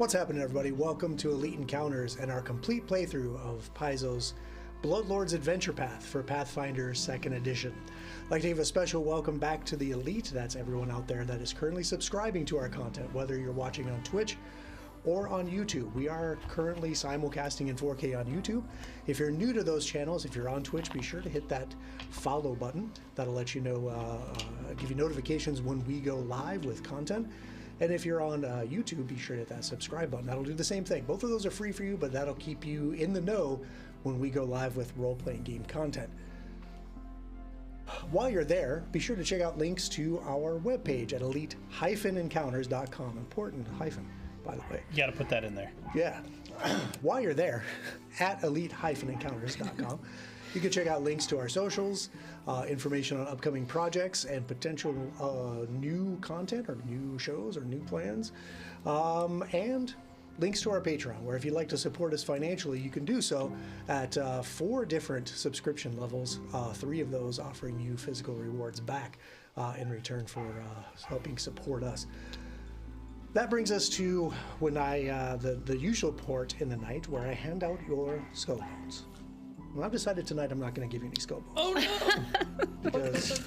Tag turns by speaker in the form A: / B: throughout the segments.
A: What's happening, everybody? Welcome to Elite Encounters and our complete playthrough of Paizo's Bloodlord's Adventure Path for Pathfinder 2nd Edition. I'd like to give a special welcome back to the Elite. That's everyone out there that is currently subscribing to our content, whether you're watching on Twitch or on YouTube. We are currently simulcasting in 4K on YouTube. If you're new to those channels, if you're on Twitch, be sure to hit that follow button. That'll let you know, give you notifications when we go live with content. And if you're on YouTube, be sure to hit that subscribe button. That'll do the same thing. Both of those are free for you, but that'll keep you in the know when we go live with role-playing game content. While you're there, be sure to check out links to our webpage at elite-encounters.com. Important hyphen, by the way.
B: You got to put that in there.
A: Yeah. While you're there, at elite-encounters.com, you can check out links to our socials, information on upcoming projects, and potential new content or new shows or new plans, and links to our Patreon, where if you'd like to support us financially, you can do so at 4 different subscription levels, 3 of those offering you physical rewards back in return for helping support us. That brings us to when the usual part in the night where I hand out your skull bones. Well, I've decided tonight I'm not going to give you any skull bones.
B: Oh no!
A: Because,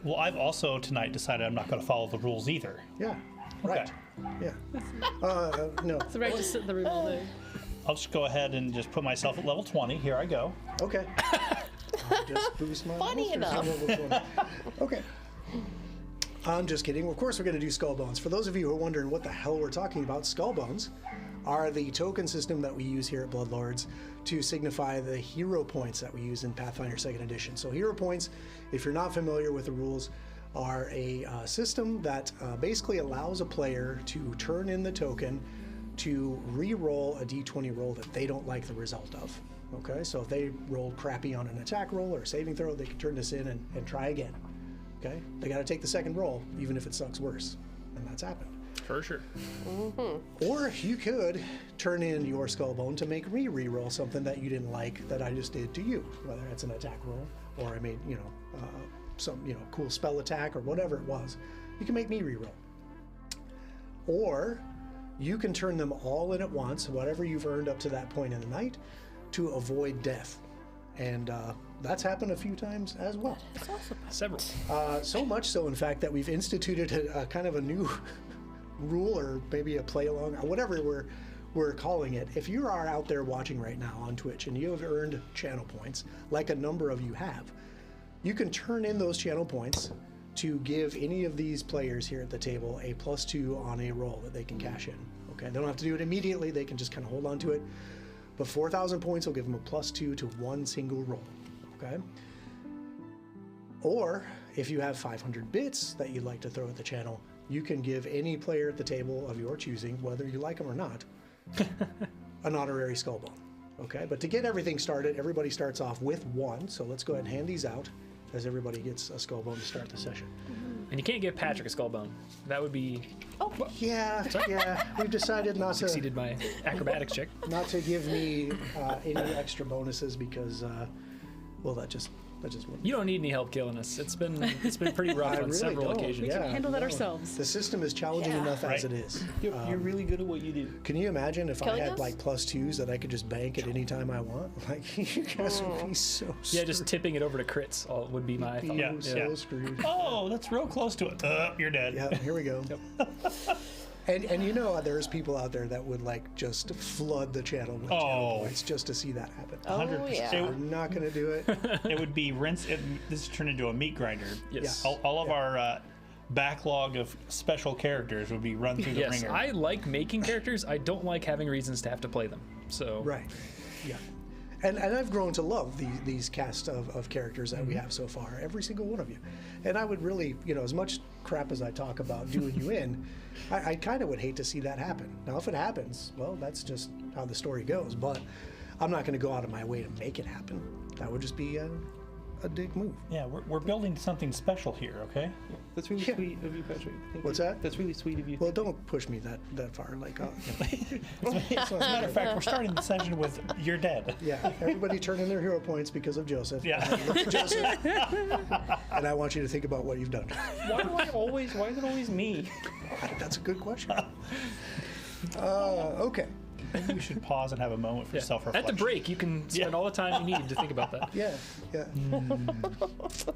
B: Well, I've also tonight decided I'm not going to follow the rules either.
A: yeah, right. Yeah. No.
C: It's the right to sit in the room all day.
B: I'll just go ahead and just put myself at level 20. Here I go.
A: Okay. I'll just boost my
D: Funny
A: monsters to level 20. Okay. I'm just kidding. Of course, we're going to do skull bones. For those of you who are wondering what the hell we're talking about, skull bones are the token system that we use here at Bloodlords to signify the hero points that we use in Pathfinder 2nd Edition. So hero points, if you're not familiar with the rules, are a system that basically allows a player to turn in the token to re-roll a d20 roll that they don't like the result of. Okay, so if they rolled crappy on an attack roll or a saving throw, they can turn this in and try again. Okay, they got to take the second roll, even if it sucks worse, and that's happened.
B: For sure.
D: Mm-hmm.
A: Or you could turn in your skull bone to make me re-roll something that you didn't like that I just did to you, whether it's an attack roll or I made, some, cool spell attack or whatever it was. You can make me re-roll. Or you can turn them all in at once, whatever you've earned up to that point in the night, to avoid death. And that's happened a few times as well.
D: It's also
B: Several.
A: So much so, in fact, that we've instituted a kind of a new rule, or maybe a play along, or whatever we're calling it. If you are out there watching right now on Twitch and you have earned channel points, like a number of you have, you can turn in those channel points to give any of these players here at the table a +2 on a roll that they can cash in. Okay, they don't have to do it immediately, they can just kind of hold on to it. But 4,000 points will give them a +2 to one single roll. Okay? Or if you have 500 bits that you'd like to throw at the channel, you can give any player at the table of your choosing, whether you like them or not, an honorary skull bone. Okay, but to get everything started, everybody starts off with 1. So let's go ahead and hand these out as everybody gets a skull bone to start the session.
C: And you can't give Patrick a skull bone. That would be
A: Yeah, we've decided not to
C: exceeded my acrobatics check.
A: not to give me any extra bonuses because, well, that just wouldn't.
C: You don't need any help killing us. It's been pretty rough
A: I
C: on
A: really
C: several
A: don't.
C: occasions.
D: We can handle that ourselves.
A: The system is challenging
D: Yeah.
A: enough as
B: Right.
A: it is.
B: You're really good at what you do.
A: Can you imagine if
D: Killing
A: I had
D: us?
A: like +2s that I could just bank at any time I want? Like, you guys would be so
C: Yeah, just tipping it over to crits would be my thought.
A: screwed. So
B: Yeah.
A: screwed.
B: Oh, that's real close to it. You're dead.
A: Yeah, here we go. And there's people out there that would like just flood the channel with channel points just to see that happen.
D: Oh,
B: 100%.
D: yeah.
A: We're not going to do it.
B: It would be rinse. This turned into a meat grinder.
C: Yes.
B: All of our backlog of special characters would be run through the
C: Yes,
B: ringer.
C: I like making characters. I don't like having reasons to have to play them. So
A: Right. Yeah. And I've grown to love these cast of characters that we have so far, every single one of you. And I would really, as much crap as I talk about doing you in, I kind of would hate to see that happen. Now, if it happens, well, that's just how the story goes. But I'm not going to go out of my way to make it happen. That would just be a dick move.
B: Yeah, we're building something special here, okay?
E: That's really
A: Yeah.
E: sweet of you, Patrick. Thank
A: What's
E: you.
A: that?
E: That's really sweet of you.
A: Well, don't push me that far. Like,
B: As a matter of fact, we're starting the session with "You're dead."
A: yeah, everybody turn in their hero points because of Joseph.
B: Yeah.
A: Look at Joseph, and I want you to think about what you've done.
E: Why is it always me?
A: That's a good question. Okay.
B: Maybe we should pause and have a moment for
C: Yeah.
B: self-reflection.
C: At the break, you can spend all the time you need to think about that.
A: Yeah.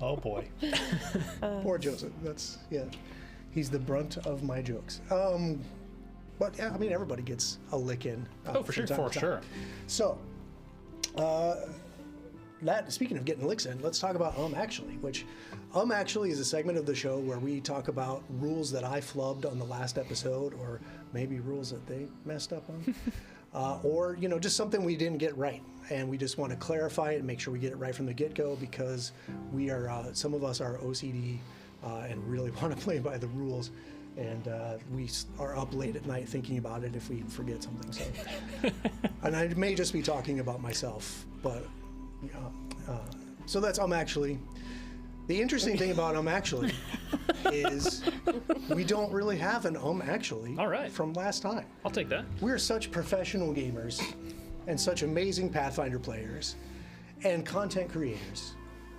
B: Oh boy.
A: Poor Joseph. That's He's the brunt of my jokes. But yeah, I mean, everybody gets a lick in.
C: Oh, for sure.
A: from time to time. So, speaking of getting licks in, let's talk about Actually, which Actually is a segment of the show where we talk about rules that I flubbed on the last episode, or maybe rules that they messed up on, or just something we didn't get right, and we just want to clarify it and make sure we get it right from the get-go, because we are some of us are OCD and really want to play by the rules. And we are up late at night thinking about it if we forget something. So, and I may just be talking about myself, but so that's Actually. The interesting thing about Actually is we don't really have an Actually
C: All right.
A: from last time.
C: I'll take that.
A: We're such professional gamers and such amazing Pathfinder players and content creators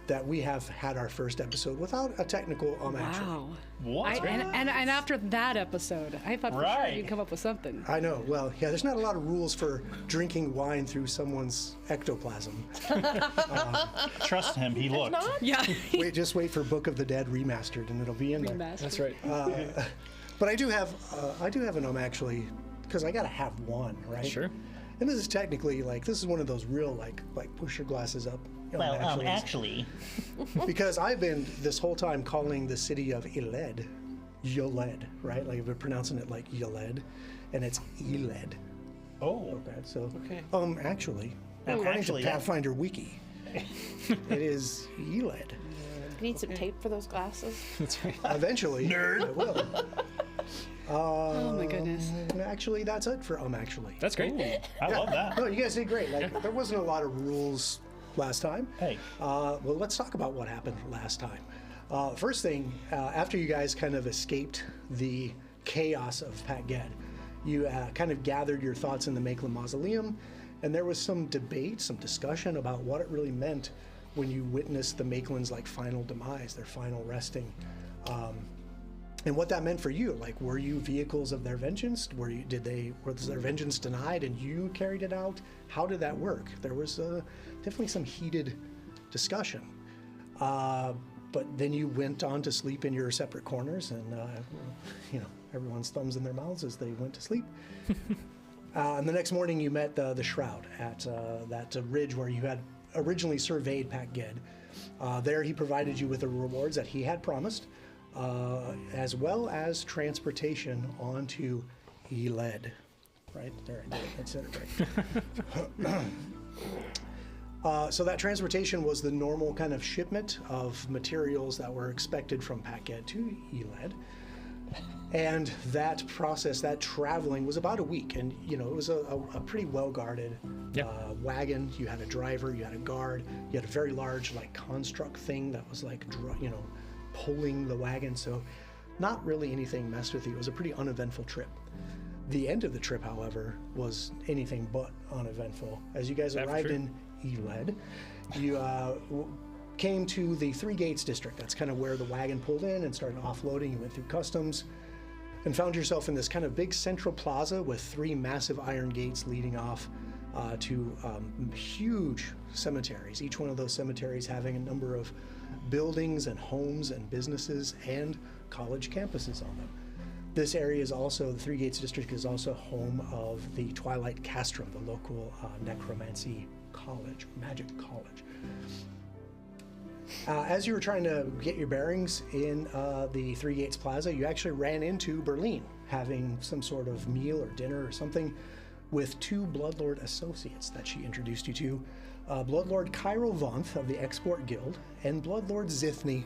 A: that we have had our first episode without a technical Actually.
D: Wow.
B: What?
D: And after that episode, I thought for sure
B: Right.
D: you'd come up with something.
A: I know. Well, yeah, there's not a lot of rules for drinking wine through someone's ectoplasm.
B: Trust him. He looked.
D: Yeah.
A: Just wait for Book of the Dead remastered, and it'll be in there.
D: Remastered.
C: That's right.
A: But I do have an Actually, because I gotta have one, right?
C: Sure.
A: And this is technically this is one of those real like push your glasses up.
B: Actually.
A: Because I've been this whole time calling the city of Iled, Yoled, right? Like I've been pronouncing it like Yoled, and it's Eled.
B: Oh.
A: Okay, so
B: Okay.
A: According to Pathfinder Wiki, it is Eled.
E: Need some tape for those glasses.
C: That's right.
A: Eventually, I will.
D: Oh my goodness.
A: Actually, that's it for Actually.
C: That's great.
B: I love that.
A: No, you guys did great. There wasn't a lot of rules last time.
B: Hey.
A: Well, let's talk about what happened last time. First thing, after you guys kind of escaped the chaos of Pat Ged, you kind of gathered your thoughts in the Maitland Mausoleum, and there was some debate, some discussion about what it really meant when you witnessed the Maitland's final demise, their final resting. And what that meant for you. Were you vehicles of their vengeance? Was their vengeance denied and you carried it out? How did that work? There was definitely some heated discussion. But then you went on to sleep in your separate corners, and everyone's thumbs in their mouths as they went to sleep. And the next morning you met the Shroud at that ridge where you had originally surveyed Pat Ged. There he provided you with the rewards that he had promised, as well as transportation onto Eled. Right there, I said it right. So that transportation was the normal kind of shipment of materials that were expected from Pat Ged to Eled. And that process, that traveling, was about a week, and it was a pretty well-guarded wagon. You had a driver, you had a guard, you had a very large construct thing that was pulling the wagon. So not really anything messed with you. It was a pretty uneventful trip. The end of the trip, however, was anything but uneventful. As you guys arrived in Eled, you came to the Three Gates district. That's kind of where the wagon pulled in and started offloading. You went through customs and found yourself in this kind of big central plaza with three massive iron gates leading off to huge cemeteries. Each one of those cemeteries having a number of buildings and homes and businesses and college campuses on them. This area is also, the Three Gates district is also home of the Twilight Castrum, the local necromancy college, magic college. As you were trying to get your bearings in the Three Gates Plaza, you actually ran into Berlin, having some sort of meal or dinner or something with two Bloodlord associates that she introduced you to. Bloodlord Cairo Vonth of the Export Guild and Bloodlord Zithny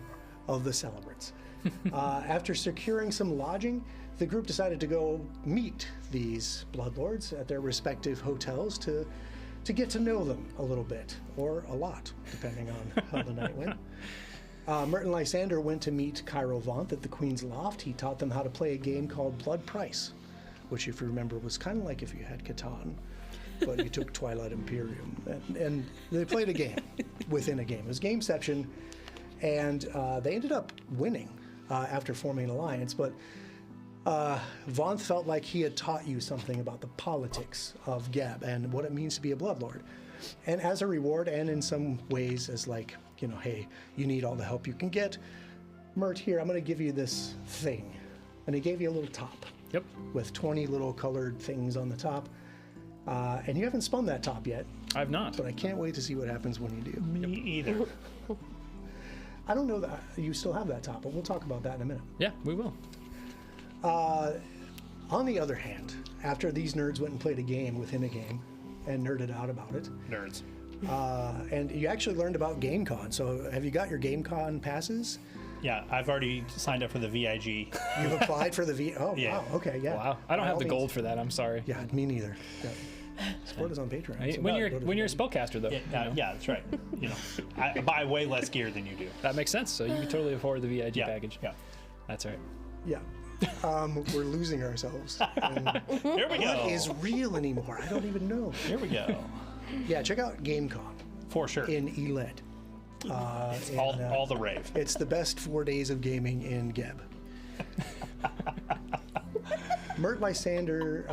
A: of the Celebrants. After securing some lodging, the group decided to go meet these Bloodlords at their respective hotels to get to know them a little bit, or a lot, depending on how the night went. Merton Lysander went to meet Cairo Vonth at the Queen's Loft. He taught them how to play a game called Blood Price, which, if you remember, was kind of like if you had Catan, but you took Twilight Imperium. And they played a game within a game. It was Gameception, and they ended up winning after forming an alliance. But Vaughn felt like he had taught you something about the politics of Geb and what it means to be a Bloodlord. And as a reward, and in some ways as like, hey, you need all the help you can get, Mert, here, I'm going to give you this thing. And he gave you a little top.
C: Yep.
A: With 20 little colored things on the top. And you haven't spun that top yet,
C: I've not.
A: but I can't wait to see what happens when you do.
B: Me either.
A: I don't know that you still have that top, but we'll talk about that in a minute.
C: Yeah, we will.
A: On the other hand, after these nerds went and played a game within a game and nerded out about it,
B: Nerds.
A: and you actually learned about GameCon. So have you got your GameCon passes?
B: Yeah, I've already signed up for the VIG.
A: You've applied for the Oh,
B: Yeah.
A: wow. Okay, yeah.
C: Wow. I don't
A: By
C: have
A: all
C: the
A: means.
C: gold for that. I'm sorry.
A: Yeah, me neither. Yeah. Support us on Patreon.
C: Hey,
A: So
C: when
A: go
C: you're
A: to the
C: when you're a
A: game.
C: spellcaster, though,
B: Yeah, that's right. I buy way less gear than you do.
C: that makes sense. So you can totally afford the VIG
B: Yeah,
C: package.
B: yeah.
C: That's right.
A: Yeah. We're losing ourselves. And
B: Here we go.
A: what is real anymore? I don't even know.
B: Here we go.
A: Yeah, check out GameCon
B: For sure.
A: in ELED.
B: All the rave.
A: It's the best 4 days of gaming in Geb. Mert Lysander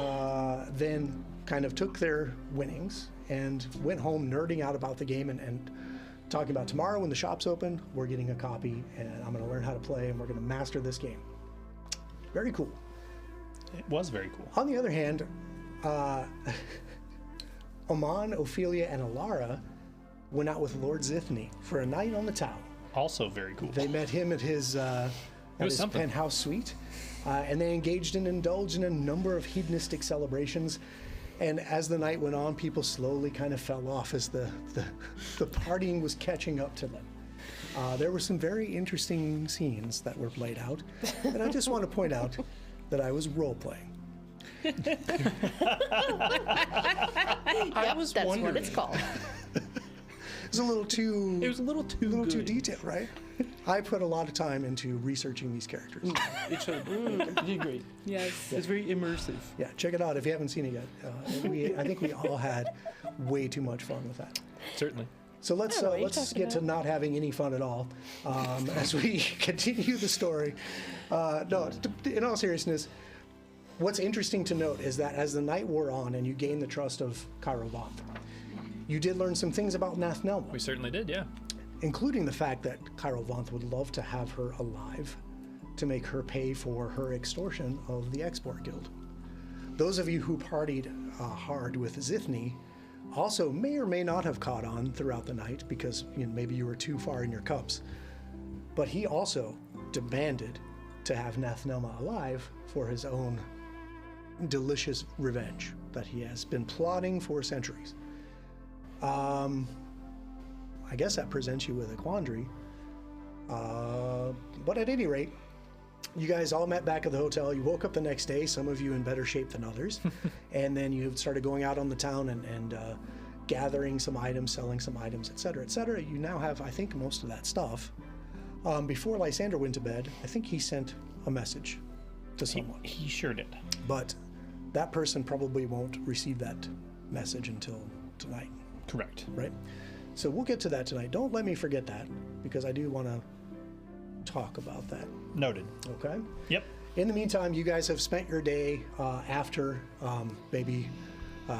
A: then kind of took their winnings and went home nerding out about the game and talking about tomorrow when the shop's open, we're getting a copy and I'm going to learn how to play and we're going to master this game. Very cool.
B: It was very cool.
A: On the other hand, Oman, Ophelia, and Alara went out with Lord Zithny for a night on the town.
B: Also very cool.
A: They met him at his,
C: was something.
A: penthouse suite, and they engaged and indulged in a number of hedonistic celebrations. And as the night went on, people slowly kind of fell off as the partying was catching up to them. There were some very interesting scenes that were played out, and I just want to point out that I was role-playing.
E: I was that's what it's called.
A: It was a little too.
B: It was a little too good.
A: detailed, right? I put a lot of time into researching these characters.
F: It should. You did great.
D: Yes.
F: It's very immersive.
A: Yeah, check it out if you haven't seen it yet. I think we all had way too much fun with that.
C: Certainly.
A: So let's
E: I don't know what you're
A: let's
E: talking
A: get to
E: about.
A: not having any fun at all as we continue the story. No, in all seriousness, what's interesting to note is that as the night wore on and you gained the trust of Cairo Voth, you did learn some things about Nathnelma,
C: We certainly did. Yeah.
A: including the fact that Cairo Voth would love to have her alive to make her pay for her extortion of the Export Guild. Those of you who partied hard with Zithny also may or may not have caught on throughout the night because maybe you were too far in your cups. But he also demanded to have Nathnelma alive for his own delicious revenge that he has been plotting for centuries. I guess that presents you with a quandary. But at any rate, you guys all met back at the hotel. You woke up the next day, some of you in better shape than others. And then you started going out on the town and gathering some items, selling some items, et cetera, et cetera. You now have, I think, most of that stuff. Before Lysander went to bed, I think he sent a message to someone.
B: He sure did.
A: But that person probably won't receive that message until tonight,
B: Correct.
A: right? So we'll get to that tonight. Don't let me forget that because I do want to talk about that.
B: Noted.
A: Okay.
B: Yep.
A: In the meantime, you guys have spent your day after maybe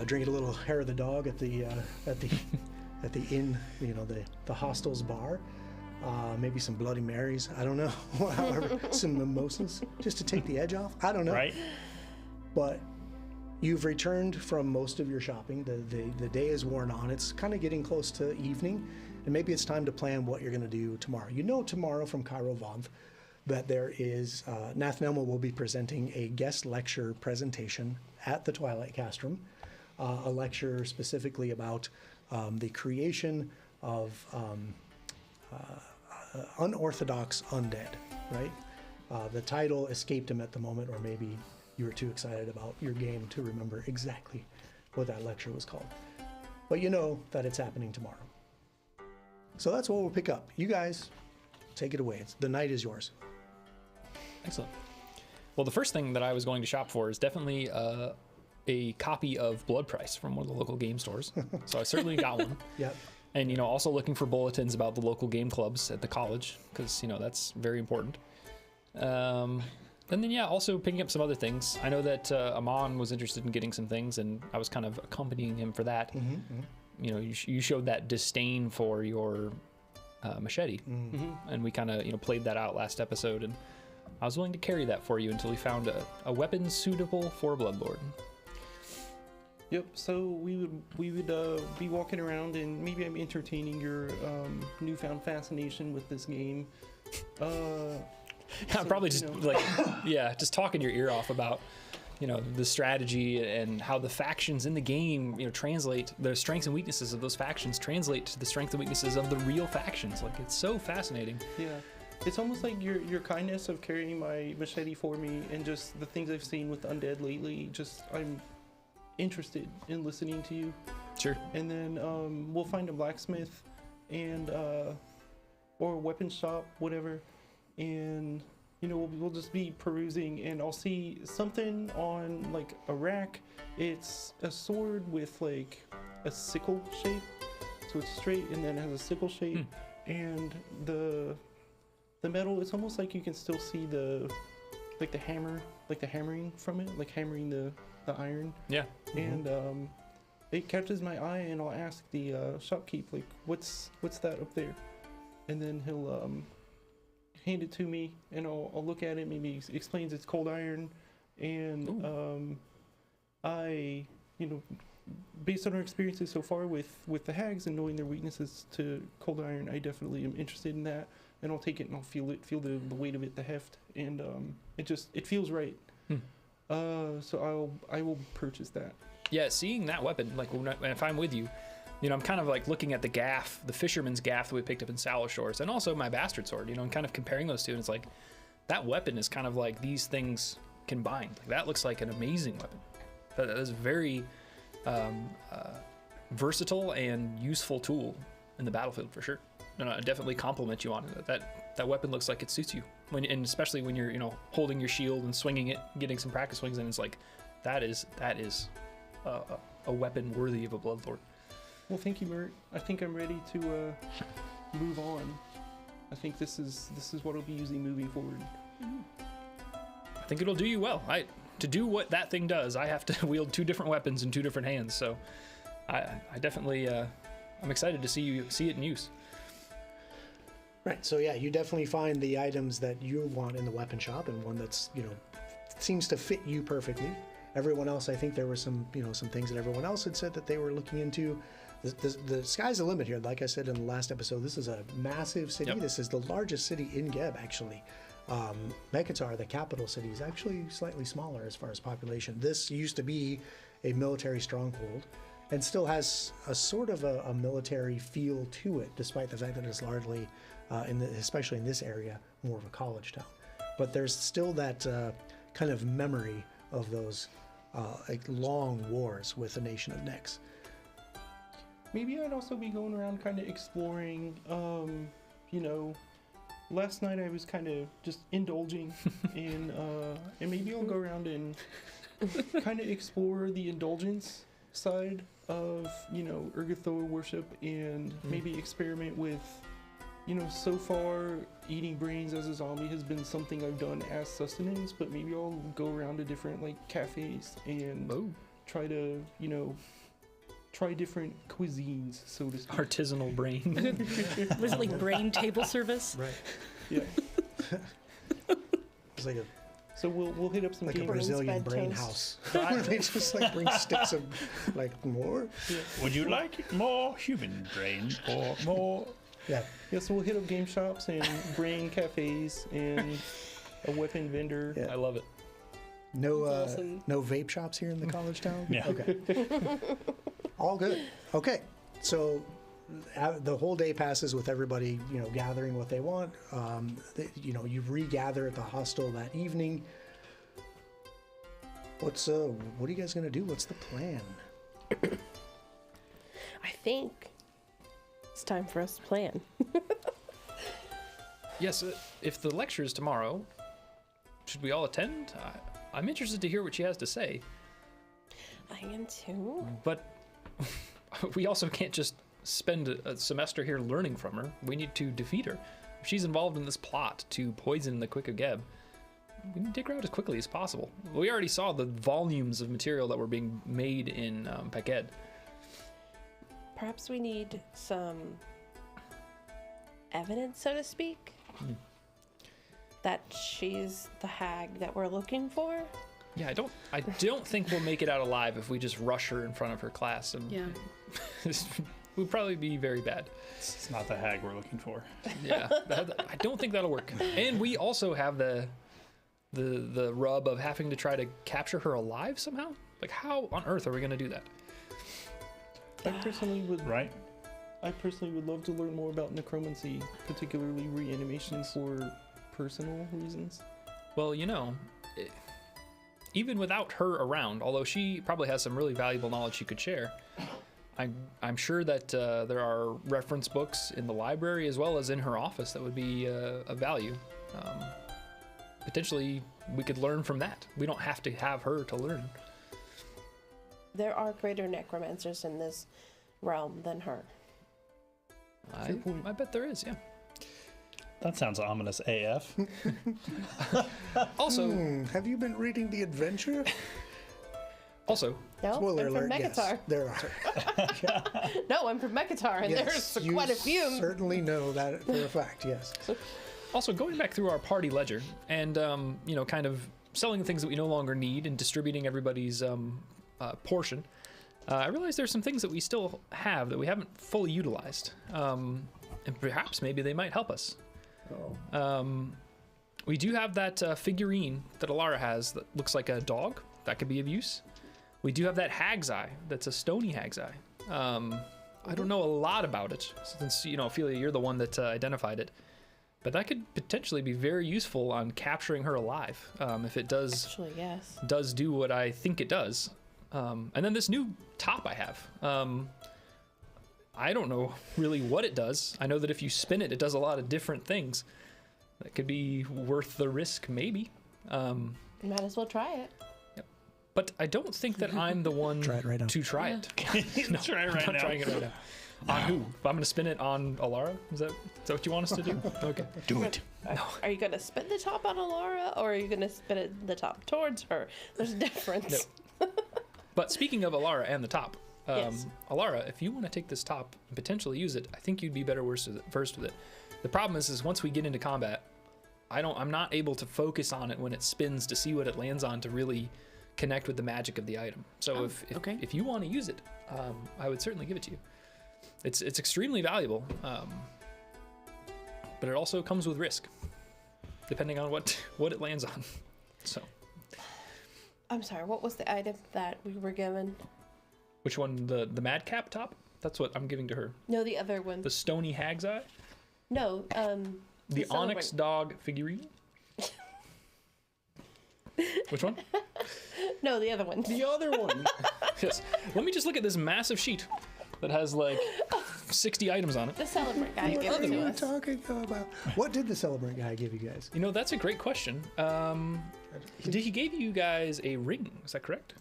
A: drinking a little hair of the dog at the inn, the hostel's bar. Maybe some Bloody Marys. I don't know. However, some mimosas just to take the edge off. I don't know.
B: Right.
A: But you've returned from most of your shopping. The day is worn on. It's kind of getting close to evening, and maybe it's time to plan what you're going to do tomorrow. You know tomorrow from Cairo Vonth that there is, Nathnelma will be presenting a guest lecture presentation at the Twilight Castrum, a lecture specifically about the creation of unorthodox undead, right? The title escaped him at the moment, or maybe you were too excited about your game to remember exactly what that lecture was called. But you know that it's happening tomorrow. So that's what we'll pick up. You guys, take it away. The night is yours.
C: Excellent. Well, the first thing that I was going to shop for is definitely a copy of Blood Price from one of the local game stores. So I certainly got one.
A: Yep.
C: And, also looking for bulletins about the local game clubs at the college, because, that's very important. And then, yeah, also picking up some other things. I know that Amon was interested in getting some things, and I was kind of accompanying him for that. You know, you showed that disdain for your machete, and we kind of, played that out last episode, and I was willing to carry that for you until we found a weapon suitable for a Bloodlord.
F: Yep. So we would be walking around, and maybe I'm entertaining your newfound fascination with this game.
C: I'm probably just just talking your ear off about, the strategy and how the factions in the game, translate the strengths and weaknesses of those factions translate to the strengths and weaknesses of the real factions. Like, it's so fascinating.
F: Yeah. It's almost like your kindness of carrying my machete for me, and just the things I've seen with undead lately. Just, I'm interested in listening to you.
C: Sure.
F: And then we'll find a blacksmith and or a weapon shop, whatever, and we'll just be perusing, and I'll see something on like a rack. It's a sword with like a sickle shape, so it's straight and then it has a sickle shape, and the metal, it's almost like you can still see the hammer, like the hammering from it, like hammering the iron.
C: Yeah.
F: And it catches my eye, and I'll ask the shopkeep, like, what's that up there? And then he'll hand it to me, and I'll look at it. Maybe he explains it's cold iron, and I, based on our experiences so far with the hags and knowing their weaknesses to cold iron, I definitely am interested in that, and I'll take it and I'll feel the weight of it, the heft, and it feels right. So I will purchase that.
C: Yeah, seeing that weapon, like if I'm with you, I'm kind of like looking at the gaff, the fisherman's gaff that we picked up in Sallow Shores, and also my bastard sword, and kind of comparing those two, and it's like, that weapon is kind of like these things combined. Like, that looks like an amazing weapon. That is a very versatile and useful tool in the battlefield for sure. And I definitely compliment you on it. That weapon looks like it suits you, and especially when you're holding your shield and swinging it, getting some practice swings, and it's like that is a weapon worthy of a Bloodlord.
F: Well, thank you, Mert. I think I'm ready to move on. I think this is what I'll be using moving forward.
C: I think it'll do you well. To do what that thing does, I have to wield two different weapons in two different hands. So I definitely I'm excited to see it in use.
A: Right. So yeah, you definitely find the items that you want in the weapon shop, and one that's seems to fit you perfectly. Everyone else, I think there were some things that everyone else had said that they were looking into. The sky's the limit here. Like I said in the last episode, this is a massive city. Yep. This is the largest city in Geb, actually. Mekatar, the capital city, is actually slightly smaller as far as population. This used to be a military stronghold, and still has a sort of a military feel to it, despite the fact that it's largely, especially in this area, more of a college town. But there's still that kind of memory of those long wars with the nation of Nex.
F: Maybe I'd also be going around kind of exploring, last night I was kind of just indulging in, and maybe I'll go around and kind of explore the indulgence side of, Urgathoa worship, and maybe experiment with, so far eating brains as a zombie has been something I've done as sustenance, but maybe I'll go around to different cafes and try to, try different cuisines, so to speak.
C: Artisanal brain.
D: Was it like brain table service?
A: Right.
F: Yeah.
A: It's like
F: so we'll hit up some
A: a
F: games.
A: Brazilian brain house. Where they just bring sticks of more.
B: Yeah. Would you like more human brain or more?
A: Yeah.
F: Yeah. So we'll hit up game shops and brain cafes and a weapon vendor.
A: Yeah.
C: I love it.
A: No,
D: awesome.
A: No vape shops here in the college town.
B: Yeah.
A: Okay. All good. Okay. So the whole day passes with everybody, gathering what they want. You regather at the hostel that evening. What are you guys gonna do? What's the plan?
E: I think it's time for us to plan.
C: Yes, if the lecture is tomorrow, should we all attend? I'm interested to hear what she has to say.
E: I am too.
C: But we also can't just spend a semester here learning from her. We need to defeat her. If she's involved in this plot to poison the Quick of Geb, we need to take her out as quickly as possible. We already saw the volumes of material that were being made in Paked.
E: Perhaps we need some evidence, so to speak, that she's the hag that we're looking for.
C: Yeah, I don't think we'll make it out alive if we just rush her in front of her class. And
D: Yeah.
C: this would probably be very bad.
B: It's not the hag we're looking for.
C: Yeah, I don't think that'll work. And we also have the rub of having to try to capture her alive somehow. Like, how on earth are we going to do that?
F: I personally would
B: Right?
F: I personally would love to learn more about necromancy, particularly reanimation for personal reasons.
C: Well, even without her around, although she probably has some really valuable knowledge she could share, I'm sure that there are reference books in the library as well as in her office that would be of value. Potentially, we could learn from that. We don't have to have her to learn.
E: There are greater necromancers in this realm than her.
C: I bet there is, yeah.
B: That sounds ominous AF.
C: Also,
A: Have you been reading the adventure?
C: also,
E: No,
A: Spoiler
E: I'm from
A: alert, yes,
E: Mekatar.
A: there are.
E: No, I'm from Mekatar, and
A: Yes,
E: there's
A: you
E: quite a few.
A: certainly know that for a fact, yes.
C: Also, going back through our party ledger and, kind of selling the things that we no longer need and distributing everybody's portion, I realize there's some things that we still have that we haven't fully utilized. And perhaps maybe they might help us. We do have that figurine that Alara has that looks like a dog. That could be of use. We do have that hag's eye that's a stony hag's eye. I don't know a lot about it since, Ophelia, you're the one that identified it. But that could potentially be very useful on capturing her alive, if it does
E: Actually, yes.
C: does do what I think it does. And then this new top I have. I don't know really what it does. I know that if you spin it, it does a lot of different things. That could be worth the risk, maybe.
E: Might as well try it.
C: But I don't think that I'm the one
A: Try it right now.
C: to try it. No,
B: Try it right
C: I'm not
B: now.
C: trying it right now. On who? If I'm going to spin it on Alara? Is that what you want us to do? Okay.
B: Do it.
E: Are you going to spin the top on Alara, or are you going to spin the top towards her? There's a difference.
C: But speaking of Alara and the top,
E: Yes.
C: Alara, if you want to take this top and potentially use it, I think you'd be better versed with it. The problem is once we get into combat, I'm not able to focus on it when it spins to see what it lands on to really connect with the magic of the item. So
D: okay.
C: if you want to use it, I would certainly give it to you. It's extremely valuable, but it also comes with risk, depending on what it lands on. So,
E: I'm sorry, what was the item that we were given?
C: which one? The madcap top? That's what I'm giving to her.
E: No, the other one.
C: The stony hag's eye.
E: No,
C: The onyx
E: celebrant.
C: dog figurine. Which one?
E: No, the other one.
F: The other one.
C: Yes. Let me just look at this massive sheet that has like 60 items on it.
E: The celebrant guy
A: What
E: gave
A: are
E: it to
A: you
E: us.
A: talking about? What did the celebrant guy give you guys?
C: That's a great question. He gave you guys a ring? Is that correct?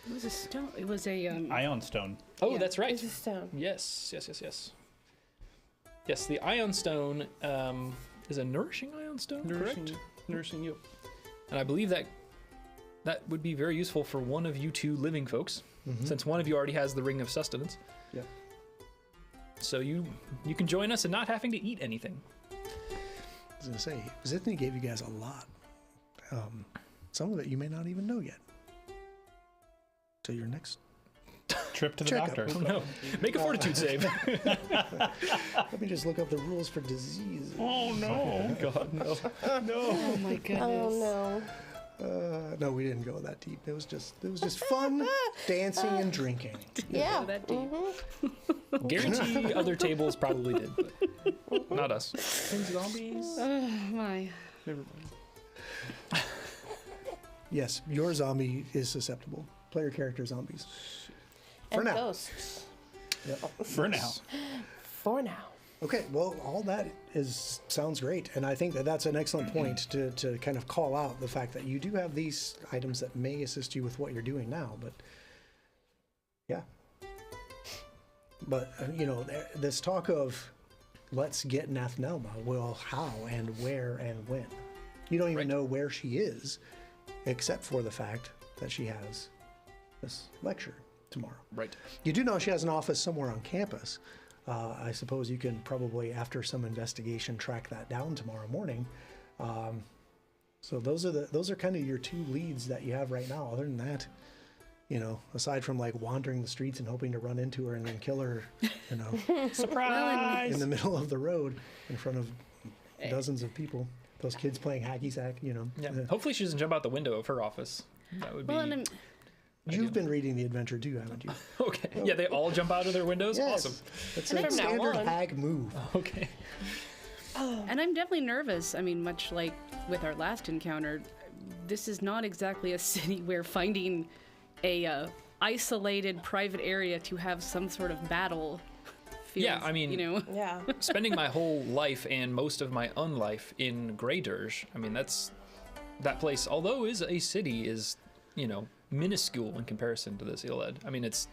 D: It was a stone. It was a.
B: Ion stone.
C: Oh,
D: Yeah.
C: that's right.
E: It's a stone.
C: Yes. Yes, the ion stone is a nourishing ion stone, correct?
F: Nourishing, yep.
C: And I believe that would be very useful for one of you two living folks, since one of you already has the ring of sustenance.
A: Yeah.
C: So you can join us and not having to eat anything.
A: I was going to say, Zithny gave you guys a lot. Some of it you may not even know yet. Till your next
B: Trip to the
A: Checkup.
B: doctor.
C: Oh no! Make a fortitude save.
A: Let me just look up the rules for disease.
B: Oh no.
C: God no!
D: oh my goodness.
E: Oh no.
A: No, we didn't go that deep. It was just fun, dancing and drinking.
E: Yeah.
D: that deep.
C: Guarantee other tables probably did, but not us.
F: And zombies.
D: Oh my.
F: Never mind.
A: Yes, your zombie is susceptible. Player character zombies. For
E: And
A: now.
E: ghosts.
A: Yep.
B: For now.
E: For now.
A: Okay, well, all that sounds great, and I think that that's an excellent point to kind of call out the fact that you do have these items that may assist you with what you're doing now. But yeah, but this talk of let's get Nathnelma. Well, how and where and when? You don't even
C: Right.
A: know where she is, except for the fact that she has this lecture tomorrow.
C: Right.
A: You do know she has an office somewhere on campus. I suppose you can probably, after some investigation, track that down tomorrow morning. So those are kind of your two leads that you have right now. Other than that, you know, aside from like wandering the streets and hoping to run into her and then kill her, you know,
B: Surprise!
A: in the middle of the road in front of dozens of people. Those kids playing hacky sack, you know.
C: Yeah. Hopefully she doesn't jump out the window of her office. That would be
D: Well, and
A: You've been reading the adventure too, haven't you?
C: okay. Yeah, they all jump out of their windows.
A: Yes.
C: Awesome.
A: It's
E: And
A: a
E: from now
A: standard
E: on-
A: hag move.
C: Okay.
D: and I'm definitely nervous. I mean, much like with our last encounter, this is not exactly a city where finding a isolated private area to have some sort of battle feels,
C: Yeah, I mean-
D: you know.
E: Yeah.
C: Spending my whole life and most of my unlife in Grey Dirge, I mean, that place, although is a city, is, you know, minuscule in comparison to this Iled. I mean, it's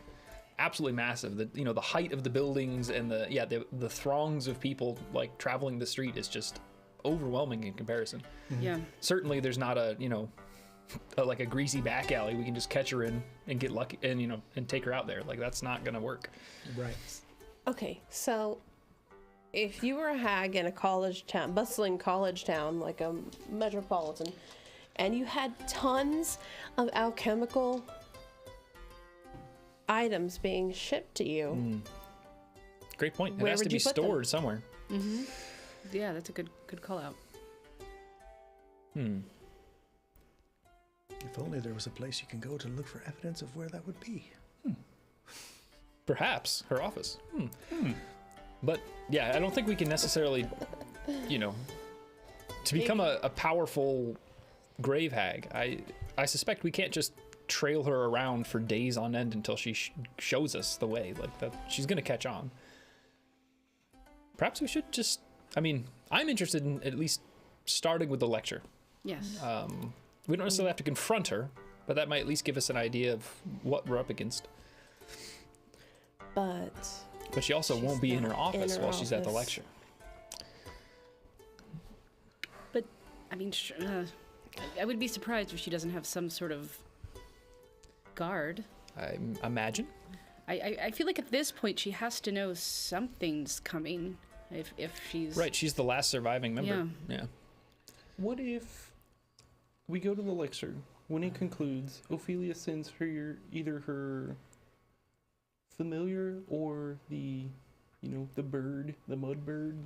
C: absolutely massive. The height of the buildings and the throngs of people like traveling the street is just overwhelming in comparison.
D: Yeah.
C: Certainly, there's not like a greasy back alley we can just catch her in and get lucky and and take her out there. Like that's not gonna work.
A: Right.
E: Okay, so if you were a hag in a college town, bustling college town, like a metropolitan, and you had tons of alchemical items being shipped to you,
C: Great point. It
E: Where
C: has to
E: would
C: be
E: you put them?
C: stored somewhere.
D: Yeah, that's a good call out.
A: If only there was a place you can go to look for evidence of where that would be.
C: Perhaps her office. But yeah, I don't think we can necessarily, to become a powerful grave hag. I suspect we can't just trail her around for days on end until she shows us the way. Like that, she's gonna catch on. Perhaps we should just. I mean, I'm interested in at least starting with the lecture.
D: Yes.
C: We don't necessarily have to confront her, but that might at least give us an idea of what we're up against.
E: but
C: But she also
E: She's
C: won't be in her
E: not in
C: office
E: her
C: while she's at the
E: office.
C: lecture.
D: But I mean, I would be surprised if she doesn't have some sort of guard.
C: I imagine.
D: I feel like at this point she has to know something's coming. If she's
C: Right, she's the last surviving member. Yeah.
F: What if we go to the lecture? When it concludes, Ophelia sends her either her familiar or the bird, the mud bird,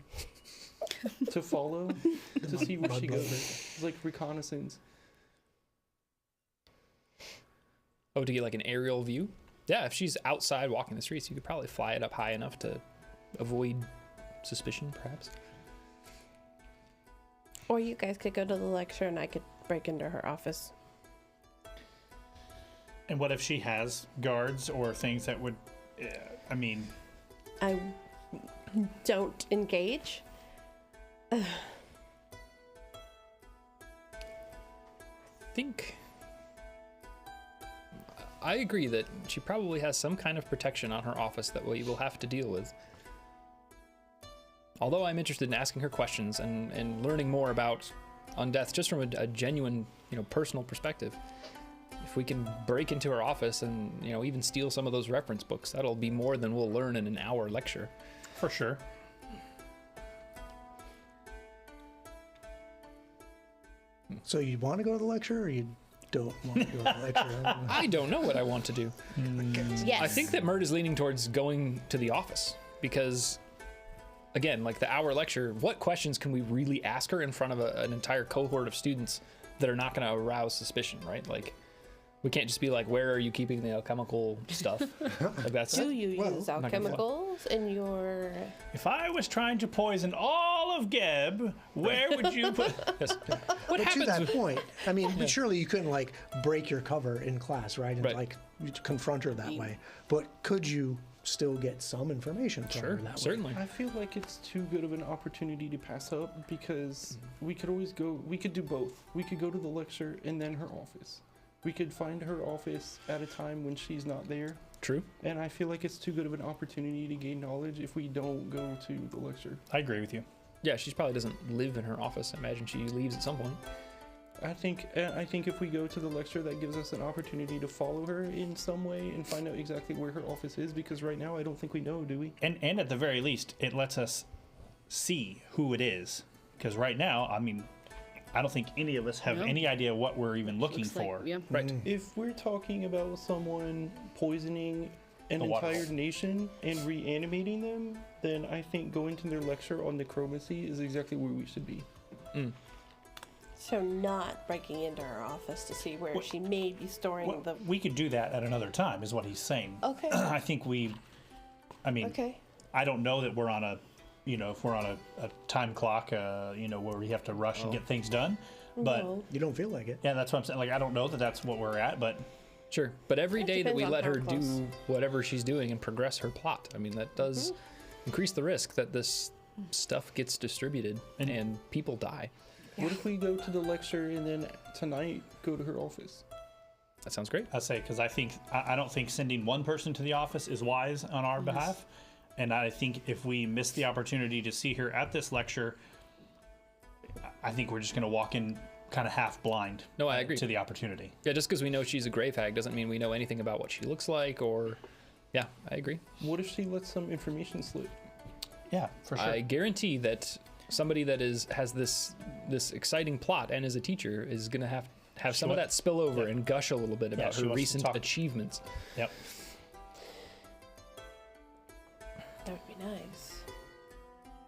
F: to follow to see where she goes. It's like reconnaissance.
C: Oh, to get like an aerial view? Yeah, if she's outside walking the streets, you could probably fly it up high enough to avoid suspicion, perhaps.
E: or you guys could go to the lecture and I could break into her office.
B: And what if she has guards or things that would, I mean,
E: I don't engage.
C: I agree that she probably has some kind of protection on her office that we will have to deal with. Although I'm interested in asking her questions and learning more about Undeath just from a genuine, personal perspective. If we can break into her office and, even steal some of those reference books, that'll be more than we'll learn in an hour lecture.
B: for sure.
A: So you want to go to the lecture, or you don't want to go to the lecture?
C: I don't know what I want to do.
E: Yes.
C: I think that Mert is leaning towards going to the office because, again, like the hour lecture, what questions can we really ask her in front of an entire cohort of students that are not going to arouse suspicion, right? Like, we can't just be like, where are you keeping the alchemical stuff? Like that's
E: Do you
A: Well,
E: use
C: not gonna
E: alchemicals in your?
B: If I was trying to poison all of Geb, where would you put?
C: Yes. What
A: But to
C: happens?
A: that point, I mean, surely you couldn't like break your cover in class, right? And
C: Right.
A: like confront her that way. But could you still get some information from her
C: Sure,
A: that way?
C: certainly.
F: I feel like it's too good of an opportunity to pass up because we could always go. We could do both. We could go to the lecture and then her office. We could find her office at a time when she's not there.
C: True.
F: And I feel like it's too good of an opportunity to gain knowledge if we don't go to the lecture.
B: I agree with you.
C: Yeah, she probably doesn't live in her office. I imagine she leaves at some point.
F: I think if we go to the lecture, that gives us an opportunity to follow her in some way and find out exactly where her office is, because right now I don't think we know, do we?
B: And at the very least, it lets us see who it is. Because right now, I mean, I don't think any of us have
D: No.
B: any idea what we're even looking
D: Looks like-
B: for.
D: yeah.
C: Right.
F: If we're talking about someone poisoning an
B: The water.
F: entire nation and reanimating them, then I think going to their lecture on necromancy is exactly where we should be.
E: So not breaking into her office to see where
B: What-
E: she may be storing
B: Well,
E: the.
B: we could do that at another time, is what he's saying.
E: Okay.
B: I think I mean,
E: Okay.
B: I don't know that we're on a, if we're on a time clock, where we have to rush and get things done. But
E: No.
A: You don't feel like it.
B: yeah, that's what I'm saying. Like, I don't know that that's what we're at, but
C: Sure. But every
E: It
C: day that we
E: depends on
C: let
E: how
C: her
E: close.
C: do whatever she's doing and progress her plot, I mean, that does increase the risk that this stuff gets distributed and people die.
F: What if we go to the lecture and then tonight go to her office?
C: That sounds great.
B: I say, because I don't think sending one person to the office is wise on our behalf. And I think if we miss the opportunity to see her at this lecture, I think we're just going to walk in kind of half blind.
C: No, I agree.
B: To the opportunity.
C: Yeah, just because we know she's a grave hag doesn't mean we know anything about what she looks like or. Yeah, I agree.
F: What if she lets some information slip?
B: Yeah, for sure.
C: I guarantee that somebody that has this exciting plot and is a teacher is going to have some of that spill over and gush a little bit about
B: she
C: her
B: wants to
C: recent
B: talk.
C: achievements.
B: Yep.
E: That would be nice.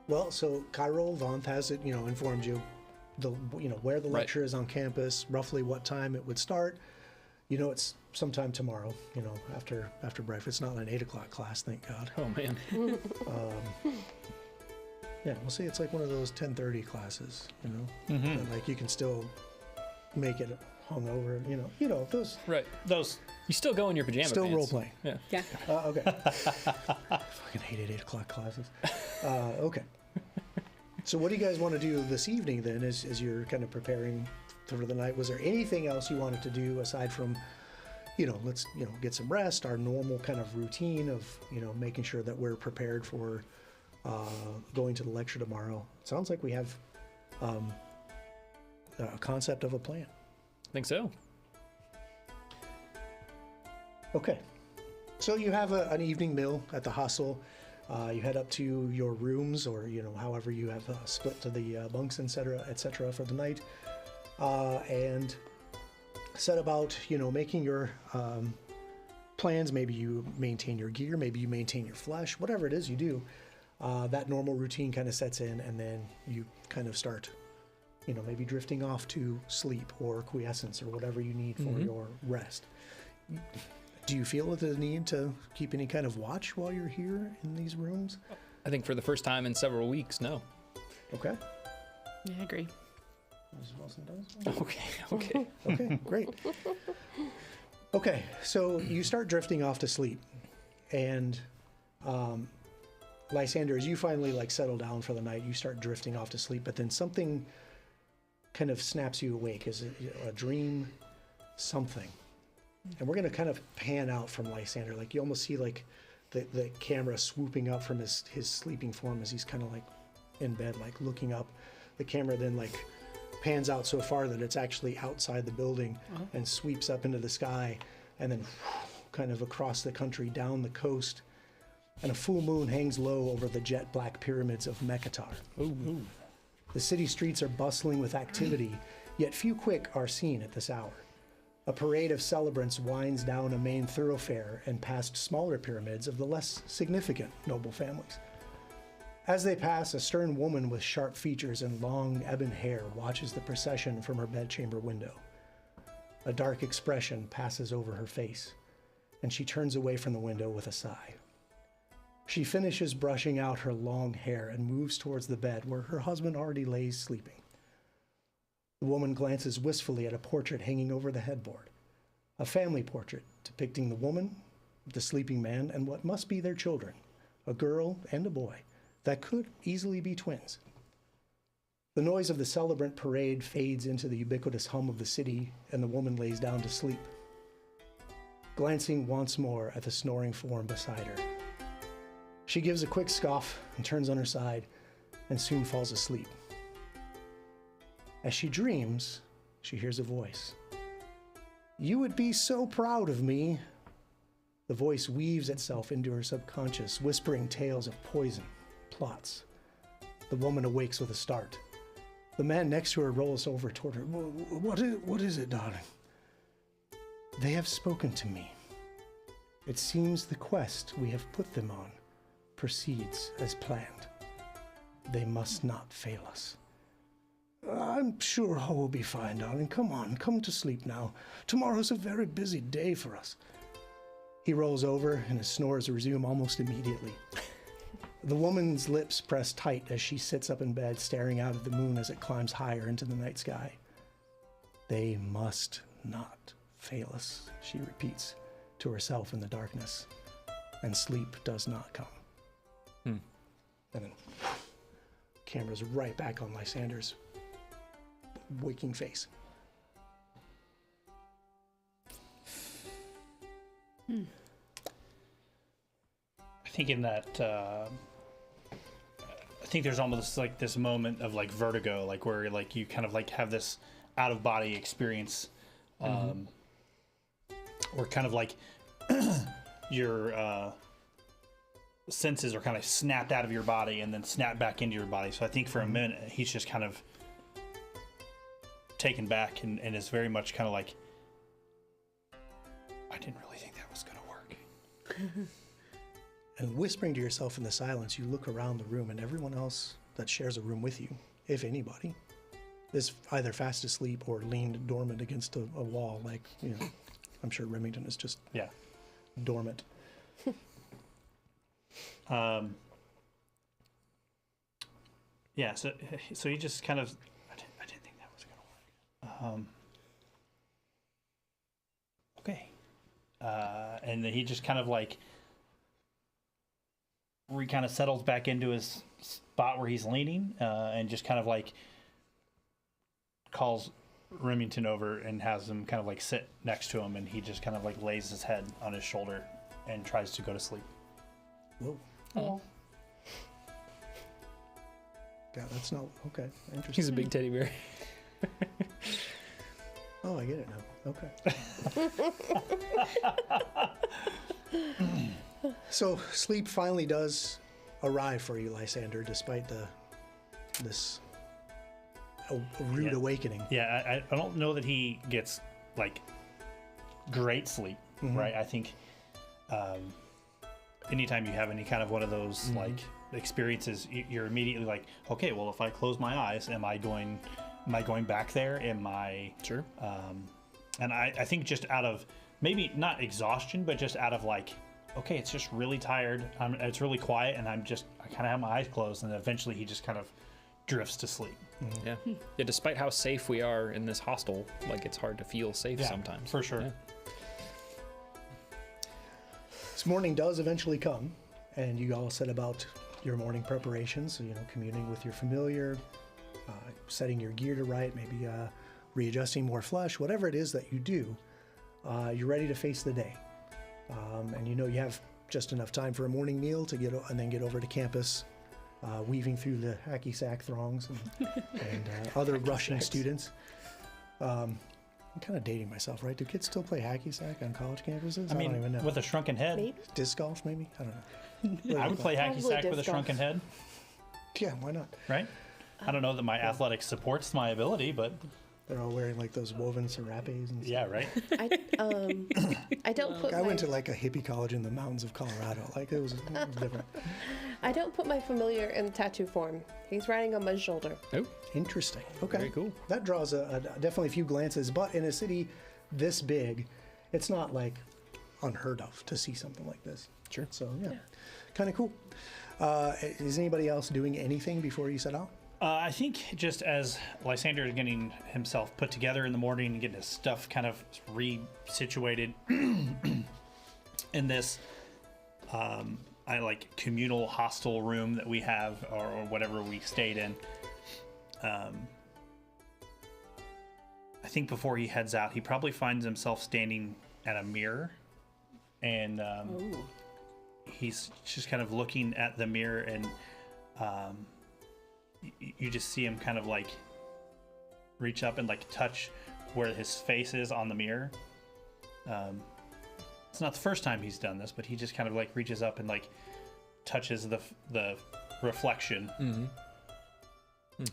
A: Well, so Cairo Vanth has it, informed you, where the
C: Right.
A: lecture is on campus, roughly what time it would start. It's sometime tomorrow. After breakfast. It's not an 8 o'clock class, thank God.
C: Oh man.
A: Yeah, we'll see. It's like one of those 10:30 classes.
B: Mm-hmm.
A: But, like you can still make it hungover. Those
C: Right.
B: Those.
C: You still go in your pajama
A: still
C: pants.
A: role playing.
C: Yeah.
D: Yeah.
A: Okay. Fucking hated 8 o'clock classes. Okay. So what do you guys want to do this evening then as you're kind of preparing for the night? Was there anything else you wanted to do aside from, let's, get some rest, our normal kind of routine of, making sure that we're prepared for going to the lecture tomorrow? Sounds like we have a concept of a plan.
C: I think so.
A: Okay. So you have an evening meal at the hostel. You head up to your rooms, or however you have split to the bunks, etc., for the night, and set about making your plans. Maybe you maintain your gear, maybe you maintain your flesh, whatever it is you do. That normal routine kind of sets in, and then you kind of start, maybe drifting off to sleep or quiescence or whatever you need for your rest. Do you feel the need to keep any kind of watch while you're here in these rooms?
C: I think for the first time in several weeks, no.
A: Okay.
D: Yeah, I agree.
A: Mrs. Wilson does?
C: Okay.
A: Okay, great. Okay, so you start drifting off to sleep, and Lysander, as you finally settle down for the night, you start drifting off to sleep, but then something kind of snaps you awake. Is it a dream? Something. And we're going to kind of pan out from Lysander. You almost see the camera swooping up from his sleeping form as he's kind of in bed, looking up. The camera then pans out so far that it's actually outside the building and sweeps up into the sky, and then kind of across the country, down the coast. And a full moon hangs low over the jet black pyramids of Mekatar.
C: Ooh.
A: The city streets are bustling with activity, yet few quick are seen at this hour. A parade of celebrants winds down a main thoroughfare and past smaller pyramids of the less significant noble families. As they pass, a stern woman with sharp features and long ebon hair watches the procession from her bedchamber window. A dark expression passes over her face, and she turns away from the window with a sigh. She finishes brushing out her long hair and moves towards the bed where her husband already lays sleeping. The woman glances wistfully at a portrait hanging over the headboard, a family portrait depicting the woman, the sleeping man, and what must be their children, a girl and a boy, that could easily be twins. The noise of the celebrant parade fades into the ubiquitous hum of the city, and the woman lays down to sleep, glancing once more at the snoring form beside her. She gives a quick scoff and turns on her side, and soon falls asleep. As she dreams, she hears a voice. "You would be so proud of me." The voice weaves itself into her subconscious, whispering tales of poison, plots. The woman awakes with a start. The man next to her rolls over toward her. What is it, darling?" "They have spoken to me. It seems the quest we have put them on proceeds as planned. They must not fail us." "I'm sure all will be fine, darling. Come on, come to sleep now. Tomorrow's a very busy day for us." He rolls over and his snores resume almost immediately. The woman's lips press tight as she sits up in bed, staring out at the moon as it climbs higher into the night sky. "They must not fail us," she repeats to herself in the darkness, and sleep does not come. And then camera's right back on Lysander's waking face.
B: I think in that, I think there's almost like this moment of like vertigo, like where like you kind of like have this out of body experience, or kind of like your senses are kind of snapped out of your body and then snapped back into your body. So I think for a minute he's just kind of taken back and is very much kind of like, I didn't really think that was going to work.
A: And whispering to yourself in the silence, you look around the room, and everyone else that shares a room with you, if anybody, is either fast asleep or leaned dormant against a wall. Like, you know, I'm sure Remington is just dormant.
B: Yeah, so he just kind of, I didn't think that was going to work. Okay. And then he just kind of like, he kind of settles back into his spot where he's leaning, and just kind of like calls Remington over and has him kind of like sit next to him, and he just kind of like lays his head on his shoulder and tries to go to sleep.
A: Whoa.
E: Oh.
A: Yeah, that's not okay. Interesting.
C: He's a big teddy bear.
A: Oh, I get it now. Okay. So sleep finally does arrive for you, Lysander, despite this rude awakening.
B: Yeah, I don't know that he gets like great sleep, right? I think anytime you have any kind of one of those like experiences, you're immediately like, okay, well, if I close my eyes, am I going back there? Am I
C: Sure.
B: And I think just out of maybe not exhaustion, but just out of like, okay, it's just really tired. It's really quiet, and I kind of have my eyes closed, and eventually he just kind of drifts to sleep.
C: Yeah. Yeah. Despite how safe we are in this hostel, like it's hard to feel safe sometimes.
B: For sure.
C: Yeah.
A: This morning does eventually come, and you all set about your morning preparations. So, communing with your familiar, setting your gear to right, maybe readjusting more flesh, whatever it is that you do, you're ready to face the day. And you have just enough time for a morning meal to then get over to campus, weaving through the hacky sack throngs and other rushing students. I'm kind of dating myself, right? Do kids still play hacky sack on college campuses? I don't even know.
B: With a shrunken head.
E: Maybe.
A: Disc golf, maybe? I don't know.
B: I would play hacky
E: Probably
B: sack with a
E: disc golf.
B: shrunken head,
A: Yeah, why not?
B: right? I don't know that my athletics supports my ability, but
A: They're all wearing like those woven serapes and stuff.
B: yeah, right.
E: I don't put
A: I
E: my,
A: went to like a hippie college in the mountains of Colorado. Like it was different.
E: I don't put my familiar in tattoo form. He's riding on my shoulder.
C: Oh,
A: Interesting. Okay.
C: very cool.
A: That draws definitely a few glances, but in a city this big, it's not like unheard of to see something like this.
C: Sure.
A: So yeah. Kind of cool. Is anybody else doing anything before you set out?
B: I think just as Lysander is getting himself put together in the morning and getting his stuff kind of resituated in this communal hostel room that we have or whatever we stayed in. I think before he heads out, he probably finds himself standing at a mirror, and he's just kind of looking at the mirror and you just see him kind of like reach up and like touch where his face is on the mirror. It's not the first time he's done this, but he just kind of like reaches up and like touches the reflection,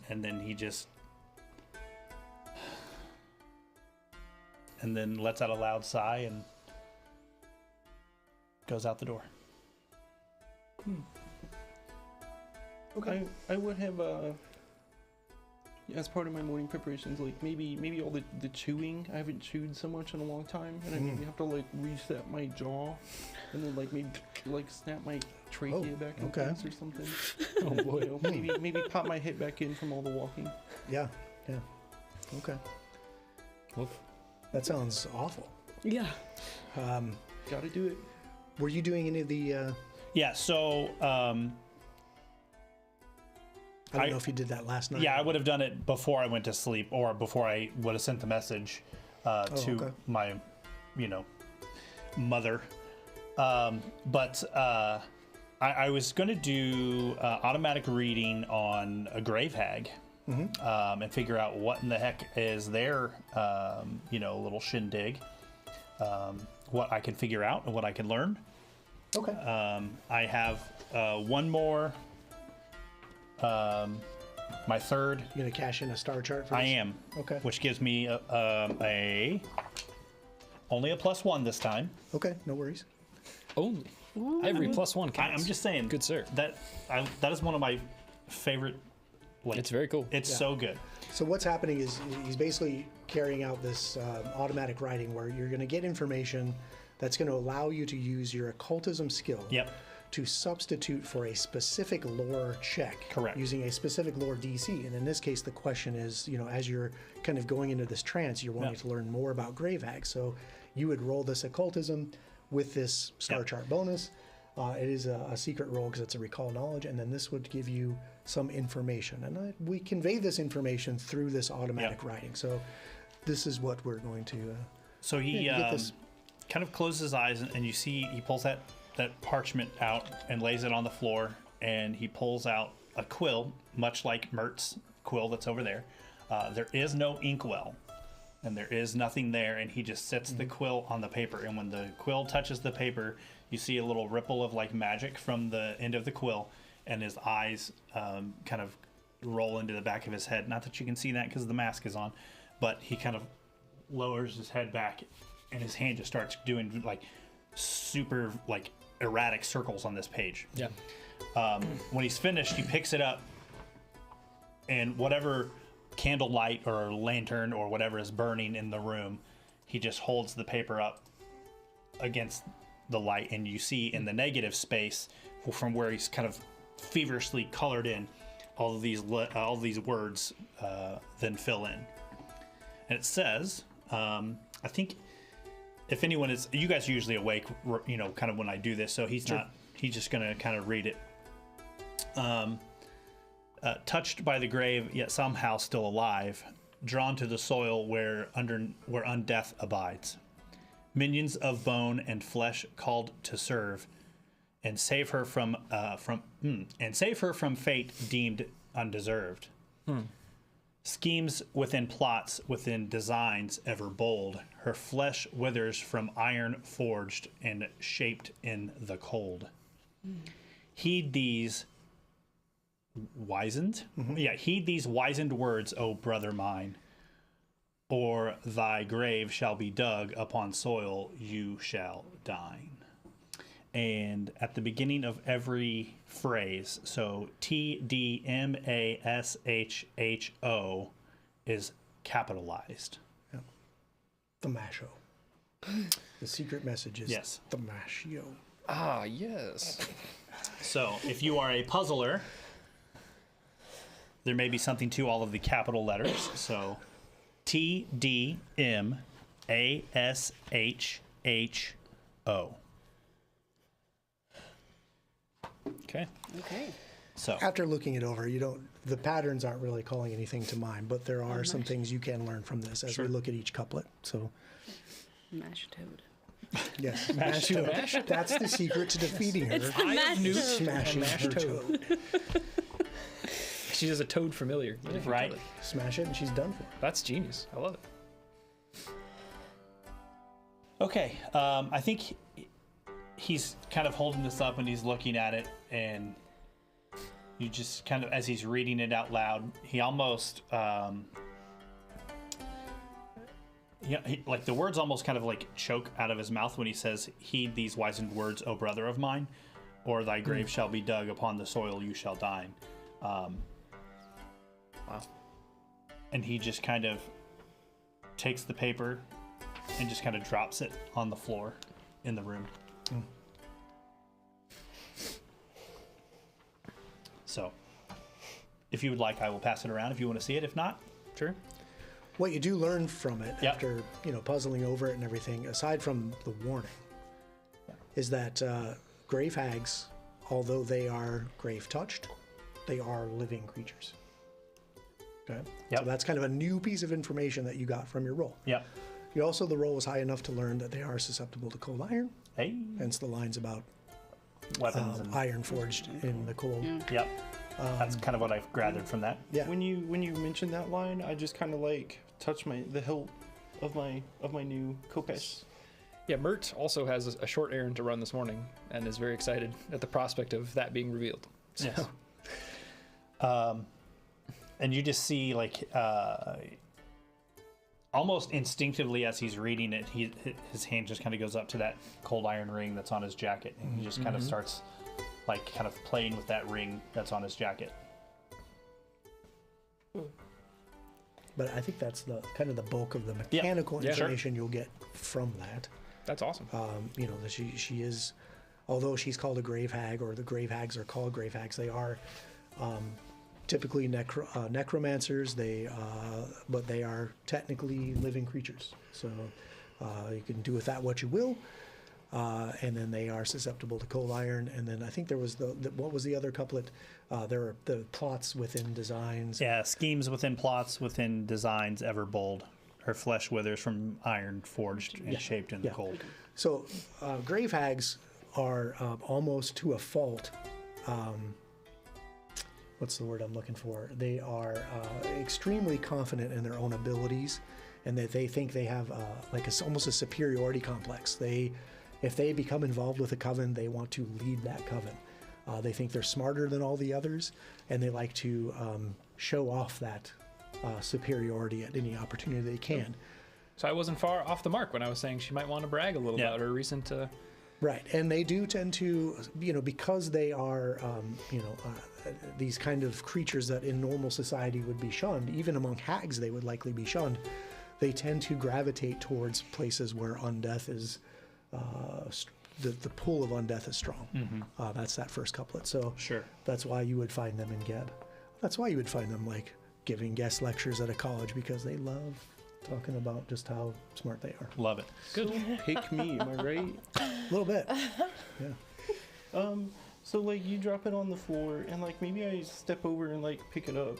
B: and then he just and then lets out a loud sigh and goes out the door.
F: Okay. I would have as part of my morning preparations, like maybe all the chewing. I haven't chewed so much in a long time, and I maybe have to like reset my jaw, and then like maybe like snap my trachea back in place or something. Oh boy! Maybe pop my hip back in from all the walking.
A: Yeah. Okay.
C: Well,
A: That sounds awful.
D: Yeah.
F: Gotta do it.
A: Were you doing any of the?
B: Yeah. So.
A: I don't know if you did that last night.
B: Yeah, I would have done it before I went to sleep, or before I would have sent the message to my, mother. But I was going to do automatic reading on a grave hag, and figure out what in the heck is their, little shindig. What I can figure out and what I can learn.
A: Okay.
B: I have one more. My third.
A: You gonna cash in a star chart first?
B: I am.
A: Okay.
B: Which gives me only a +1 this time.
A: Okay, no worries.
C: only every +1 counts.
B: I'm just saying.
C: Good sir.
B: That is one of my favorite. Like,
C: It's very cool.
B: It's so good.
A: So what's happening is he's basically carrying out this automatic writing where you're gonna get information that's gonna allow you to use your occultism skill.
B: Yep.
A: To substitute for a specific lore check.
B: Correct.
A: Using a specific lore DC. And in this case, the question is, as you're kind of going into this trance, you're wanting to learn more about grave hags. So you would roll this occultism with this star chart bonus. It is a secret roll because it's a recall knowledge, and then this would give you some information. And we convey this information through this automatic writing. So this is what we're going to.
B: So he
A: get this.
B: kind of closes his eyes, and you see he pulls that parchment out and lays it on the floor, and he pulls out a quill, much like Mert's quill that's over there. There is no inkwell, and there is nothing there, and he just sets the quill on the paper, and when the quill touches the paper, you see a little ripple of like magic from the end of the quill, and his eyes kind of roll into the back of his head. Not that you can see that because the mask is on, but he kind of lowers his head back, and his hand just starts doing like super like erratic circles on this page.
C: Yeah.
B: When he's finished, he picks it up, and whatever candlelight or lantern or whatever is burning in the room, he just holds the paper up against the light, and you see in the negative space from where he's kind of feverishly colored in all of these words then fill in. And it says, I think if anyone is, you guys are usually awake, kind of when I do this, so he's not, he's just going to kind of read it. Touched by the grave, yet somehow still alive, drawn to the soil where undeath abides. Minions of bone and flesh called to serve, and save her from fate deemed undeserved. Schemes within plots, within designs ever bold. Her flesh withers from iron forged and shaped in the cold. Heed these wizened? Heed these wizened words, O brother mine, or thy grave shall be dug upon soil you shall dine. And at the beginning of every phrase, so TDMASHHO is capitalized.
A: The Masho. The secret message is the Mashio.
C: Ah, yes.
B: So if you are a puzzler, there may be something to all of the capital letters. So TDMASHHO.
C: Okay.
B: So
A: After looking it over, the patterns aren't really calling anything to mind, but there are some things you can learn from this as we look at each couplet. So,
D: Mash toad.
A: yes, mash toad. That's the secret to defeating her.
D: It's the mash toad.
A: Smashing her toad.
C: She does a toad familiar. Yeah,
B: Right.
C: totally.
A: Smash it and she's done for.
C: That's genius. I love it.
B: Okay, I think he's kind of holding this up and he's looking at it, and you just kind of, as he's reading it out loud, he almost, like the words almost kind of like choke out of his mouth when he says, "Heed these wizened words, O brother of mine, or thy grave shall be dug, upon the soil you shall dine." Wow. And he just kind of takes the paper and just kind of drops it on the floor in the room. So, if you would like, I will pass it around if you want to see it. If not,
C: Sure.
A: What you do learn from it
B: Yep.
A: after puzzling over it and everything, aside from the warning, is that grave hags, although they are grave touched, they are living creatures. Okay.
B: Yep.
A: So that's kind of a new piece of information that you got from your roll.
B: yep.
A: The roll was high enough to learn that they are susceptible to cold iron,
B: Hey,
A: hence the lines about
B: weapons and
A: iron forged in the cold.
B: yep. That's kind of what I've gathered from that.
A: Yeah.
F: When you mentioned that line, I just kind of like touched the hilt of my new kopech.
C: Yeah, Mert also has a short errand to run this morning and is very excited at the prospect of that being revealed. So,
B: Yes. And you just see, like, almost instinctively as he's reading it, his hand just kind of goes up to that cold iron ring that's on his jacket, and he just kind of starts, like, kind of playing with that ring that's on his jacket.
A: But I think that's the kind of the bulk of the mechanical
C: Yeah, sure.
A: information you'll get from that.
C: that's awesome.
A: That she is, although she's called a grave hag, or the grave hags are called grave hags, they are typically necromancers. But they are technically living creatures. So you can do with that what you will. And then they are susceptible to cold iron. And then I think there was what was the other couplet? There are the plots within designs.
B: Yeah, schemes within plots, within designs ever bold. Her flesh withers from iron forged and shaped in the cold.
A: So grave hags are almost to a fault. What's the word I'm looking for? They are extremely confident in their own abilities, and that they think they have almost a superiority complex. If they become involved with a coven, they want to lead that coven. They think they're smarter than all the others, and they like to show off that superiority at any opportunity they can.
C: So I wasn't far off the mark when I was saying she might want to brag a little about her recent.
A: Right, and they do tend to, because they are, these kind of creatures that in normal society would be shunned, even among hags they would likely be shunned, they tend to gravitate towards places where undeath is, the pull of undeath is strong. That's that first couplet. So
B: Sure.
A: that's why you would find them in Geb. That's why you would find them, like, giving guest lectures at a college, because they love talking about just how smart they are.
B: Love it.
C: Good.
F: Pick me, am I right?
A: A little bit. Yeah.
F: So like you drop it on the floor, and like maybe I step over and like pick it up.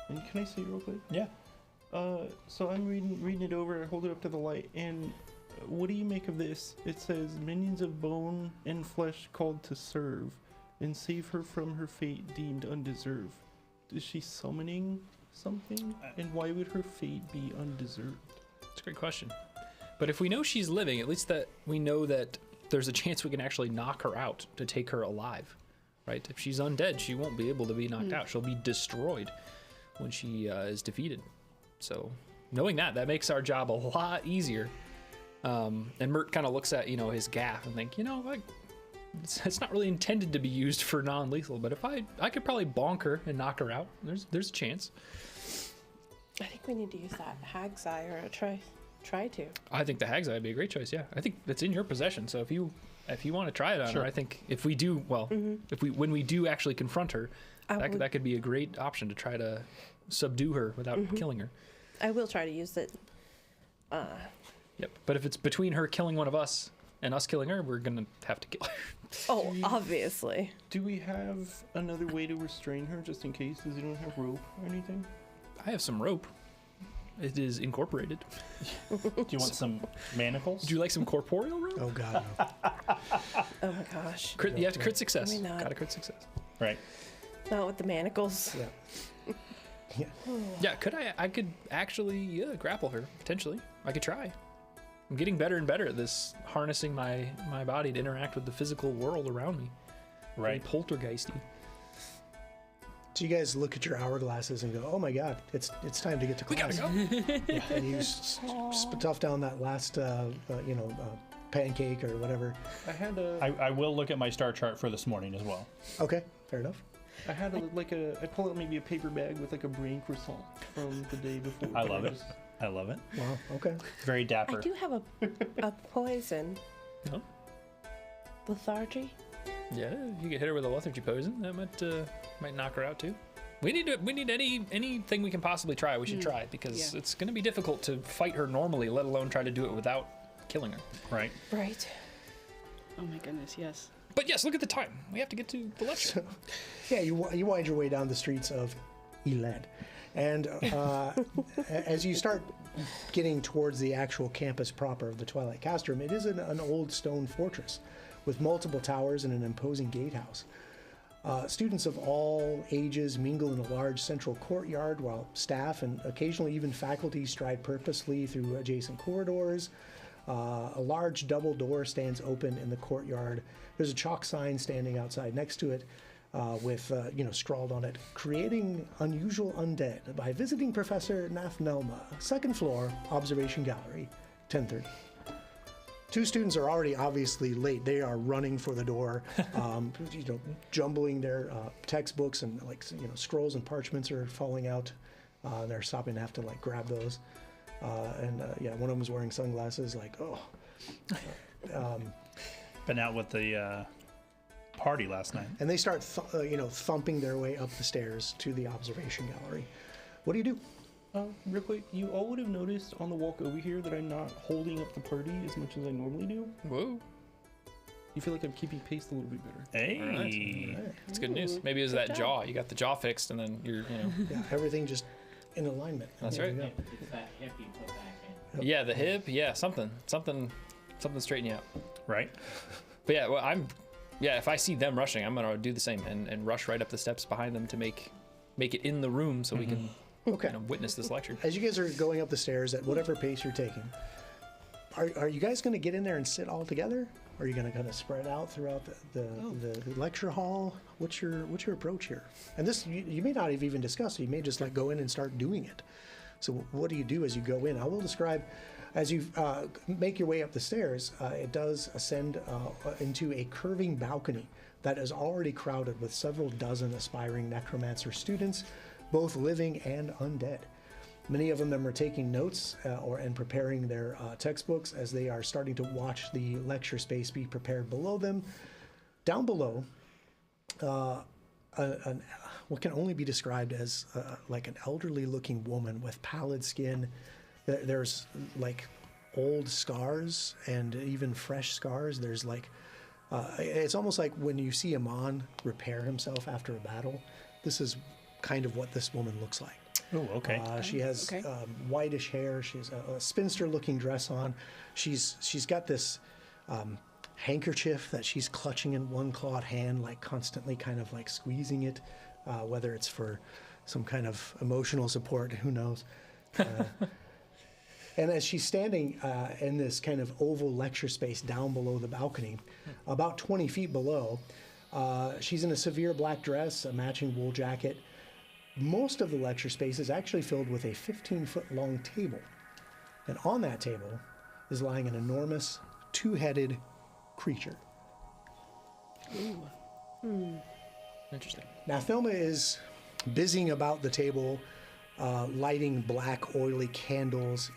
F: And can I see it real quick?
B: Yeah.
F: So I'm reading it over. I hold it up to the light, and what do you make of this? It says, "Minions of bone and flesh called to serve, and save her from her fate deemed undeserved." Is she summoning something? And why would her fate be undeserved?
C: That's a great question. But if we know she's living, at least that we know that there's a chance we can actually knock her out to take her alive, right? If she's undead, she won't be able to be knocked out. She'll be destroyed when she is defeated. So knowing that makes our job a lot easier. And Mert kind of looks at, his gaff and think, it's not really intended to be used for non-lethal, but if I could probably bonk her and knock her out. There's a chance.
E: I think we need to use that hag's eye, or try to.
C: I think the hag's eye would be a great choice. Yeah, I think that's in your possession. So if you want to try it on her, I think if we do, when we do actually confront her, that could be a great option to try to subdue her without killing her.
E: I will try to use it.
C: Yep. But if it's between her killing one of us and us killing her, we're gonna have to kill her.
E: Oh, obviously.
F: Do we have another way to restrain her, just in case? Does anyone have rope or anything?
C: I have some rope. It is incorporated.
B: Do you want some manacles?
C: Do you like some corporeal rope?
A: Oh, God, no.
E: Oh my gosh.
C: You have to crit success.
E: Maybe not.
C: Got a crit success.
B: Right.
E: Not with the manacles.
A: Yeah.
C: Yeah, I could actually grapple her, potentially. I could try. I'm getting better and better at this, harnessing my body to interact with the physical world around me.
B: Right.
C: Very poltergeisty.
A: So you guys look at your hourglasses and go, "Oh my God, it's time to get to class."
C: We gotta go.
A: And you stuff down that last, pancake or whatever.
F: I had
B: I will look at my star chart for this morning as well.
A: Okay, fair enough.
F: I pull out maybe a paper bag with like a brain croissant from the day before.
B: I love it. I love it.
A: Wow. Okay.
B: Very
E: I
B: dapper.
E: do have a poison.
C: No?
E: Lethargy.
C: Yeah, if you get hit her with a lethargy poison, that might knock her out too. We need anything we can possibly try. We should try because it's going to be difficult to fight her normally, let alone try to do it without killing her.
B: Right.
E: Right.
D: Oh my goodness, yes.
C: But yes, look at the time. We have to get to the lecture.
A: Yeah, you wind your way down the streets of Eled. And as you start getting towards the actual campus proper of the Twilight Castrum, it is an old stone fortress with multiple towers and an imposing gatehouse. Students of all ages mingle in a large central courtyard while staff and occasionally even faculty stride purposely through adjacent corridors. A large double door stands open in the courtyard. There's a chalk sign standing outside next to it with, scrawled on it, "Creating Unusual Undead by Visiting Professor Nafnelma, second floor, Observation Gallery, 10:30. Two students are already obviously late. They are running for the door, jumbling their textbooks and scrolls and parchments are falling out. They're stopping to have to grab those. One of them is wearing sunglasses.
B: Been out with the party last night.
A: And they start, thumping their way up the stairs to the observation gallery. What do you do?
F: Real quick, you all would have noticed on the walk over here that I'm not holding up the party as much as I normally do.
C: Whoa.
F: You feel like I'm keeping pace a little bit better.
B: Hey.
C: All right. That's good news. Maybe it was that
E: job.
C: jaw. You got the jaw fixed, and then you're,
A: Yeah, everything just in alignment.
C: That's
A: There
C: right.
A: you go.
G: It's that hip you put back in.
C: Yeah, the hip. Yeah, something straighten you out.
B: Right.
C: But yeah, well, if I see them rushing, I'm gonna do the same and rush right up the steps behind them to make it in the room so we can
A: Okay.
C: witness this lecture.
A: As you guys are going up the stairs at whatever pace you're taking, are you guys going to get in there and sit all together? Or are you going to kind of spread out throughout the lecture hall? What's your approach here? And this you may not have even discussed. You may just go in and start doing it. So what do you do as you go in? I will describe as you make your way up the stairs. It does ascend into a curving balcony that is already crowded with several dozen aspiring necromancer students, both living and undead. Many of them are taking notes and preparing their textbooks as they are starting to watch the lecture space be prepared below them. Down below, what can only be described as an elderly-looking woman with pallid skin. There's old scars and even fresh scars. There's it's almost like when you see Amon repair himself after a battle. This is kind of what this woman looks like.
B: Oh, okay.
A: She has whitish hair. She has a spinster-looking dress on. She's got this handkerchief that she's clutching in one clawed hand, constantly kind of squeezing it, whether it's for some kind of emotional support, who knows. And as she's standing in this kind of oval lecture space down below the balcony, about 20 feet below, she's in a severe black dress, a matching wool jacket. Most of the lecture space is actually filled with a 15-foot-long table. And on that table is lying an enormous, two-headed creature.
C: Interesting.
A: Now, Thelma is busying about the table, lighting black, oily candles,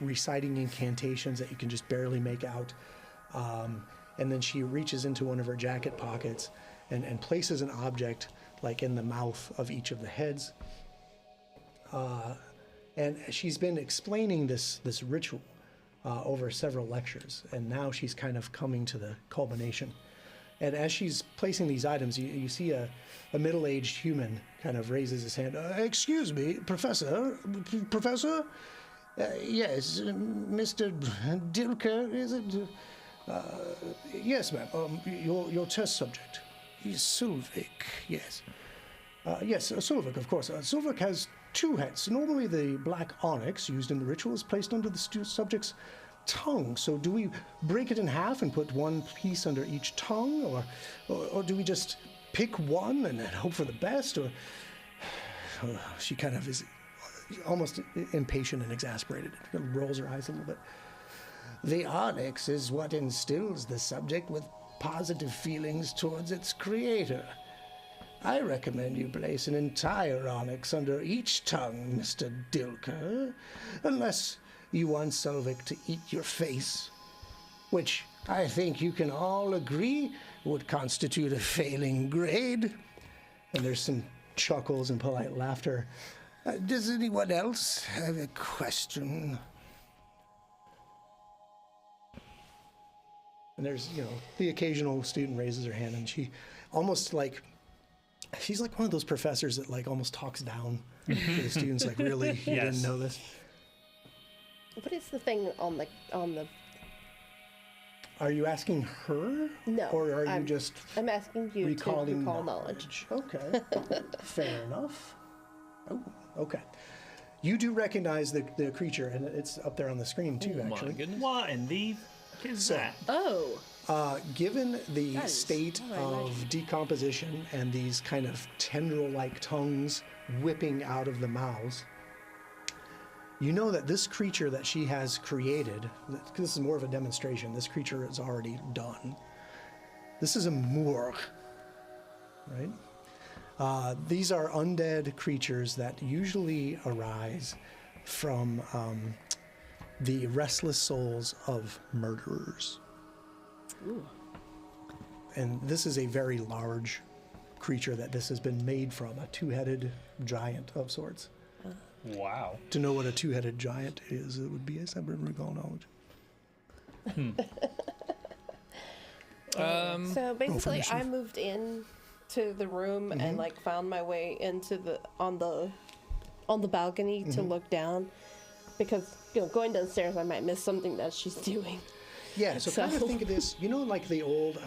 A: reciting incantations that you can just barely make out. And then she reaches into one of her jacket pockets and places an object in the mouth of each of the heads. And she's been explaining this ritual over several lectures, and now she's kind of coming to the culmination. And as she's placing these items, you see a middle-aged human kind of raises his hand. Excuse me, Professor? Yes, Mr. Dilker, is it? Yes, ma'am. Your test subject. He's Sylvic, yes. Yes, Sulvik, of course. Sulvik has 2 heads. Normally, the black onyx used in the ritual is placed under the subject's tongue. So, do we break it in half and put 1 piece under each tongue, or do we just pick one and then hope for the best? Or she kind of is almost impatient and exasperated. Rolls her eyes a little bit. The onyx is what instills the subject with positive feelings towards its creator. I recommend you place an entire onyx under each tongue, Mr. Dilker, unless you want Sulvik to eat your face, which I think you can all agree would constitute a failing grade. And there's some chuckles and polite laughter. Does anyone else have a question? And there's, the occasional student raises her hand, and she almost like, she's like one of those professors that like almost talks down to the students, like, really, you didn't know this?
E: What is the thing on the?
A: Are you asking her?
E: No.
A: Or are you just
E: I'm asking you
A: recalling
E: to recall knowledge.
A: Okay. Fair enough. Oh, okay. You do recognize the creature, and it's up there on the screen too, actually.
C: My goodness.
B: What in the is that?
D: Oh.
A: Given the
D: That is
A: state
D: what I
A: of
D: imagined.
A: decomposition and these kind of tendril-like tongues whipping out of the mouths, you know that this creature that she has created, this is more of a demonstration, this creature is already done. This is a Moor, right? These are undead creatures that usually arise from the restless souls of murderers.
D: Ooh.
A: And this is a very large creature that this has been made from, a 2-headed giant of sorts.
B: Wow.
A: To know what a 2-headed giant is, it would be a separate recall knowledge.
E: So basically,
A: initiative.
E: I moved in to the room and like found my way into the on the balcony to look down, because going downstairs I might miss something that she's doing.
A: Yeah, so kind of
E: So-
A: think of this, like the old,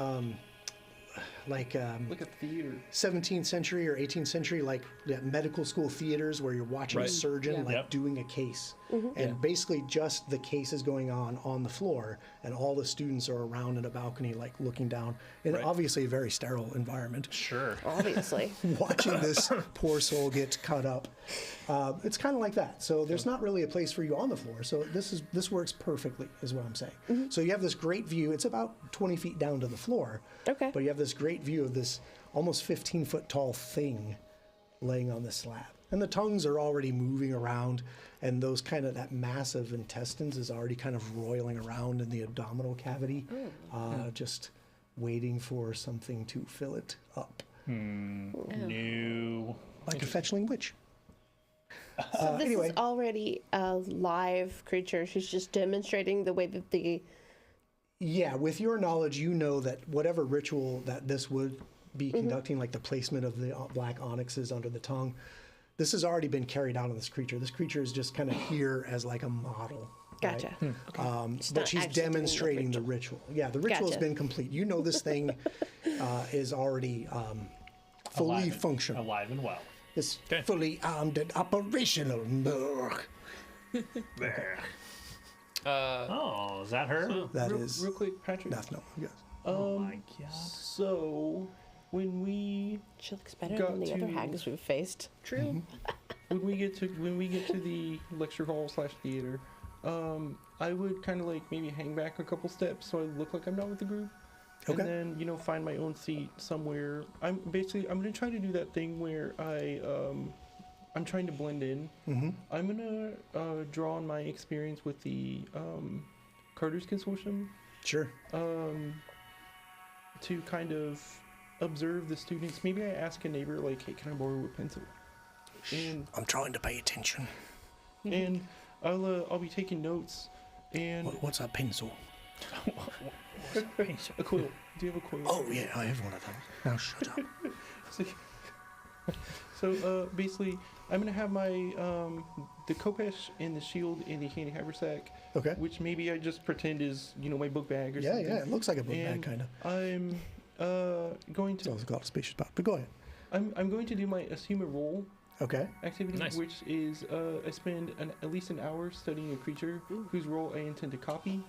F: Like a theater.
A: 17th century or 18th century, like medical school theaters where you're watching a
C: Right.
A: surgeon
D: Yeah.
A: like
B: Yep.
A: doing a case, and basically just the case is going on the floor, and all the students are around in a balcony like looking down in
B: Right.
A: obviously a very sterile environment,
B: Sure.
E: Obviously.
A: watching this poor soul get cut up. It's kind of like that. So there's not really a place for you on the floor. So this works perfectly, is what I'm saying. So you have this great view. It's about 20 feet down to the floor.
E: Okay.
A: But you have this great view of this almost 15-foot tall thing laying on the slab. And the tongues are already moving around, and that massive intestines is already kind of roiling around in the abdominal cavity, just waiting for something to fill it up.
B: New.
A: Like a fetchling witch.
E: So this
A: anyway.
E: is already a live creature. She's just demonstrating the way that the.
A: Yeah, with your knowledge, you know that whatever ritual that this would be conducting, like the placement of the black onyxes under the tongue, this has already been carried out on this creature. This creature is just kind of here as like a model. right?
E: Gotcha.
A: But
E: not
A: she's
E: actually doing the
A: demonstrating the ritual. Yeah, the ritual has
E: Gotcha.
A: been complete. You know this thing is already fully
B: Alive and-
A: functional.
B: Alive and well.
A: It's
B: Okay.
A: fully armed and operational.
B: Oh, is that her?
A: That is
F: real quick, Patrick.
A: Death Note, yes.
B: Oh my god.
F: So when we
E: She looks better
F: Got
E: than the other
F: to-
E: hags we've faced.
D: True.
F: when we get to the lecture hall / theater, I would kind of like maybe hang back a couple steps so I look like I'm not with the group.
A: Okay.
F: And then find my own seat somewhere. I'm gonna try to do that thing where I'm trying to blend in.
A: Mm-hmm.
F: I'm gonna draw on my experience with the Carter's Consortium
A: Sure.
F: to kind of observe the students. Maybe I ask a neighbor like, "Hey, can I borrow a pencil?" And
A: I'm trying to pay attention.
F: and I'll be taking notes. And
A: What's a pencil?
F: a quill. Do you have a quill?
A: Oh, yeah, I have one of them. Now shut up.
F: So basically, I'm gonna have my the khopesh and the shield and the handy haversack,
A: Okay.
F: which maybe I just pretend is my book bag or
A: Yeah,
F: something.
A: yeah, it looks like a book bag,
F: And
A: kind of.
F: I'm going
A: It's
F: to
A: also called a spacious box, but go ahead.
F: I'm going to do my assume a role
A: Okay.
F: activity,
C: Nice.
F: which is I spend at least an hour studying a creature whose role I intend to copy,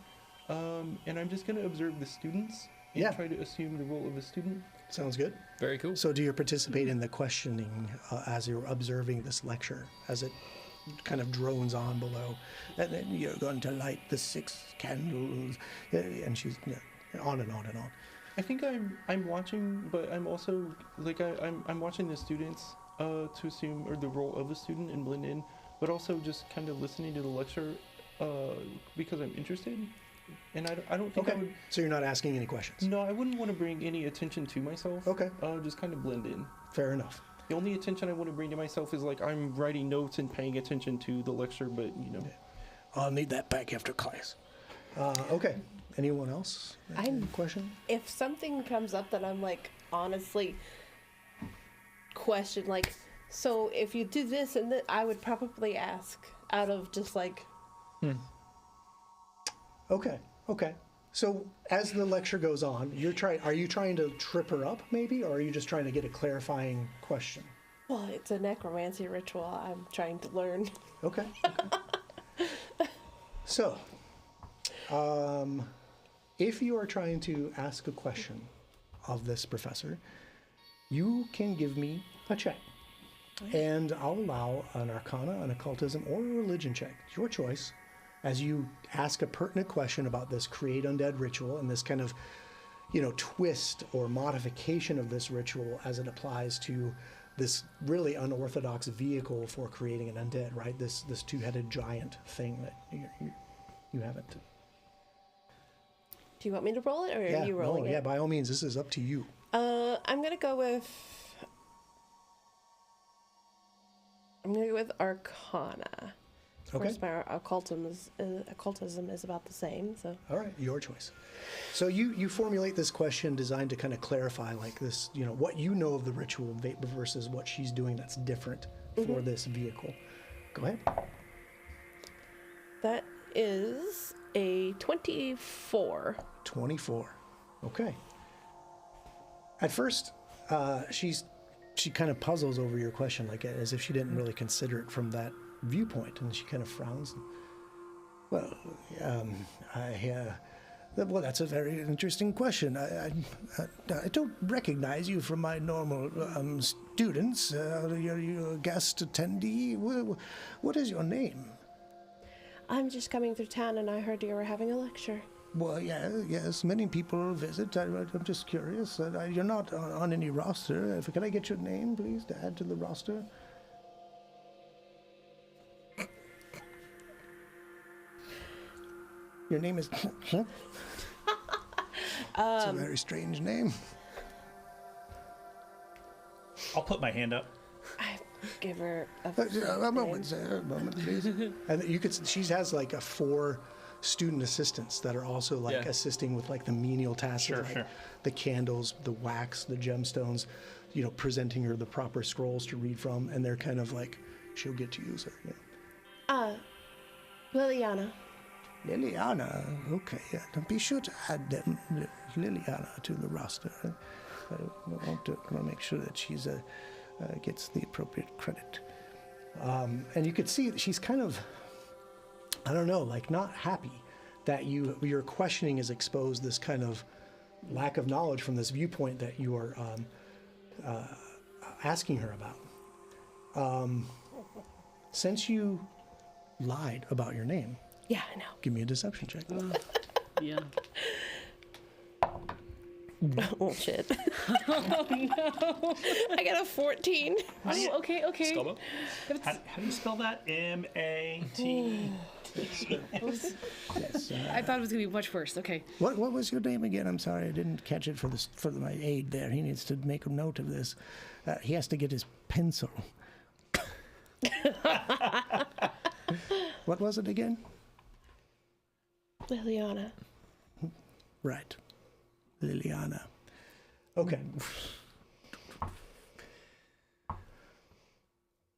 F: and I'm just going to observe the students and
A: Yeah.
F: try to assume the role of a student.
A: Sounds good.
C: Very cool.
A: So, do you participate in the questioning as you're observing this lecture, as it kind of drones on below? And then you're going to light the 6 candles, and she's on and on and on.
F: I think I'm watching, but I'm also like I'm watching the students to assume or the role of the student and blend in, but also just kind of listening to the lecture because I'm interested, and I don't think I
A: Okay.
F: would.
A: So you're not asking any questions.
F: No, I wouldn't want to bring any attention to myself.
A: Okay.
F: Just kind of blend in.
A: Fair enough.
F: The only attention I want to bring to myself is like I'm writing notes and paying attention to the lecture, but
A: I'll need that back after class. Okay. Anyone else? Any
E: I'm-
A: question?
E: If something comes up that I'm like honestly question, like, so if you do this and that, I would probably ask out of just like,
A: Okay. Okay. So as the lecture goes on, are you trying to trip her up maybe, or are you just trying to get a clarifying question?
E: well, it's a necromancy ritual. I'm trying to learn.
A: Okay. So, if you are trying to ask a question of this professor, you can give me a check. And I'll allow an arcana, an occultism, or a religion check. It's your choice. As you ask a pertinent question about this create undead ritual and this kind of, twist or modification of this ritual as it applies to this really unorthodox vehicle for creating an undead, right? This two-headed giant thing that you haven't.
E: Do you want me to roll it, or
A: Yeah,
E: are you rolling
A: yeah,
E: it?
A: by all means, this is up to you.
E: I'm gonna go with. Arcana. Of
A: Okay.
E: course, my occultism is about the same. So
A: All right, your choice. So you formulate this question designed to kind of clarify, like this, what you know of the ritual versus what she's doing that's different for this vehicle. Go ahead.
E: that is a 24.
A: 24. Okay. At first, she kind of puzzles over your question, like as if she didn't really consider it from that viewpoint, and she kind of frowns. Well, well, that's a very interesting question. I don't recognize you from my normal students. You're a guest attendee. What is your name?
E: I'm just coming through town, and I heard you were having a lecture.
A: Well, yes, many people visit. I'm just curious. You're not on any roster. Can I get your name, please, to add to the roster? Your name is... It's a very strange name.
B: I'll put my hand up.
E: I give her a
A: A moment, sir. A moment, please. And you could... She has like 4 student assistants that are also like
C: Yeah.
A: assisting with like the menial tasks,
B: Sure,
A: of, like
B: sure.
A: the candles, the wax, the gemstones, presenting her the proper scrolls to read from, and they're kind of like, she'll get to you, sir.
E: Liliana.
A: Liliana, okay, yeah. Be sure to add them, Liliana, to the roster. I want to make sure that she's gets the appropriate credit. And you could see that she's kind of, I don't know, like not happy that your questioning has exposed this kind of lack of knowledge from this viewpoint that you are asking her about. Since you lied about your name,
E: Yeah, I know.
A: give me a deception check.
D: Yeah.
E: Oh shit. Oh no. I got a 14.
D: Oh, okay.
C: Scummo?
B: How do you spell that? M-A-T.
A: Yes,
D: I thought it was gonna be much worse. Okay.
A: what was your name again? I'm sorry, I didn't catch it for my aide there. He needs to make a note of this. He has to get his pencil. What was it again?
E: Liliana.
A: Right. Liliana. Okay.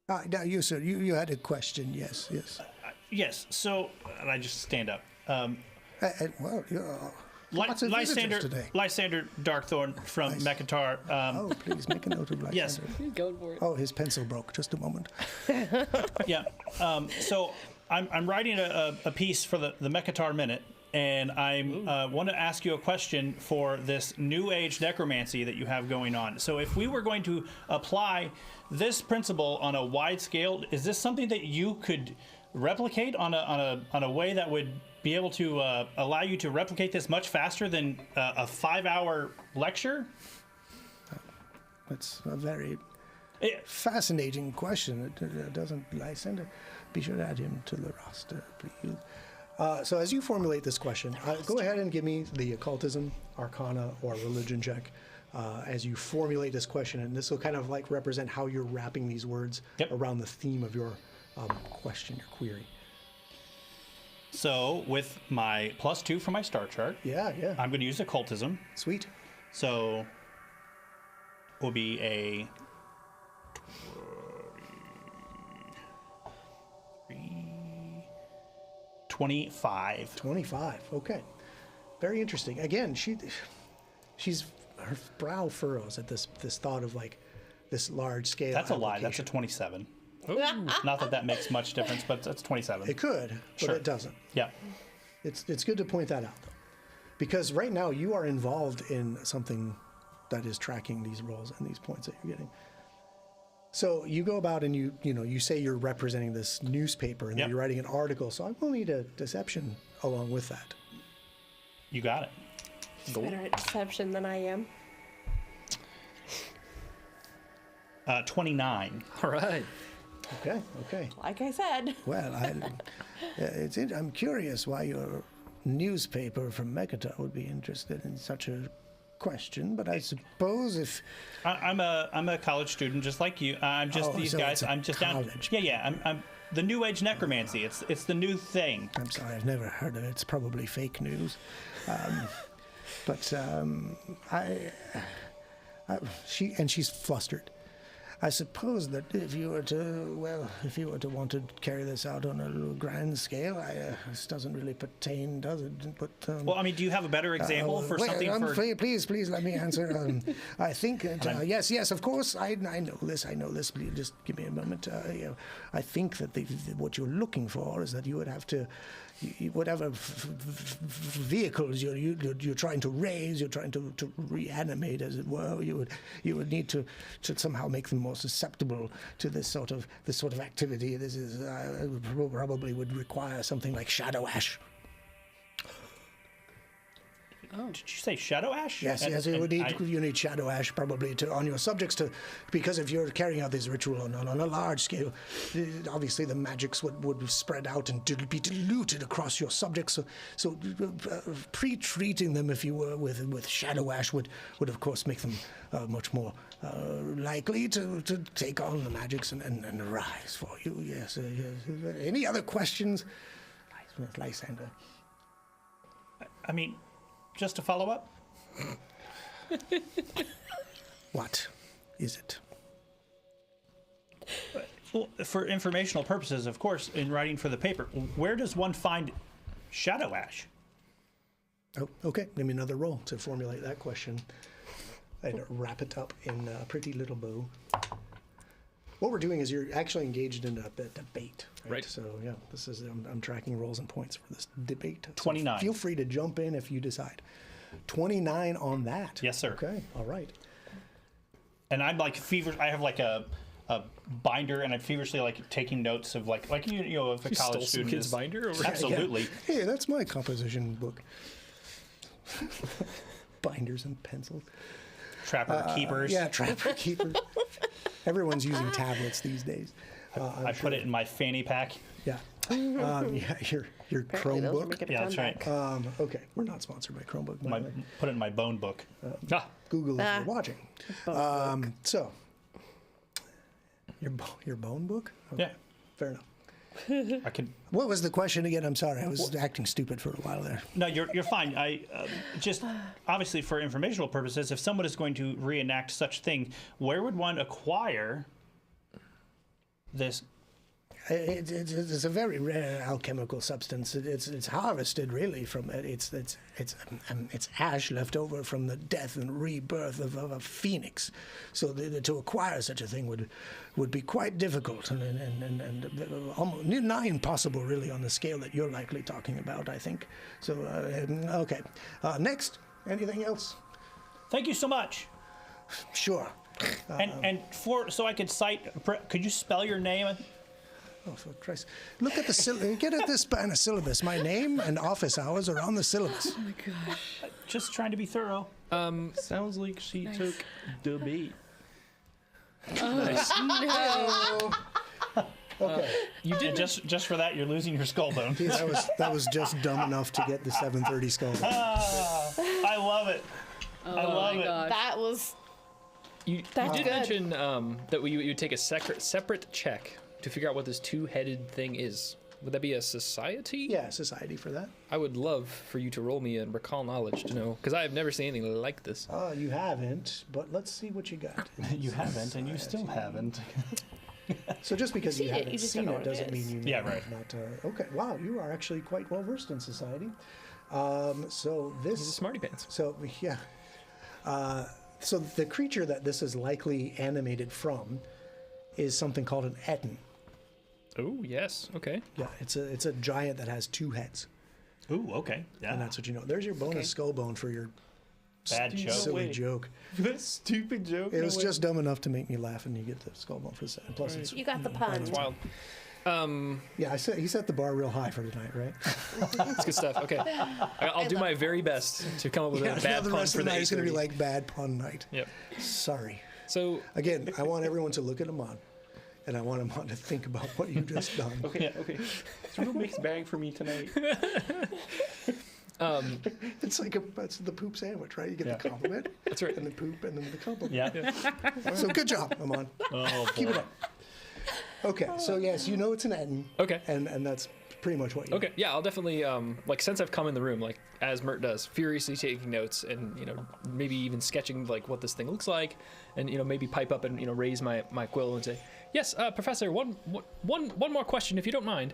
A: Now you, sir, you had a question. Yes.
B: Yes. So, and I just stand up.
A: Well, lots of visitors today.
B: Lysander Darkthorn from Mekatar.
A: Oh, please make a note of Lysander.
B: Yes.
D: Going for it.
A: Oh, his pencil broke. Just a moment.
B: Yeah. So I'm writing a piece for the Mekatar Minute, and I want to ask you a question for this New Age necromancy that you have going on. So if we were going to apply this principle on a wide scale, is this something that you could replicate on a way that would be able to allow you to replicate this much faster than a 5-hour lecture?
A: That's a very fascinating question. It doesn't Lysander. Be sure to add him to the roster, please. So as you formulate this question, go ahead and give me the occultism, arcana, or religion check as you formulate this question. And this will kind of like represent how you're wrapping these words around the theme of your question, your query.
B: So with my +2 for my star chart,
A: Yeah.
B: I'm going to use occultism.
A: Sweet.
B: So will be a 25.
A: 25. Okay. Very interesting. Again, she's her brow furrows at this thought of like this large scale.
B: That's a lie. That's a 27. Not that makes much difference, but that's 27.
A: It could, but
B: Sure.
A: it doesn't.
B: Yeah.
A: It's good to point that out though, because right now you are involved in something that is tracking these rolls and these points that you're getting. So you go about and you say you're representing this newspaper and that you're writing an article. So I will need a deception along with that.
B: You got it.
E: He's better at deception than I am.
B: 29.
C: All right.
A: Okay.
E: Like I said.
A: Well, I'm curious why your newspaper from Mekatar would be interested in such a question, but I suppose if
B: I'm a college student just like you. I'm just these
A: so
B: guys.
A: it's a
B: I'm just down.
A: college.
B: Yeah. I'm the New Age necromancy. It's the new thing.
A: I'm sorry, I've never heard of it. It's probably fake news. She's flustered. I suppose that if you were to want to carry this out on a little grand scale, this doesn't really pertain, does it? But
B: Well, I mean, do you have a better example for something for?
A: Please let me answer. I think that, yes, of course. I know this. Please just give me a moment. I think that what you're looking for is that you would have to, whatever vehicles you're trying to raise, you're trying to reanimate, as it were. You would need to somehow make them more susceptible to this sort of activity. This is probably would require something like shadow ash.
B: Oh. Did you say shadow ash?
A: Yes, you need shadow ash probably on your subjects because if you're carrying out this ritual on a large scale, obviously the magics would spread out and be diluted across your subjects. So pre-treating them, if you were, with shadow ash would of course make them much more likely to take on the magics and rise for you. Yes. Any other questions, Lysander?
B: I mean, just to follow up.
A: What is it?
B: Well, for informational purposes, of course, in writing for the paper, where does one find shadow ash?
A: Oh, okay. Give me another roll to formulate that question and wrap it up in a pretty little bow. What we're doing is you're actually engaged in a debate.
C: Right.
A: So, yeah, this is I'm tracking rolls and points for this debate. So
B: 29.
A: feel free to jump in if you decide. 29 on that.
B: Yes, sir.
A: Okay. All right.
B: And I'm like feverish. I have like a binder, and I'm feverishly like taking notes of like if a
C: You
B: college
C: stole some
B: student
C: kid's
B: is
C: binder over
B: absolutely.
A: Yeah. Hey, that's my composition book. Binders and pencils.
B: Trapper keepers.
A: Yeah, trapper keepers. Everyone's using tablets these days.
B: I put it in my fanny pack.
A: Yeah. Your
E: Apparently those are
A: Chromebook.
E: making a
B: Yeah, that's
E: comeback.
B: right.
A: Okay, we're not sponsored by Chromebook. by the way.
B: Put it in my bone book.
A: Google if you're watching. So, your bone book? Okay,
B: Yeah,
A: fair enough.
B: I can.
A: What was the question again? I'm sorry, I was acting stupid for a while there.
B: No, you're fine. I just obviously for informational purposes, if someone is going to reenact such thing, where would one acquire this
A: It's a very rare alchemical substance. It's harvested really from it's ash left over from the death and rebirth of a phoenix. So to acquire such a thing would be quite difficult and almost nigh impossible really on the scale that you're likely talking about, I think. So okay, next. Anything else?
B: Thank you so much.
A: Sure.
B: And so I could cite. Could you spell your name?
A: Oh, for Christ. Look at the get at this span of syllabus. My name and office hours are on the syllabus.
D: Oh my gosh.
B: Just trying to be thorough.
F: Sounds like she took the bait.
C: Nice.
D: No.
A: Okay.
C: You did
B: Just for that, you're losing your skull bone.
A: That was just dumb enough to get the 730 skull.
B: I love it.
D: Oh
B: I love
D: my
B: it.
D: gosh.
E: That was
C: You
E: That's
C: did
E: good.
C: mention that you would take a separate check to figure out what this two-headed thing is. Would that be a society?
A: Yeah, society for that.
C: I would love for you to roll me a recall knowledge to know, because I have never seen anything like this.
A: You haven't, but let's see what you got.
B: You haven't, and you still haven't.
A: So just because you
E: Seen it,
A: haven't
E: you just
A: seen
E: don't know
A: it
E: what it
A: doesn't mean
E: is.
A: you
B: Yeah,
A: know
B: right.
A: not. Okay, wow, you are actually quite well versed in society. So this.
C: He's a smarty pants.
A: So yeah. So the creature that this is likely animated from is something called an etin.
C: Oh yes, okay.
A: Yeah, it's a giant that has two heads,
B: Ooh, okay.
A: and
B: Yeah.
A: that's what you know. There's your bonus
E: Okay.
A: skull bone for your
B: Bad joke.
A: silly
F: way.
A: joke.
F: That stupid joke.
A: It was just dumb enough to make me laugh, and you get the skull bone for the second. Plus, it's
E: you got the pun.
C: It's wild.
A: yeah. He set the bar real high for tonight, right?
C: That's good stuff. Okay, I'll do my very best to come up with a
A: Now
C: bad
A: the
C: pun
A: rest
C: for
A: of the
C: the
A: night is going to be
C: 8:30.
A: like bad pun night.
C: Yep.
A: Sorry.
C: So
A: Again, I want everyone to look at Amon, and I want Amon to think about what you just done.
F: Okay. It's a real mixed bag for me tonight.
A: It's like that's the poop sandwich, right? You get
B: Yeah.
A: the compliment,
C: that's right.
A: and the poop, and then the compliment.
B: Yeah.
A: So good job, Amon.
B: Oh,
A: Keep it
B: boy.
A: up. Okay, so yes, you know it's an etin,
C: Okay.
A: and that's pretty much what you.
C: Okay, yeah, I'll definitely like since I've come in the room, like as Mert does, furiously taking notes and maybe even sketching like what this thing looks like, and maybe pipe up and raise my quill and say, yes, Professor, one more question if you don't mind.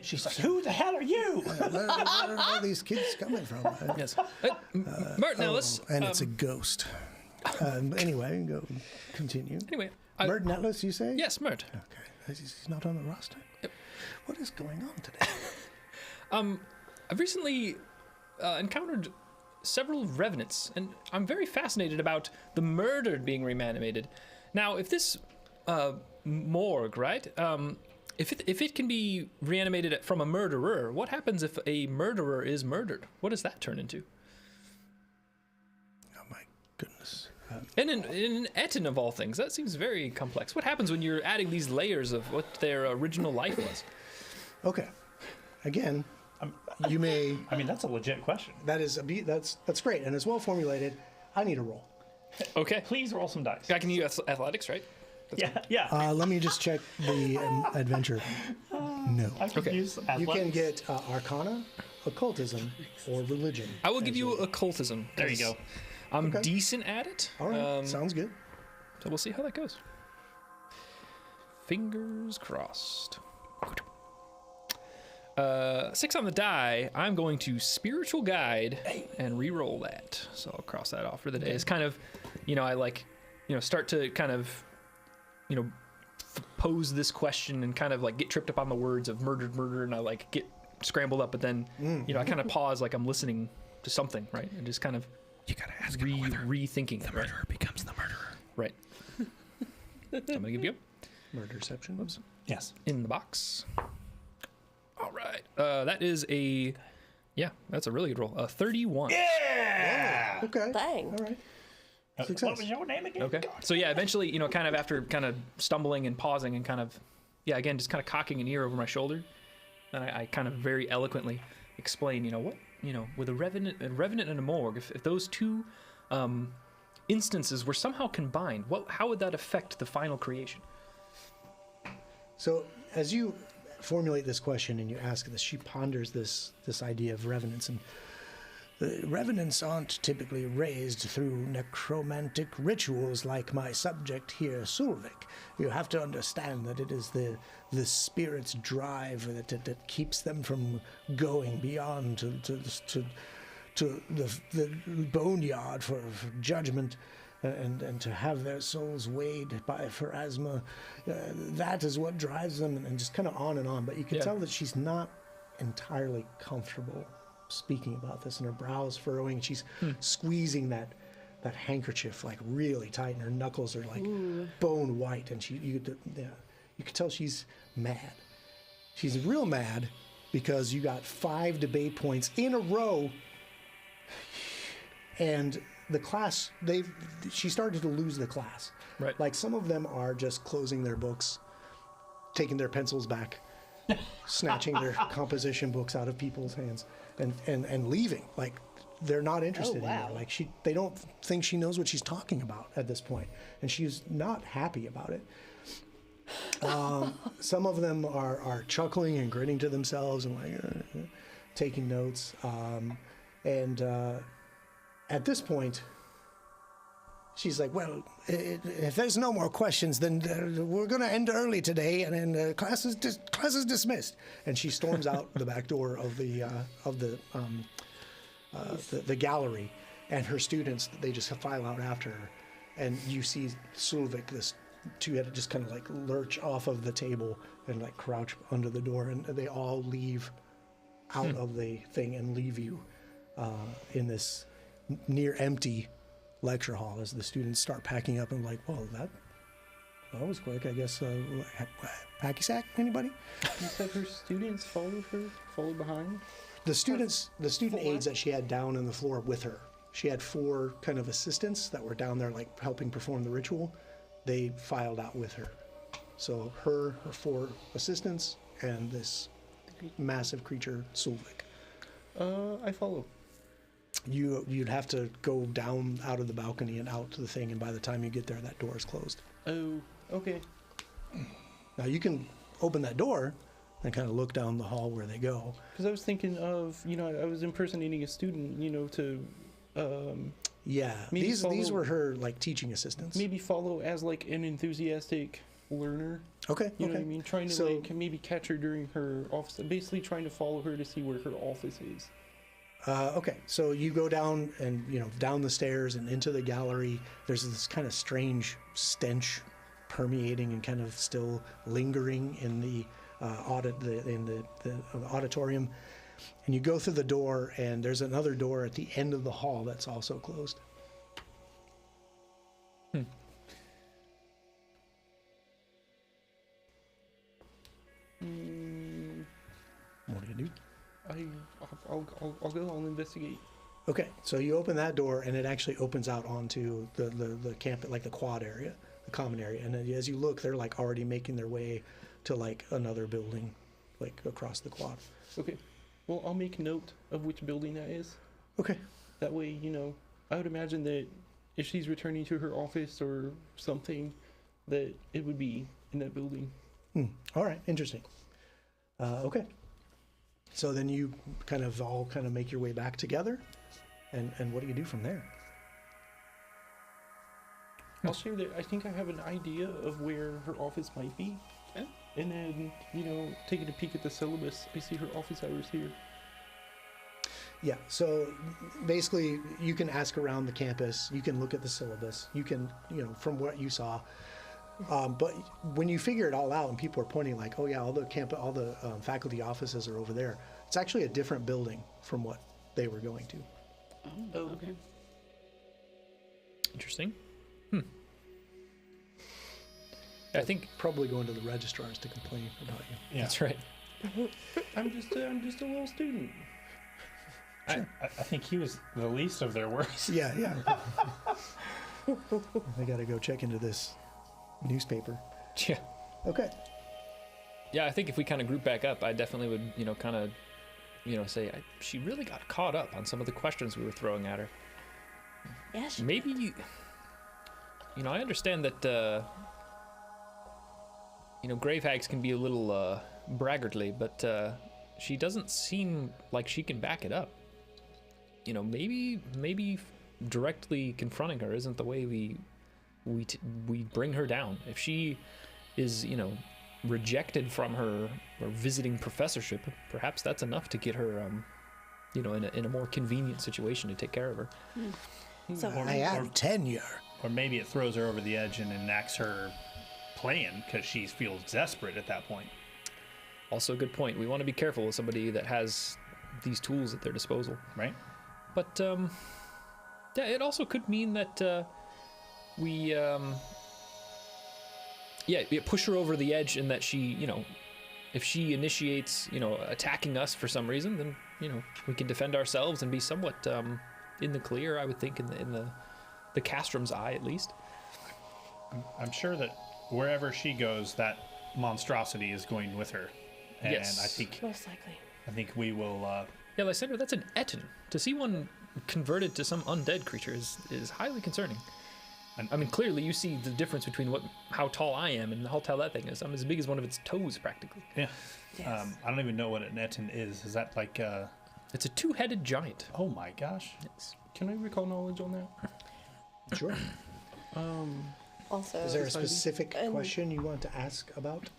B: She's like, who the hell are you?
A: Where are all these kids coming from?
C: Yes, Mert, now let's.
A: And it's a ghost. Anyway, go continue.
C: Anyway,
A: Mert Netless, you say?
C: yes, Mert.
A: Okay, he's not on the roster.
C: Yep.
A: What is going on today?
C: I've recently encountered several revenants, and I'm very fascinated about the murdered being reanimated. Now, if this morgue, right? If it can be reanimated from a murderer, what happens if a murderer is murdered? What does that turn into?
A: Oh my goodness.
C: And in an etin of all things, that seems very complex. What happens when you're adding these layers of what their original life was?
A: Okay. Again, you may.
B: I mean, that's a legit question.
A: That's great, and it's well formulated. I need a roll.
C: Okay.
B: Please roll some dice.
C: I can use athletics, right?
B: Yeah.
A: Let me just check the adventure. No.
B: I can
C: okay.
B: use
A: You
B: athletics.
A: can get Arcana, Occultism, or Religion.
C: I will give you occultism.
B: There you go.
C: I'm
A: Okay.
C: decent at it.
A: All right. Sounds good.
C: So we'll see how that goes. Fingers crossed. 6 on the die. I'm going to spiritual guide and re-roll that. So I'll cross that off for the day. It's kind of, I like, start to kind of, pose this question and kind of like get tripped up on the words of murder, and I like get scrambled up, but then, I kind of pause like I'm listening to something, right? And just kind of
A: You gotta ask
C: rethinking.
A: the murderer becomes the murderer.
C: Right. So I'm gonna give you
A: Murderception. Whoops.
B: Yes.
C: in the box. All right. That is that's a really good roll. 31.
B: Yeah.
A: Okay.
E: Dang.
A: All right.
B: What
A: Success.
B: was your name again?
C: Okay. So yeah, eventually, kind of after kind of stumbling and pausing and kind of, again, just kind of cocking an ear over my shoulder, and I kind of very eloquently explain, with a revenant and a morgue, if those two instances were somehow combined, how would that affect the final creation?
A: So as you formulate this question and you ask this, she ponders this idea of revenants, and The revenants aren't typically raised through necromantic rituals like my subject here, Sulvik. You have to understand that it is the spirit's drive that keeps them from going beyond to the boneyard for judgment. And to have their souls weighed by pharasma, that is what drives them, and just kind of on and on. But you can tell that she's not entirely comfortable speaking about this, and her brows furrowing. She's squeezing that handkerchief like really tight, and her knuckles are like bone white, and you can tell she's mad. She's real mad because you got 5 debate points in a row, and the class, she started to lose the class.
C: Right.
A: Like some of them are just closing their books, taking their pencils back, snatching their composition books out of people's hands, and leaving. Like they're not interested anymore. Like they don't think she knows what she's talking about at this point, and she's not happy about it. Some of them are chuckling and grinning to themselves and like taking notes. At this point, she's like, well, if there's no more questions, then we're going to end early today, and then class is dismissed. And she storms out the back door of the gallery, and her students, they just file out after her. And you see Sulvik, this two-headed, just kind of like lurch off of the table and like crouch under the door, and they all leave out of the thing and leave you in this near empty lecture hall as the students start packing up. And like, well, that was quick, I guess. Packy sack, anybody?
F: You said her students followed behind?
A: The student aides that she had down on the floor with her. She had 4 kind of assistants that were down there like helping perform the ritual. They filed out with her. So her 4 assistants and this massive creature, Sulvik.
F: I follow.
A: You'd have to go down out of the balcony and out to the thing, and by the time you get there, that door is closed.
F: Oh, okay.
A: Now you can open that door and kind of look down the hall where they go.
F: Because I was thinking of, I was impersonating a student, to
A: Yeah, these were her like teaching assistants.
F: maybe follow as like an enthusiastic learner.
A: Okay,
F: You know what I mean? Trying to like maybe catch her during her office, basically trying to follow her to see where her office is.
A: Okay, so you go down and down the stairs and into the gallery. There's this kind of strange stench permeating and kind of still lingering in the auditorium. And you go through the door, and there's another door at the end of the hall that's also closed. What do you do?
F: I'll go. I'll investigate.
A: Okay, so you open that door, and it actually opens out onto the camp, like the quad area, the common area. And as you look, they're like already making their way to like another building, like across the quad.
F: Okay. Well, I'll make note of which building that is.
A: Okay.
F: That way, I would imagine that if she's returning to her office or something, that it would be in that building.
A: All right, interesting. Okay. So then you all make your way back together, and what do you do from there?
F: I'll share that I think I have an idea of where her office might be.
C: Yeah.
F: And then, taking a peek at the syllabus, I see her office hours here.
A: Yeah, so basically you can ask around the campus, you can look at the syllabus, you can, from what you saw, but when you figure it all out and people are pointing like, oh yeah, all the faculty offices are over there, it's actually a different building from what they were going to.
D: Oh, okay.
C: Interesting. I think
A: Probably going to the registrars to complain about you.
B: Yeah.
C: that's right.
F: I'm just a little student.
B: I think he was the least of their worries.
A: Yeah. I gotta go check into this newspaper.
C: Yeah.
A: Okay.
C: Yeah, I think if we kind of group back up, I definitely would, say she really got caught up on some of the questions we were throwing at her.
E: Yes.
C: Maybe, I understand that, grave hags can be a little braggartly, but she doesn't seem like she can back it up. maybe directly confronting her isn't the way we bring her down. If she is, rejected from her or visiting professorship, perhaps that's enough to get her, in a more convenient situation to take care of her.
E: So
A: I have tenure.
B: Or maybe it throws her over the edge and enacts her plan because she feels desperate at that point.
C: Also a good point. We want to be careful with somebody that has these tools at their disposal.
B: Right?
C: But, it also could mean that we push her over the edge, and that she, if she initiates, attacking us for some reason, then, we can defend ourselves and be somewhat in the clear, I would think, in the castrum's eye, at least.
B: I'm sure that wherever she goes, that monstrosity is going with her. And
C: Yes.
B: I think
E: most likely.
B: we will.
C: Yeah, Lysander, that's an Etten. To see one converted to some undead creature is highly concerning. I mean, clearly you see the difference between how tall I am and how tall that thing is. I'm as big as one of its toes, practically.
B: Yeah.
E: Yes.
B: I don't even know what an etin is. Is that like?
C: It's a two-headed giant.
B: Oh my gosh.
C: Yes.
F: Can I recall knowledge on that?
A: Sure.
E: Also,
A: Is there a specific question you want to ask about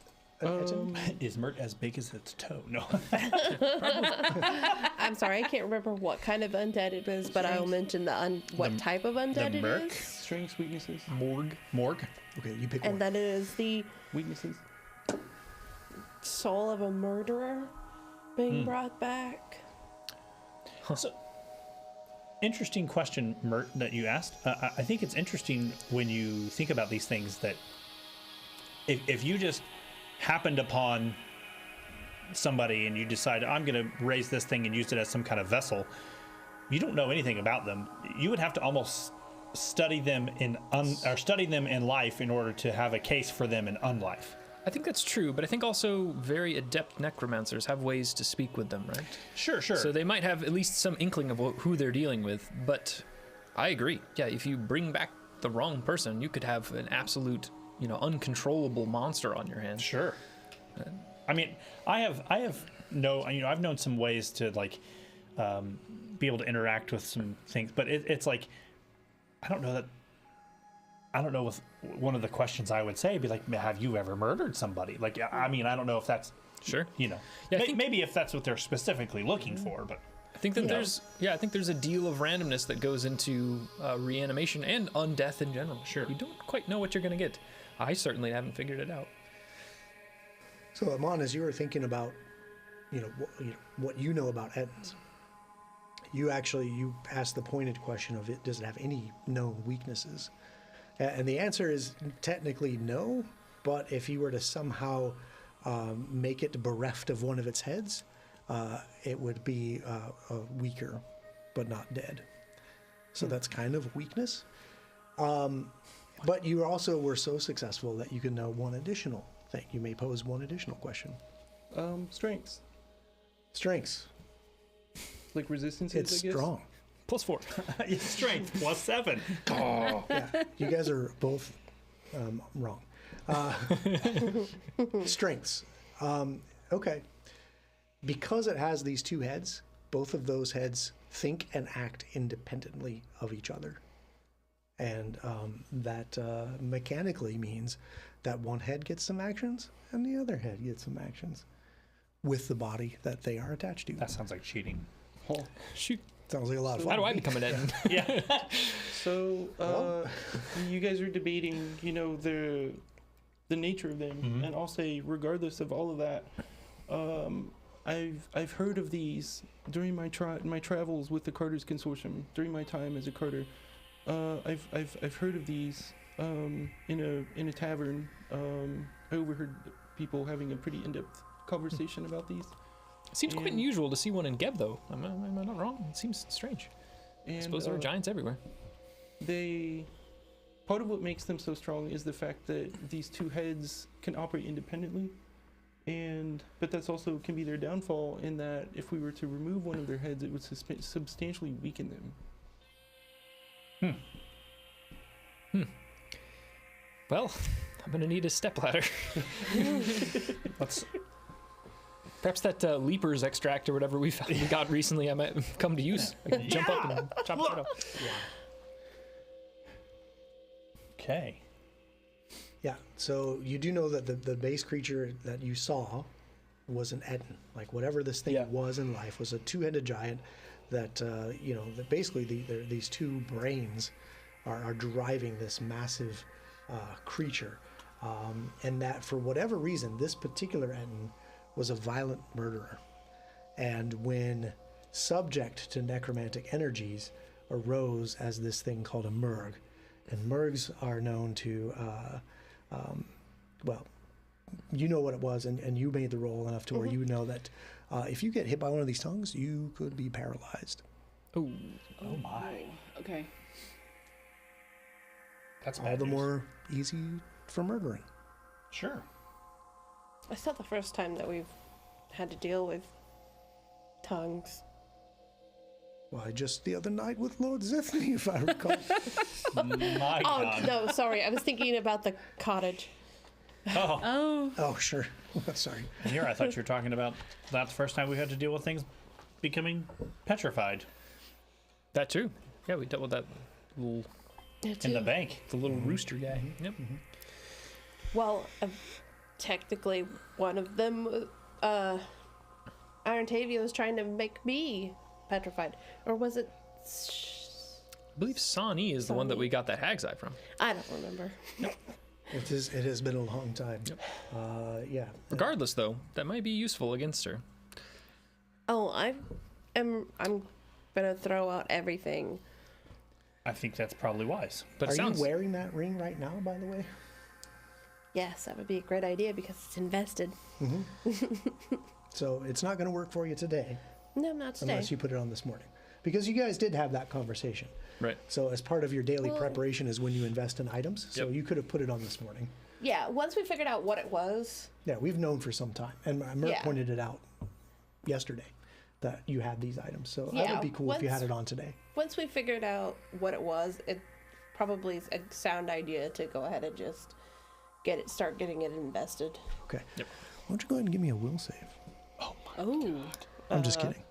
A: an Etten?
B: Is Mert as big as its toe? No.
E: I'm sorry, I can't remember what kind of undead it is, but I'll mention what type of undead it
B: merc?
E: is.
F: Strengths, weaknesses,
B: Morgue.
A: Okay, you pick
E: And
A: one.
E: that it is the
F: weaknesses.
E: soul of a murderer being brought back.
B: So, interesting question, Mert, that you asked. I think it's interesting when you think about these things that if you just happened upon somebody and you decide, I'm going to raise this thing and use it as some kind of vessel, you don't know anything about them. You would have to almost study them in life in order to have a case for them in unlife.
C: I think that's true, but I think also very adept necromancers have ways to speak with them, right?
B: Sure.
C: So they might have at least some inkling of who they're dealing with, but I agree. Yeah, if you bring back the wrong person, you could have an absolute, uncontrollable monster on your hands.
B: Sure. I mean, I've known some ways to be able to interact with some things, but it's like, I don't know with one of the questions I would say be like, have you ever murdered somebody? Like, I mean, I don't know if that's,
C: Sure.
B: Yeah, maybe if that's what they're specifically looking for, but
C: I think that I think there's a deal of randomness that goes into reanimation and undeath in general.
B: Sure.
C: You don't quite know what you're going to get. I certainly haven't figured it out.
A: So, Amon, as you were thinking about, what you know about Ettins, you asked the pointed question of it. Does it have any known weaknesses? And the answer is technically no. But if you were to somehow make it bereft of one of its heads, it would be weaker, but not dead. So that's kind of weakness. But you also were so successful that you can know one additional thing. You may pose one additional question.
F: Strengths.
A: Strengths.
F: Like resistances,
A: It's
F: I guess.
A: strong.
C: +4.
B: strength +7.
A: Oh, yeah. You guys are both wrong. Strengths. Okay. Because it has these two heads, both of those heads think and act independently of each other. And that mechanically means that one head gets some actions and the other head gets some actions with the body that they are attached to.
B: That sounds like cheating.
F: Oh.
C: Shoot.
A: Sounds like a lot of fun.
C: How do I become an Etten?
B: Yeah.
F: So, you guys are debating, the nature of them, and I'll say, regardless of all of that, I've heard of these during my travels with the Carters Consortium, during my time as a Carter. I've heard of these in a tavern. I overheard people having a pretty in-depth conversation about these.
C: It seems quite unusual to see one in Geb, though. Am I not wrong? It seems strange.
F: And,
C: I suppose there are giants everywhere.
F: Part of what makes them so strong is the fact that these two heads can operate independently, but that's also can be their downfall in that if we were to remove one of their heads, it would substantially weaken them.
C: Well, I'm gonna need a stepladder. Perhaps that leapers extract or whatever we got recently, I might come to use. I can jump up and chop it up.
B: Okay.
A: Yeah, so you do know that the base creature that you saw was an Etten. Like whatever this thing was in life was a two-headed giant that, that basically these two brains are driving this massive creature. And that for whatever reason, this particular Etten was a violent murderer. And when subject to necromantic energies, arose as this thing called a Murg. And Murgs are known to, you know what it was, and you made the roll enough to where you know that if you get hit by one of these tongues, you could be paralyzed.
C: Oh,
B: Oh my.
D: Okay.
B: That's
A: All
B: bad
A: the
B: news.
A: more easy for murdering.
B: Sure.
E: It's not the first time that we've had to deal with tongues.
A: Why, just the other night with Lord Zithny, if I recall.
B: My
E: Oh,
B: God.
E: no, sorry. I was thinking about the cottage.
B: Oh.
D: Oh.
A: Oh, sure. Sorry.
B: Here, I thought you were talking about that's the first time we had to deal with things becoming petrified
C: that too. Yeah, we dealt with that little,
B: in the bank.
C: the little rooster guy. Yep.
E: Well, technically, one of them, Iron Tavia was trying to make me petrified. Or was it...
C: I believe Sani is the one that we got that hag's eye from.
E: I don't remember.
A: It has been a long time. Yeah.
C: Regardless, though, that might be useful against her.
E: Oh, I'm gonna throw out everything.
B: I think that's probably wise.
C: But it
A: Are
C: sounds
A: you wearing that ring right now, by the way?
E: Yes, that would be a great idea because it's invested.
A: So it's not going to work for you today
E: No, not today.
A: unless you put it on this morning. Because you guys did have that conversation.
C: right.
A: So as part of your daily
E: Well-
A: preparation is when you invest in items. So
C: Yep.
A: you could have put it on this morning.
E: Yeah, once we figured out what it was.
A: Yeah, we've known for some time. And Mert
E: Yeah.
A: pointed it out yesterday that you had these items. So that
E: Yeah,
A: would be cool if you had
E: once-
A: it on today.
E: Once we figured out what it was, it probably is a sound idea to go ahead and just start getting it invested.
A: Okay.
C: Yep.
A: Why don't you go ahead and give me a will save?
D: Oh.
A: I'm just kidding.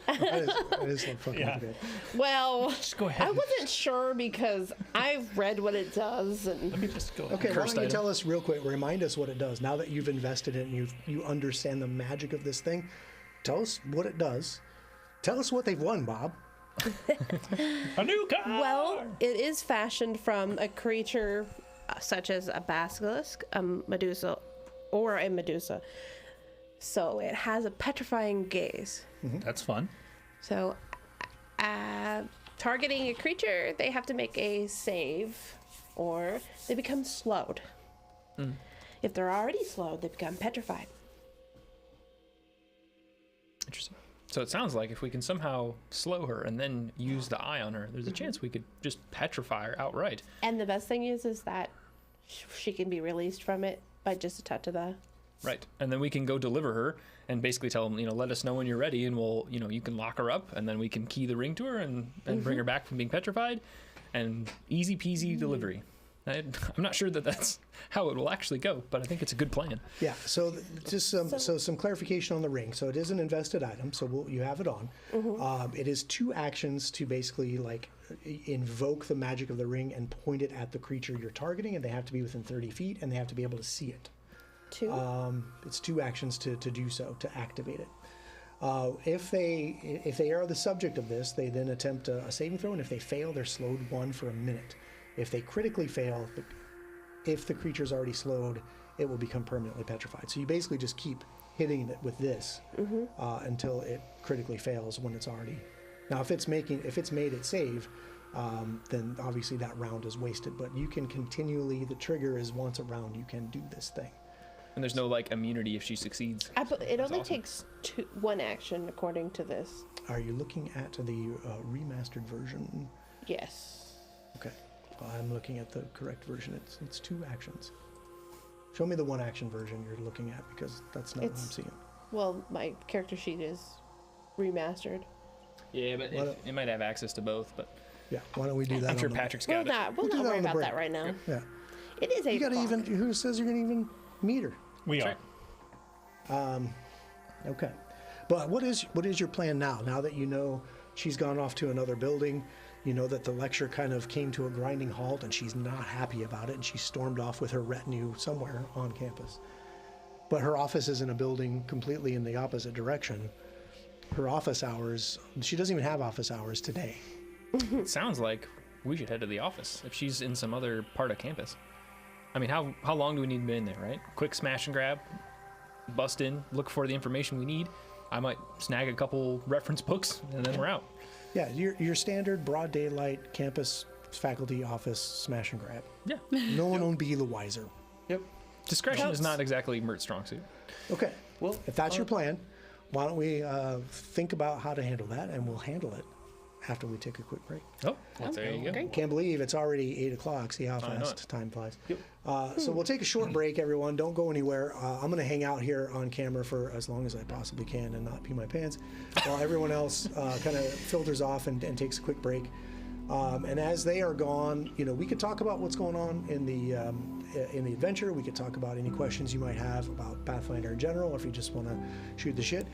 A: That is like fucking
B: Yeah.
A: good.
E: Well,
B: Just go ahead.
E: I wasn't sure because I've read what it does, and
B: Let me just go ahead.
A: Okay, why
C: Cursed
A: don't you
C: item.
A: tell us real quick, remind us what it does. Now that you've invested in it and you understand the magic of this thing, tell us what it does. Tell us what they've won, Bob.
B: A new car!
E: well, it is fashioned from a creature such as a basilisk, a Medusa, or a Medusa. So it has a petrifying gaze.
B: That's fun.
E: So, targeting a creature, they have to make a save, or they become slowed. If they're already slowed, they become petrified.
C: Interesting. So it sounds like if we can somehow slow her and then use the eye on her, there's a chance we could just petrify her outright.
E: And the best thing is that she can be released from it by just a touch of the.
C: Right. And then we can go deliver her and basically tell them, let us know when you're ready and we'll, you can lock her up and then we can key the ring to her and bring her back from being petrified and easy peasy delivery. I'm not sure that that's how it will actually go, but I think it's a good plan.
A: Yeah. So just some clarification on the ring. So it is an invested item. So you have it on. It is 2 actions to basically like invoke the magic of the ring and point it at the creature you're targeting, and they have to be within 30 feet and they have to be able to see it.
E: 2.
A: It's 2 actions to do so, to activate it. If they are the subject of this, they then attempt a saving throw, and if they fail, they're slowed 1 for a minute. If they critically fail, if the creature's already slowed, it will become permanently petrified. So you basically just keep hitting it with this until it critically fails when it's already. Now, if it's made it save, then obviously that round is wasted. But you can continually. The trigger is once a round you can do this thing.
C: And there's no immunity if she succeeds.
E: It only
C: awesome.
E: takes 1 action according to this.
A: Are you looking at the remastered version?
E: Yes.
A: Okay. I'm looking at the correct version. It's 2 actions. Show me the 1 action version you're looking at, because that's not what I'm seeing.
E: Well, my character sheet is remastered.
C: Yeah, but it might have access to both, but
A: Yeah. Why don't we do that?
C: I'm sure
A: on the-
C: Patrick's
E: We'll
C: got it.
E: not
A: do that
E: worry
A: on the
E: about
A: break.
E: that right now.
A: Yeah.
E: It is 8
A: You gotta
E: o'clock.
A: even. Who says you're gonna even meet her?
B: We are.
C: Sure.
A: Okay. But what is your plan now? Now that you know she's gone off to another building, you know that the lecture kind of came to a grinding halt and she's not happy about it and she stormed off with her retinue somewhere on campus. But her office is in a building completely in the opposite direction. Her office hours, she doesn't even have office hours today.
C: It sounds like we should head to the office if she's in some other part of campus. I mean, how long do we need to be in there, right? Quick smash and grab, bust in, look for the information we need. I might snag a couple reference books, and then we're out.
A: Yeah, your standard broad daylight campus faculty office smash and grab.
C: Yeah.
A: No one will be the wiser.
F: Yep.
C: Discretion is not exactly Mert's strong suit.
A: Okay, well, if that's your plan, why don't we think about how to handle that, and we'll handle it after we take a quick break.
C: Oh, well, there you go.
D: Great.
A: Can't believe it's already 8 o'clock. See how
C: I know
A: fast
C: it.
A: time flies.
F: Yep.
A: So we'll take a short break, everyone. Don't go anywhere. I'm going to hang out here on camera for as long as I possibly can and not pee my pants, while everyone else kind of filters off and takes a quick break. And as they are gone, we could talk about what's going on in the adventure. We could talk about any questions you might have about Pathfinder in general, or if you just want to shoot the shit.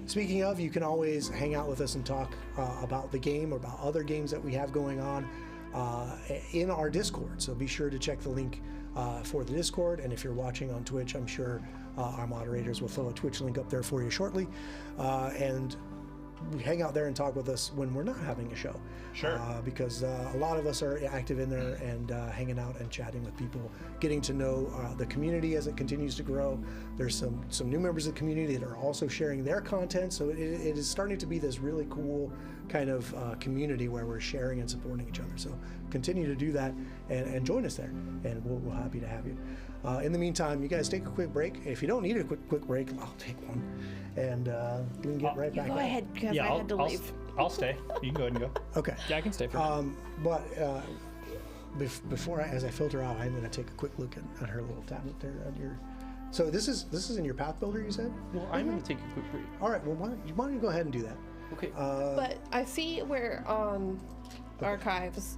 A: Speaking of, you can always hang out with us and talk about the game or about other games that we have going on in our Discord. So be sure to check the link for the Discord. And if you're watching on Twitch, I'm sure our moderators will throw a Twitch link up there for you shortly. And hang out there and talk with us when we're not having a show.
B: Sure.
A: Because a lot of us are active in there and hanging out and chatting with people, getting to know the community as it continues to grow. There's some new members of the community that are also sharing their content. So it is starting to be this really cool kind of community where we're sharing and supporting each other. So continue to do that and join us there. And we're happy to have you. In the meantime, you guys take a quick break. If you don't need a quick break, I'll take one. And we can get right back.
E: Go ahead, because
B: Yeah,
E: I had to leave.
B: I'll stay. You can go ahead and go.
A: Okay.
C: Yeah, I can stay for a minute.
A: But before as I filter out, I'm going to take a quick look at her little tablet there on your. So this is in your path builder, you said?
F: Well, I'm going to take a quick break.
A: All right. Well, why don't you go ahead and do that?
F: Okay.
E: But I see where on archives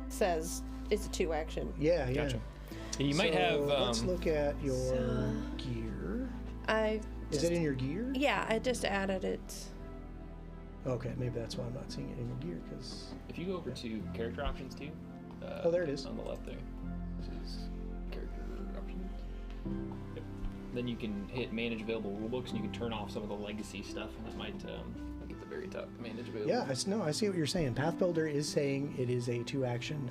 E: says it's a 2 action.
A: Yeah.
C: Gotcha. You might
A: So
C: have.
A: let's look at your gear. Is it in your gear?
E: Yeah, I just added it.
A: Okay, maybe that's why I'm not seeing it in your gear. Because
C: If you go over to character options too.
A: Oh, there it is.
C: On the left there. This is character options. Yep. Then you can hit manage available rulebooks and you can turn off some of the legacy stuff, and that might look at the very top, manage available.
A: yeah, I see what you're saying. Path builder is saying it is a 2-action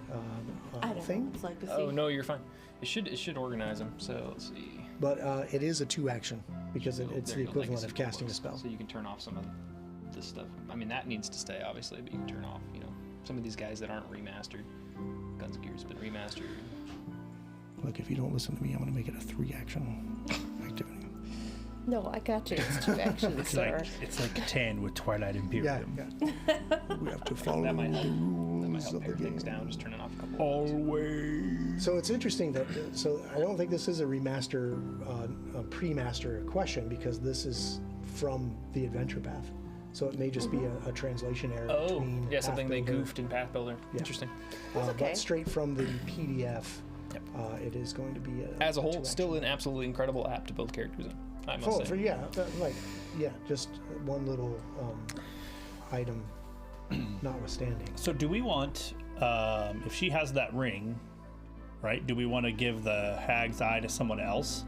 E: I don't
A: thing,
E: know. It's like a
C: Oh no, you're fine. It should organize them. So let's see.
A: but it is a 2-action because
C: So
A: it's
C: there
A: the
C: you go,
A: equivalent
C: legacy
A: of casting a
C: rulebooks.
A: spell.
C: So you can turn off some of this stuff. I mean, that needs to stay obviously, but you can turn off, some of these guys that aren't remastered. Guns and Gear's been remastered.
A: Look, if you don't listen to me, I'm going to make it a 3-action activity.
E: No, I got you. It's 2 actions, sir.
B: It's like 10 with Twilight
A: Yeah,
B: Imperium.
A: yeah. We have to follow
C: That might help.
A: the
C: That might
A: rules
C: help
A: of the
C: pare things
A: game.
C: down. Just turning off a couple.
B: Always.
A: So it's interesting that so I don't think this is a remaster, a pre-master question because this is from the Adventure Path. So it may just be a translation error
C: Oh,
A: between
C: yeah, something they
A: Pathbuilder,
C: goofed in Path Builder. Interesting.
E: okay.
A: But straight from the PDF,
C: Yep.
A: it is going to be
C: As a whole,
A: 2-action.
C: still an absolutely incredible app to build characters in. I must
A: Oh,
C: say.
A: for just one little item notwithstanding.
B: So do we want, if she has that ring, right? Do we want to give the Hag's Eye to someone else?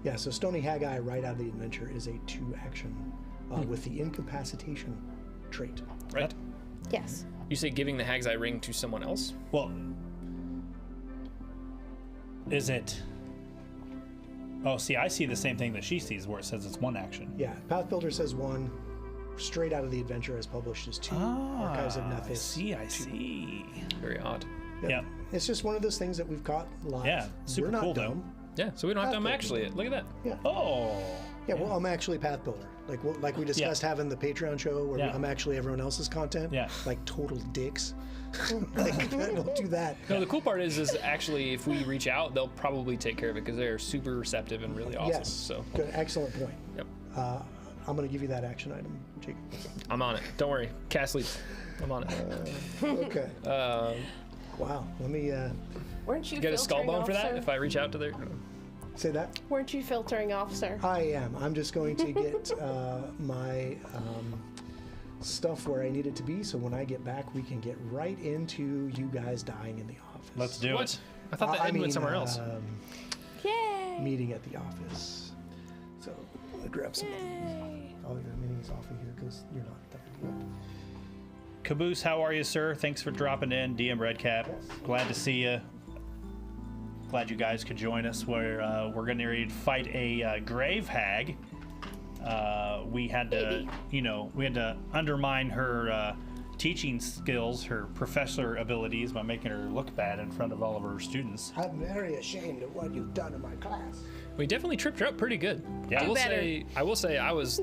A: Yeah, so Stony Haggai right out of the adventure is a 2-action with the incapacitation trait.
C: Right?
E: Yes.
C: You say giving the Hag's Eye ring to someone else?
B: Well, is it? Oh, see, I see the same thing that she sees, where it says it's 1 action.
A: Yeah, Path Builder says 1. Straight out of the adventure as published as 2. Archives of
B: I
A: Nethys.
B: see.
C: Very odd.
B: Yeah.
A: It's just one of those things that we've caught live.
B: Yeah, super
A: We're not
B: cool, though.
A: dumb.
C: Yeah, so we don't have to
A: Path
C: actually it. Look at that.
A: Yeah.
B: Oh.
A: Yeah, well, I'm actually Path Builder. Like we discussed having the Patreon show where
B: Yeah.
A: I'm actually everyone else's content.
B: Yeah.
A: Like total dicks. Like, don't do that.
C: No, the cool part is actually if we reach out, they'll probably take care of it because they're super receptive and really awesome.
A: Yes.
C: So
A: Good. Excellent point.
C: Yep.
A: I'm going to give you that action item, Jake.
C: I'm on it. Don't worry. Cast sleep. I'm on it.
A: Okay. Wow. Let me.
E: Weren't you
C: You get a skull
E: filtering
C: bone for that
E: off,
C: if
E: sir?
C: I reach out to their.
A: Say that?
E: Weren't you filtering off, sir?
A: I am. I'm just going to get my stuff where I need it to be, so when I get back, we can get right into you guys dying in the office.
B: Let's do
C: What?
B: it.
C: I thought that ended went somewhere else.
E: Yay!
A: Meeting at the office. So I'm gonna grab some of these. All your minis off of here because you're not there yet.
B: Caboose, how are you, sir? Thanks for dropping in. DM Redcap. Glad to see you. Glad you guys could join us. We're getting ready to fight a grave hag. We had to, we had to undermine her teaching skills, her professor abilities, by making her look bad in front of all of her students.
A: I'm very ashamed of what you've done in my class.
C: We definitely tripped her up pretty good.
B: Yeah.
C: I will say I was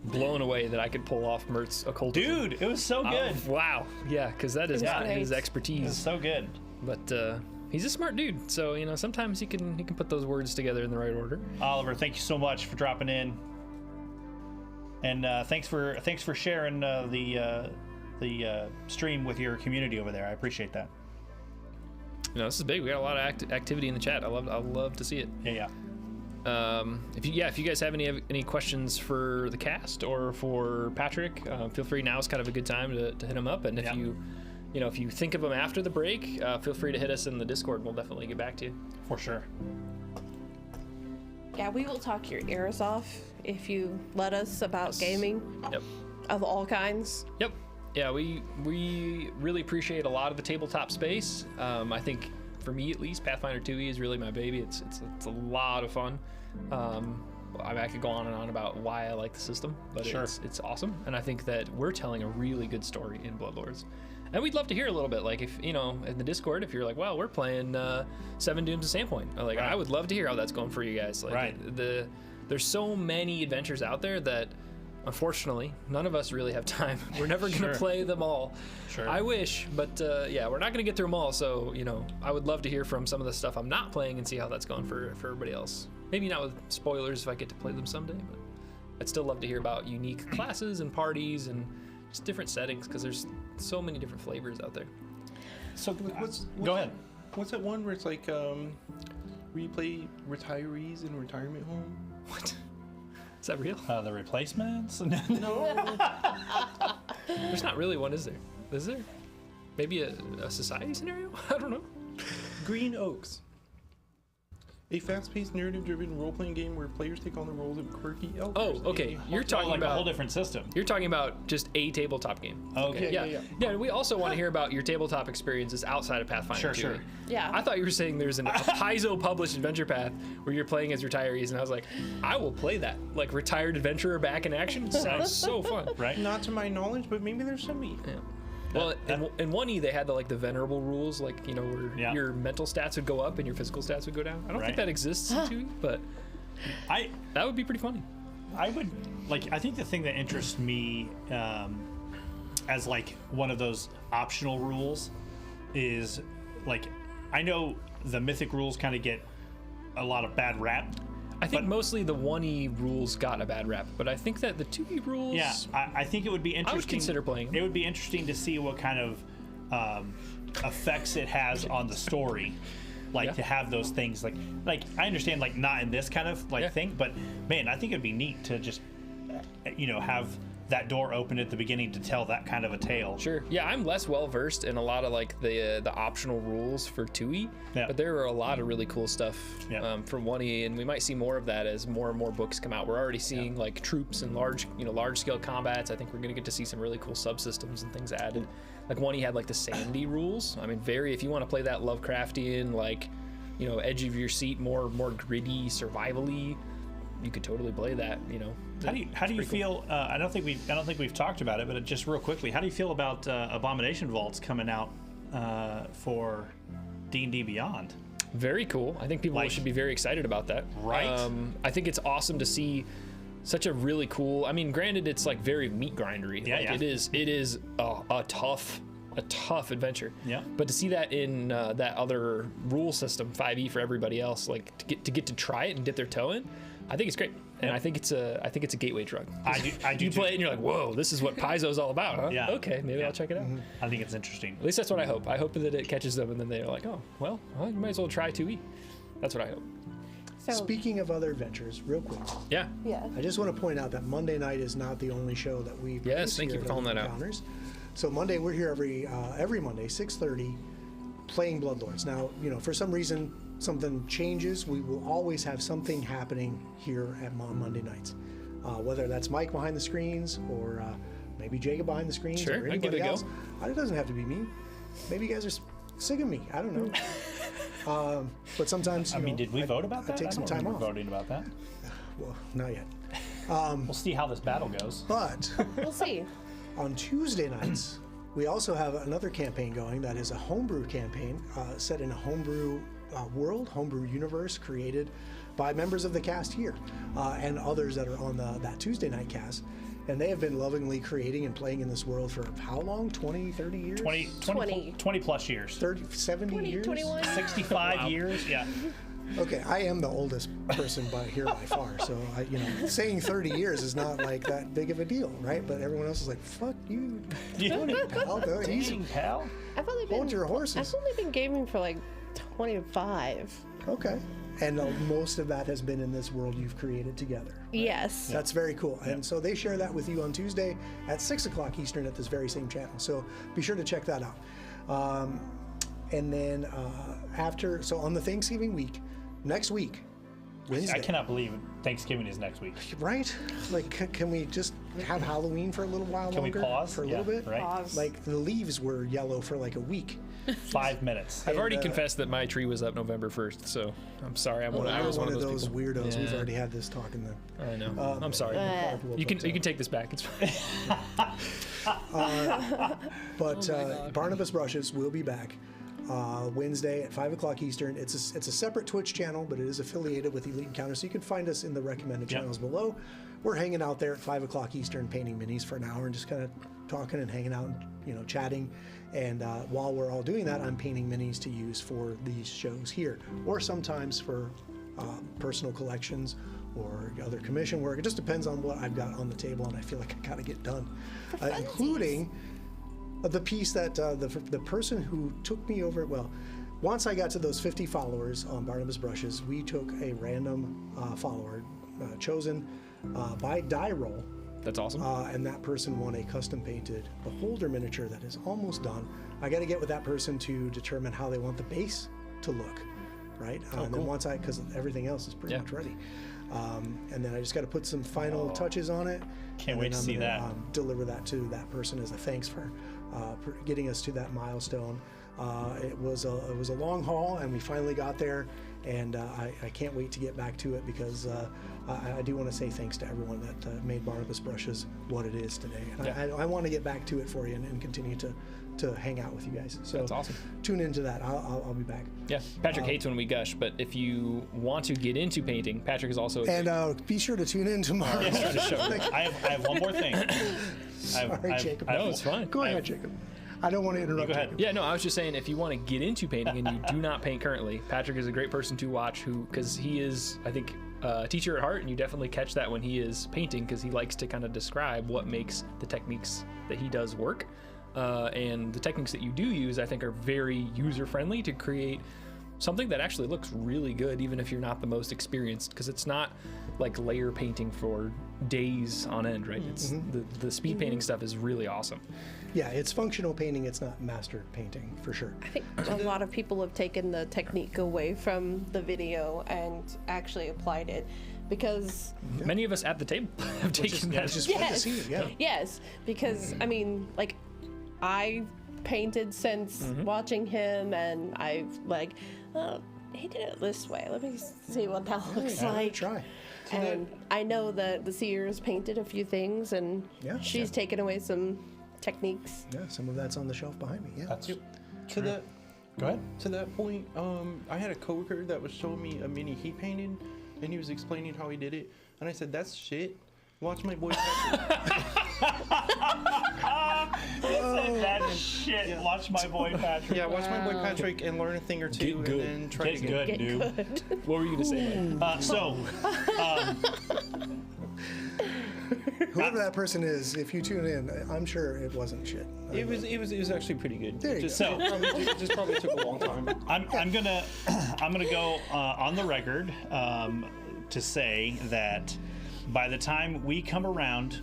C: blown away that I could pull off Mert's occultism.
B: Dude, it was so good.
C: Wow. Yeah, because that is not his
B: It was
C: expertise.
B: so good.
C: But he's a smart dude, so sometimes he can put those words together in the right order.
B: Oliver, thank you so much for dropping in, and thanks for sharing the stream with your community over there. I appreciate that.
C: This is big. We got a lot of activity in the chat. I love to see it.
B: Yeah.
C: If you guys have any questions for the cast or for Patrick, feel free. Now is kind of a good time to hit him up. And if if you think of them after the break, feel free to hit us in the Discord. We'll definitely get back to you.
B: For sure.
E: Yeah, we will talk your ears off if you let us about gaming.
C: Yep.
E: Of all kinds.
C: Yep. Yeah, we really appreciate a lot of the tabletop space. I think for me at least, Pathfinder 2e is really my baby. It's a lot of fun. I could go on and on about why I like the system, but
B: Sure.
C: it's awesome. And I think that we're telling a really good story in Bloodlords. And we'd love to hear a little bit, like if, in the Discord, if you're like, well, we're playing 7 Dooms of Sandpoint. Like,
B: Right.
C: I would love to hear how that's going for you guys. Like,
B: Right.
C: There's so many adventures out there that, unfortunately, none of us really have time. We're never going to
B: Sure.
C: play them all.
B: Sure.
C: I wish, but yeah, we're not going to get through them all. So, I would love to hear from some of the stuff I'm not playing and see how that's going for everybody else. Maybe not with spoilers if I get to play them someday, but I'd still love to hear about unique classes and parties and just different settings, because there's so many different flavors out there.
B: So
F: What's
B: go ahead.
F: What's that one where it's like where you play retirees in a retirement home?
C: What? Is that real?
B: The replacements?
F: No.
C: There's not really one, is there? Is there? Maybe a society scenario? I don't know.
F: Green Oaks. A fast-paced, narrative-driven role-playing game where players take on the roles of quirky elders.
C: Oh, okay. You're talking
B: like a whole
C: about
B: different system.
C: you're talking about just a tabletop game.
B: Okay.
C: Yeah. And we also want to hear about your tabletop experiences outside of Pathfinder.
B: Sure,
C: too.
B: sure.
E: Yeah.
C: I thought you were saying there's a Paizo published adventure path where you're playing as retirees, and I was like, I will play that. Like retired adventurer back in action. Sounds so fun.
B: Right?
F: Not to my knowledge, but maybe there's some meat.
C: Yeah. Well, in 1E they had the venerable rules, like where
B: Yeah.
C: your mental stats would go up and your physical stats would go down. I don't
B: Right.
C: think that exists in 2E, but that would be pretty funny.
B: I would I think the thing that interests me as one of those optional rules is I know the mythic rules kind of get a lot of bad rap.
C: I think
B: But-
C: mostly the 1E rules got a bad rap, but I think that the 2E rules.
B: Yeah, I think it would be interesting.
C: consider playing.
B: It would be interesting to see what kind of effects it has on the story.
C: Yeah.
B: To have those things like I understand not in this kind of
C: Yeah.
B: thing, but man, I think it'd be neat to just have that door open at the beginning to tell that kind of a tale.
C: Sure. Yeah, I'm less well versed in a lot of the optional rules for 2E,
B: Yeah.
C: but there are a lot of really cool stuff
B: Yeah.
C: from 1E, and we might see more of that as more and more books come out. We're already seeing troops and large scale combats. I think we're gonna get to see some really cool subsystems and things added. 1E had the sanity rules. I mean, if you want to play that Lovecraftian edge of your seat, more gritty, survivally, you could totally play that.
B: How do you feel? I don't think we've talked about it, but just real quickly, how do you feel about Abomination Vaults coming out for D&D Beyond?
C: Very cool. I think people should be very excited about that.
B: Right.
C: I think it's awesome to see such a really cool. I mean, granted, it's very meat grindery.
B: Yeah, yeah.
C: It is a tough adventure.
B: Yeah.
C: But to see that in that other rule system, 5e for everybody else, to get to try it and dip their toe in, I think it's great. And
B: Yep.
C: I think it's a gateway drug.
B: I do
C: You
B: too.
C: play it and you're like, whoa, this is what Paizo's all about, huh?
B: Yeah.
C: Okay, maybe
B: Yeah.
C: I'll check it out.
B: I think it's interesting.
C: At least that's what I hope. I hope that it catches them and then they're like, oh, well, you might as well try 2e. That's what I hope.
E: So
A: Speaking of other adventures, real quick,
C: Yeah.
E: yeah.
A: I just want to point out that Monday night is not the only show that we produce
C: thank you
A: here
C: for
A: at
C: calling that out.
A: Encounters. So Monday, we're here every Monday, 6:30, playing Bloodlords. Now, for some reason, something changes. We will always have something happening here at Monday nights. Whether that's Mike behind the screens or maybe Jacob behind the screens
C: Sure,
A: or
C: I'd give
A: anybody
C: it a go.
A: else. It doesn't have to be me. Maybe you guys are sick of me. I don't know. But sometimes,
B: I mean, did we vote about that?
A: I take some
B: don't
A: time
B: remember
A: off.
B: voting about that.
A: Well, not yet.
B: We'll see how this battle goes.
A: But
E: We'll see.
A: on Tuesday nights, we also have another campaign going that is a homebrew campaign set in a homebrew world, homebrew universe created by members of the cast here and others that are on that Tuesday night cast. And they have been lovingly creating and playing in this world for how long? 20, 30 years?
B: 20 plus years.
A: 30, 70
E: 20,
A: years?
E: 21.
B: 65 years. Yeah.
A: Okay, I am the oldest person by far, so saying 30 years is not like that big of a deal, right? But everyone else is like, "Fuck you, 20, pal. No, easy.
B: Dang, pal.
E: I've only
A: Hold
E: been
A: your horses."
E: I've only been gaming for like 25.
A: Okay, and most of that has been in this world you've created together.
E: Yes.
A: That's very cool. And so they share that with you on Tuesday at 6 o'clock Eastern at this very same channel. So be sure to check that out. And then so on the Thanksgiving week, next week, Wednesday.
B: I cannot believe Thanksgiving is next week.
A: Right? Like, can we just have Halloween for a little while
B: Can we
A: longer?
B: pause?
A: For a
B: Yeah,
A: little bit?
B: right.
E: Pause.
A: Like, the leaves were yellow for like a week.
B: 5 minutes.
C: I've already confessed that my tree was up November 1st, so I'm sorry. I was
A: one of those
C: people.
A: weirdos. We've
C: Yeah.
A: already had this talk in the...
C: I know. I'm sorry.
A: carpool,
C: You can take this back. It's fine.
A: But Barnabas Brushes will be back Wednesday at 5 o'clock Eastern. It's a separate Twitch channel, but it is affiliated with Elite Encounter, so you can find us in the recommended
B: Yep.
A: channels below. We're hanging out there at 5 o'clock Eastern, painting minis for an hour and just kind of talking and hanging out and chatting. And while we're all doing that, I'm painting minis to use for these shows here, or sometimes for personal collections or other commission work. It just depends on what I've got on the table and I feel like I gotta get done, including the piece that the person who took me over. Well, once I got to those 50 followers on Barnabas Brushes, we took a random follower chosen by die roll.
C: That's awesome.
A: And that person won a custom painted beholder miniature that is almost done. I got to get with that person to determine how they want the base to look, right? And then once because everything else is pretty much ready. And then I just got to put some final touches on it.
B: Can't
A: and
B: wait
A: then
B: to see
A: I'm
B: that.
A: gonna, deliver that to that person as a thanks for getting us to that milestone. It was a long haul, and we finally got there. And I can't wait to get back to it because I do want to say thanks to everyone that made Barnabas Brushes what it is today. And I want to get back to it for you and continue to hang out with you guys. So
C: That's awesome.
A: Tune into that. I'll be back.
C: Yeah, Patrick hates when we gush, but if you want to get into painting, Patrick is also.
A: And be sure to tune in tomorrow.
B: I have one more thing.
A: Sorry, Jacob.
C: No, it's fine.
A: Go ahead, Jacob. I don't want to interrupt.
B: Go ahead.
A: Jacob.
C: Yeah, no, I was just saying if you want to get into painting and you do not paint currently, Patrick is a great person to watch because he is, I think, a teacher at heart, and you definitely catch that when he is painting because he likes to kind of describe what makes the techniques that he does work. And the techniques that you do use, I think, are very user-friendly to create something that actually looks really good, even if you're not the most experienced, because it's not like layer painting for days on end, right? It's the speed painting stuff is really awesome.
A: Yeah, it's functional painting. It's not master painting for sure.
E: I think a lot of people have taken the technique away from the video and actually applied it because
C: Many of us at the table have taken that.
A: It's just fun to see. Yeah.
E: yes, because I mean, like, I painted since watching him, and I've like, oh, he did it this way. Let me see what that looks
A: Yeah,
E: like.
A: try.
E: And I know that the Seer's painted a few things, and
A: Yeah.
E: she's taken away some techniques.
A: Yeah, some of that's on the shelf behind me. Yeah.
B: That's
F: To that
B: Go ahead.
F: To that point, I had a coworker that was showing me a mini he painted, and he was explaining how he did it, and I said, "That's shit. Watch my boy Patrick."
B: That shit. Watch my boy Patrick.
F: Yeah, watch my boy Patrick and learn a thing or two,
C: Get good.
F: and then try
B: Get
F: to
B: good,
E: Get
B: dude.
E: good.
C: What were you going to say, Mike?
A: Whoever that person is, if you tune in, I'm sure it wasn't shit.
F: It was actually pretty good.
A: There you
F: just,
A: go.
F: it just probably took a long time.
B: I'm gonna go on the record to say that by the time we come around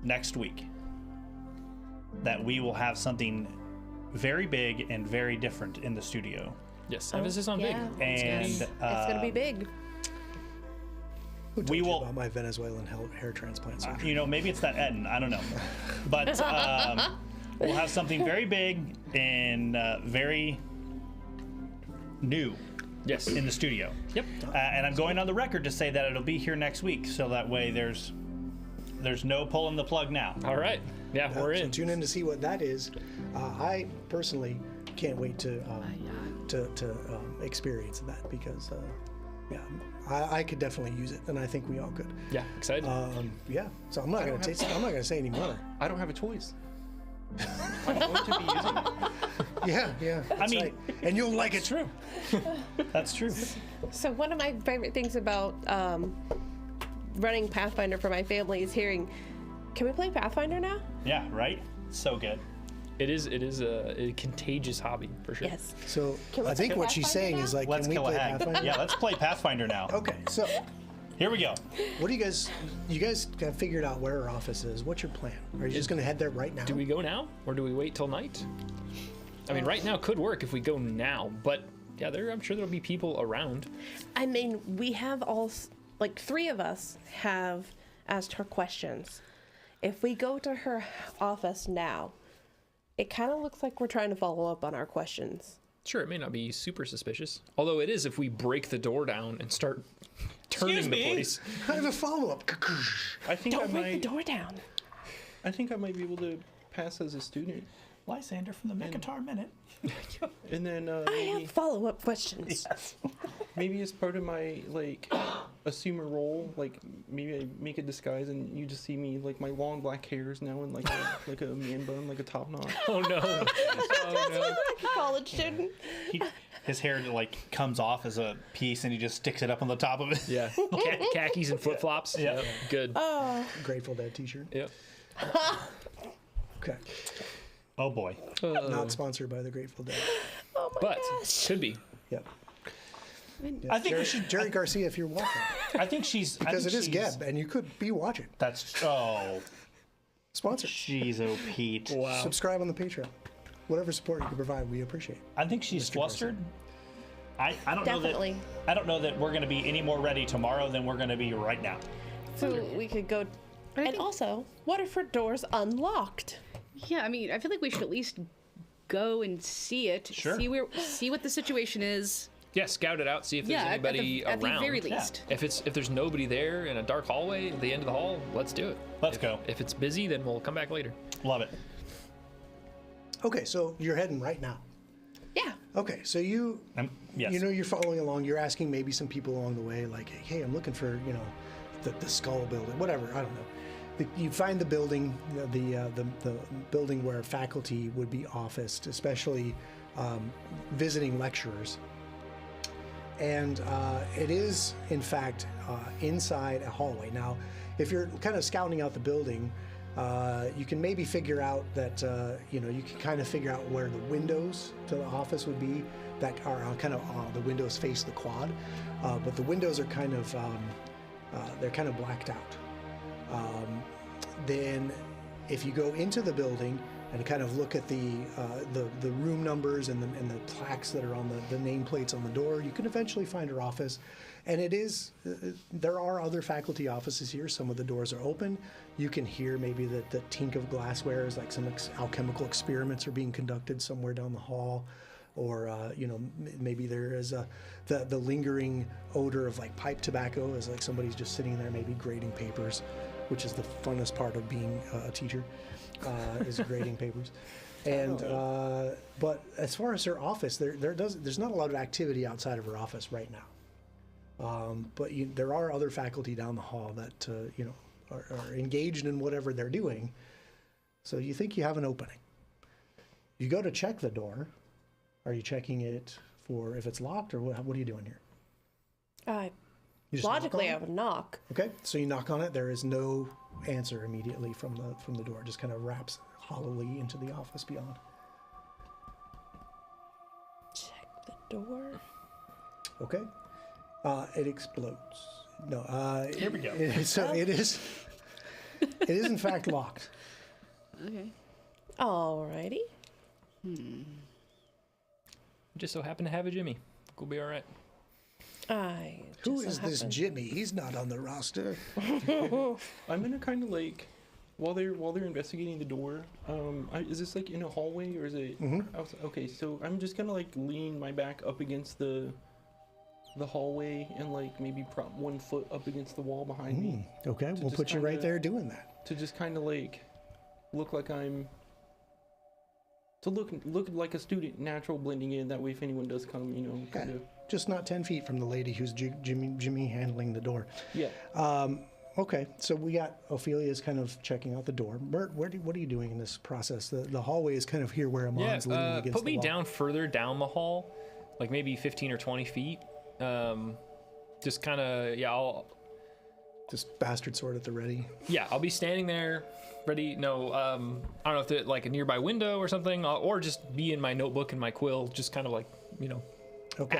B: next week, that we will have something very big and very different in the studio.
C: Yes, emphasis on
E: yeah.
C: big.
B: And
E: It's gonna be big.
A: Who told
B: we
A: you
B: will-
A: about my Venezuelan hair transplant surgery?
B: you know, maybe it's that Eden, I don't know. But we'll have something very big and very new
C: Yes.
B: in the studio.
C: Yep.
B: And I'm going on the record to say that it'll be here next week, so that way there's no pulling the plug now.
C: All right. Yeah, we're
A: So
C: in.
A: tune in to see what that is. I personally can't wait to experience that because I could definitely use it, and I think we all could.
C: Yeah, excited.
A: Yeah. So I'm not gonna say any more.
F: I don't have a choice. I'm going to be using it.
A: Yeah. That's
B: mean,
A: right. And you'll like it.
B: True. That's true.
E: So one of my favorite things about running Pathfinder for my family is hearing, can we play Pathfinder now?
B: Yeah, right? So good.
C: It is a contagious hobby for sure.
E: Yes.
A: So
E: Can we
A: I think
E: play
A: what she's
E: Pathfinder
A: saying
E: now?
A: is like,
B: Let's
A: can we
B: kill a
A: play
B: hag.
A: Pathfinder?
B: Yeah, let's play Pathfinder now.
A: Okay. So
B: Here we go.
A: what do you guys have figured out where our office is? What's your plan? Are you just gonna head there right now?
C: Do we go now or do we wait till night? I mean, right now could work if we go now, but yeah, I'm sure there'll be people around.
E: I mean, we have like 3 of us have asked her questions. If we go to her office now, it kind of looks like we're trying to follow up on our questions.
C: Sure, it may not be super suspicious. Although it is if we break the door down and start turning
B: Excuse
C: the
B: me?
C: place.
A: Kind of a follow-up.
F: I think
E: Don't break the door down.
F: I think I might be able to pass as a student,
B: Lysander from the Minotaur Minute.
F: and then
E: I
F: maybe,
E: have follow-up questions.
F: maybe as part of my like assume a role, like maybe I make a disguise and you just see me like my long black hairs now and like a man bun, like a top knot.
C: Oh no. Oh no.
E: Like a college student.
B: His hair like comes off as a piece, and he just sticks it up on the top of it.
C: Yeah. Khakis and flip flops.
B: Yeah.
C: Good.
A: Grateful Dead T-shirt.
C: Yep.
A: Okay.
B: Oh boy.
A: Not sponsored by the Grateful Dead.
E: Oh my
C: But
E: gosh.
C: could be.
A: Yep.
B: I think we should.
A: Jerry Garcia, if you're watching,
B: I think she's
A: because
B: I
A: it
B: think
A: is
B: she's-
A: Geb, and you could be watching.
B: That's
A: Sponsored.
B: jeez, oh Pete.
C: Wow.
A: Subscribe on the Patreon. Whatever support you can provide, we appreciate.
B: I think she's flustered. I don't
E: Definitely.
B: know that. I don't know that we're going to be any more ready tomorrow than we're going to be right now.
E: So we could go. And also, what if her door's unlocked?
D: Yeah, I mean, I feel like we should at least go and see it.
B: Sure.
D: See what the situation is.
C: Yeah, scout it out, see if there's
D: Yeah,
C: anybody
D: at the
C: around.
D: very least.
C: If there's nobody there in a dark hallway at the end of the hall, let's do it.
B: Let's go.
C: If it's busy, then we'll come back later.
B: Love it.
A: Okay, so you're heading right now.
E: Yeah.
A: Okay, so
B: Yes.
A: you know, you're following along. You're asking maybe some people along the way, like, hey, I'm looking for, the skull building, whatever. I don't know. You find the building, the building where faculty would be officed, especially visiting lecturers. And it is, in fact, inside a hallway. Now, if you're kind of scouting out the building, you can maybe figure out that, you can kind of figure out where the windows to the office would be that are kind of, the windows face the quad. But the windows are kind of, they're kind of blacked out. Then if you go into the building and kind of look at the room numbers and the plaques that are on the nameplates on the door, you can eventually find her office. And it is, there are other faculty offices here. Some of the doors are open. You can hear maybe the tink of glassware as like some alchemical experiments are being conducted somewhere down the hall. Or, maybe there is the lingering odor of like pipe tobacco as like somebody's just sitting there maybe grading papers, which is the funnest part of being a teacher, is grading papers. And but as far as her office, there's not a lot of activity outside of her office right now. But there are other faculty down the hall that are engaged in whatever they're doing. So you think you have an opening. You go to check the door. Are you checking it for if it's locked, or what are you doing here? You just knock
E: Logically,
A: on
E: I
A: it?
E: would knock.
A: Okay, so you knock on it. There is no answer immediately from the door. It just kind of wraps hollowly into the office beyond.
E: Check the door.
A: Okay. It explodes. No.
B: Here we go.
A: It is in fact locked.
D: Okay.
E: Alrighty.
C: Just so happen to have a Jimmy. We'll be all right.
A: Who is this Jimmy? He's not on the roster.
F: I'm gonna kind of like, while they're investigating the door. Is this like in a hallway or is it? Outside? Okay, so I'm just gonna like lean my back up against the hallway and like maybe prop 1 foot up against the wall behind me.
A: Okay, we'll
F: just
A: put you right
F: kinda-
A: there doing that.
F: To just kind of like look like I'm. To look like a student, natural blending in. That way, if anyone does come, you know, kind of.
A: Just not 10 feet from the lady who's Jimmy handling the door.
F: Yeah.
A: Okay, so we got Ophelia's kind of checking out the door. Mert, what are you doing in this process? The hallway is kind of here where Amon's leaning against
C: put
A: the
C: me
A: wall.
C: down further down the hall, like maybe 15 or 20 feet. Just kind of, I'll
A: Just bastard sword at the ready.
C: I'll be standing there, ready. No, I don't know if it's like a nearby window or something, or just be in my notebook and my quill, just kind of like, you know,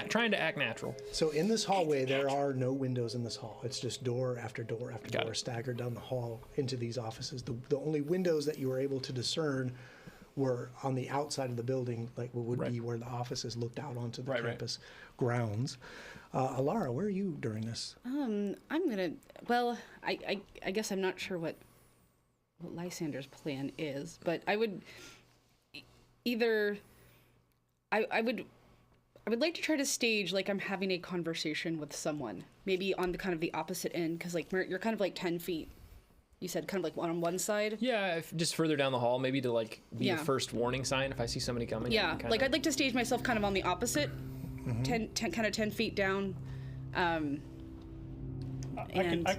C: trying to act natural.
A: So in this hallway, there are no windows in this hall. It's just door after door after
C: Got
A: door
C: it.
A: staggered down the hall into these offices. The only windows that you were able to discern were on the outside of the building, like what would be where the offices looked out onto the campus grounds. Alara, where are you during this?
D: I'm gonna. Well, I guess I'm not sure what Lysander's plan is, but I would either. I would like to try to stage like I'm having a conversation with someone, maybe on the kind of the opposite end, because like Mert, you're kind of like 10 feet. You said kind of like on one side.
C: Yeah, just further down the hall, maybe to like be the first warning sign if I see somebody coming.
D: Yeah, like I'd like to stage myself kind of on the opposite, 10 feet down.
B: I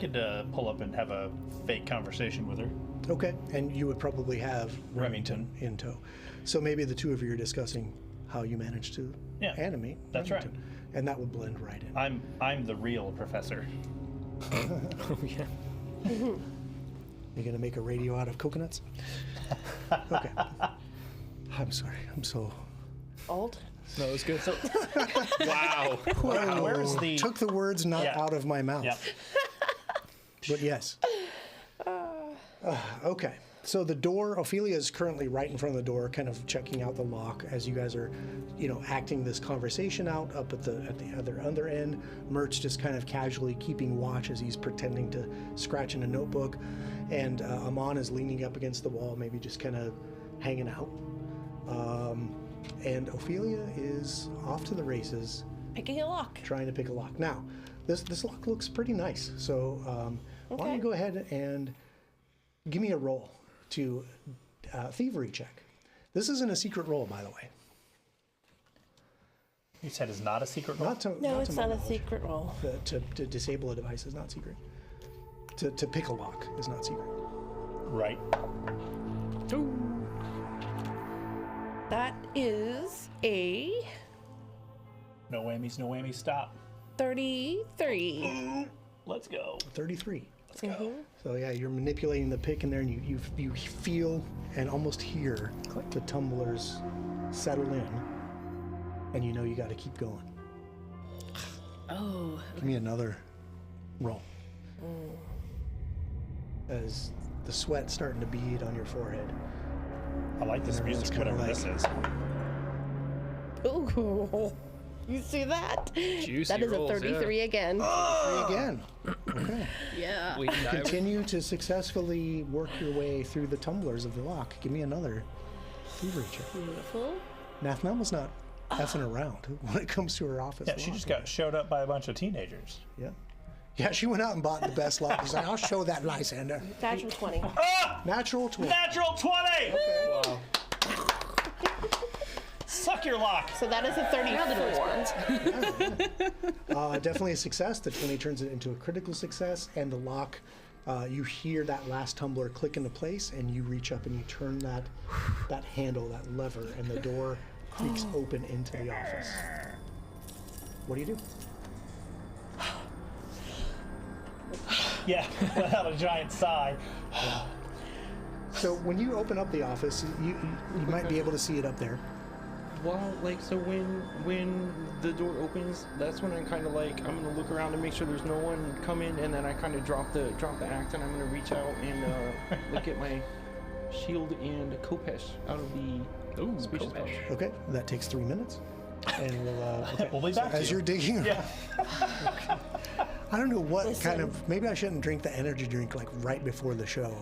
B: could pull up and have a fake conversation with her.
A: Okay, and you would probably have
B: Remington
A: in tow. So maybe the two of you are discussing how you managed to animate.
B: That's
A: Remington. And that would blend right in.
B: I'm the real professor.
C: Oh yeah.
A: You gonna make a radio out of coconuts? Okay. I'm sorry. I'm so
E: Old.
C: No, it was good. Wow.
B: Where's the?
A: took the words not out of my mouth.
B: Yep.
A: But yes. Okay. So the door, Ophelia is currently right in front of the door, kind of checking out the lock as you guys are, acting this conversation out up at the other end. Mert's just kind of casually keeping watch as he's pretending to scratch in a notebook, and Amon is leaning up against the wall, maybe just kind of hanging out. And Ophelia is off to the races,
E: Picking a lock.
A: trying to pick a lock. Now, this lock looks pretty nice, so why don't you go ahead and give me a roll to thievery check. This isn't a secret roll, by the way.
B: You said it's not a secret roll?
E: No, it's
A: to my
E: not a
A: knowledge.
E: secret roll.
A: To disable a device is not secret. To pick a lock is not secret.
B: Right.
E: That is a
B: No whammies, stop.
E: 33.
B: Let's go.
A: 33.
B: Let's go.
A: So yeah, you're manipulating the pick in there, and you feel and almost hear the tumblers settle in, and you know you got to keep going.
D: Oh.
A: Give me another roll. As the sweat starting to bead on your forehead.
B: I like this
A: Everyone's
B: music,
A: kinda
B: whatever
A: like-
B: this is.
E: Ooh. You see that?
C: Juicy
E: That is
C: rolls,
E: a 33 again.
A: Again. Okay.
D: Yeah.
C: We can dive.
A: Continue to successfully work your way through the tumblers of the lock. Give me another thievery check.
E: Beautiful.
A: Nathnama's not effing around when it comes to her office.
B: Yeah, she just got showed up by a bunch of teenagers.
A: Yeah. Yeah, she went out and bought the best lock. She's like, I'll show that Lysander.
E: Natural 20.
A: Natural 20.
B: Natural 20!
C: Wow.
B: Suck your lock!
E: So that is a 34.
A: Definitely a success. The 20 turns it into a critical success, and the lock, you hear that last tumbler click into place, and you reach up and you turn that handle, that lever, and the door creaks open into the office. What do you do?
B: Yeah, let out a giant sigh.
A: So when you open up the office, you might be able to see it up there.
F: Well, like, so when the door opens, that's when I kind of like, I'm gonna look around and make sure there's no one coming, and then I kind of drop the axe, and I'm gonna reach out and like get my shield and Kopesh out of the speeches pouch.
A: Okay, that takes 3 minutes. And
B: We'll be back to
A: as
B: you.
A: you're digging around.
B: Yeah.
A: I don't know what
E: Listen.
A: kind of, maybe I shouldn't drink the energy drink like right before the show.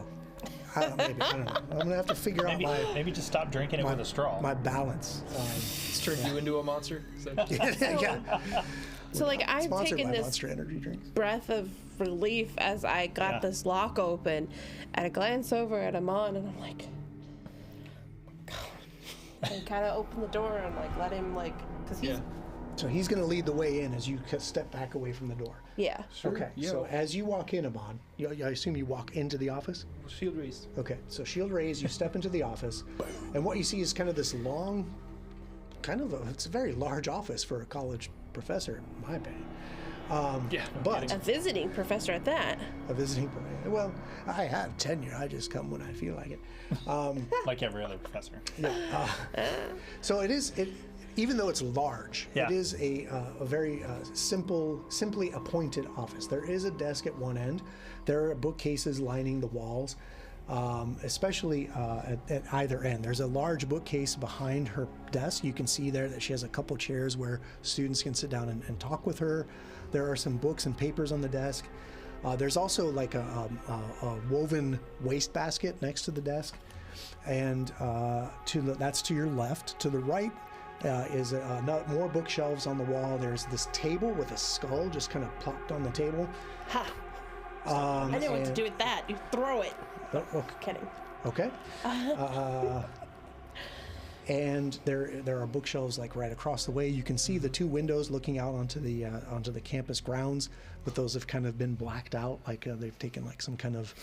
A: Maybe, I don't know. I'm gonna have to figure out
B: Maybe just stop drinking it with a straw.
A: my balance.
C: It's turned you into a monster. So.
A: Yeah.
E: So like I'm
A: Sponsored
E: taking
A: by
E: this
A: Monster Energy drinks.
E: breath of relief as I got
B: Yeah.
E: this lock open, and I glance over at Amon, and I'm like, and kind of open the door and like let him like, cause he's
A: So he's gonna lead the way in as you step back away from the door.
E: yeah.
A: Okay.
F: yeah.
A: So as you walk in, Amon, I assume you walk into the office.
F: Shield raised.
A: Okay, so shield raised, you step into the office, and what you see is kind of this long, it's a very large office for a college professor, in my opinion.
C: Yeah.
A: But
E: A visiting professor at that.
A: a visiting professor. Well, I have tenure. I just come when I feel like it.
B: Like every other professor.
A: So even though it's large,
B: Yeah.
A: it is a very simply appointed office. There is a desk at one end. There are bookcases lining the walls, especially at either end. There's a large bookcase behind her desk. You can see there that she has a couple chairs where students can sit down and talk with her. There are some books and papers on the desk. There's also like a woven wastebasket next to the desk, and that's to your left. To the right is more bookshelves on the wall. There's this table with a skull just kind of plopped on the table.
E: Ha! I know what to do with that. You throw it. Kidding.
A: Okay. And there are bookshelves like right across the way. You can see the two windows looking out onto the campus grounds, but those have kind of been blacked out, like they've taken like some kind of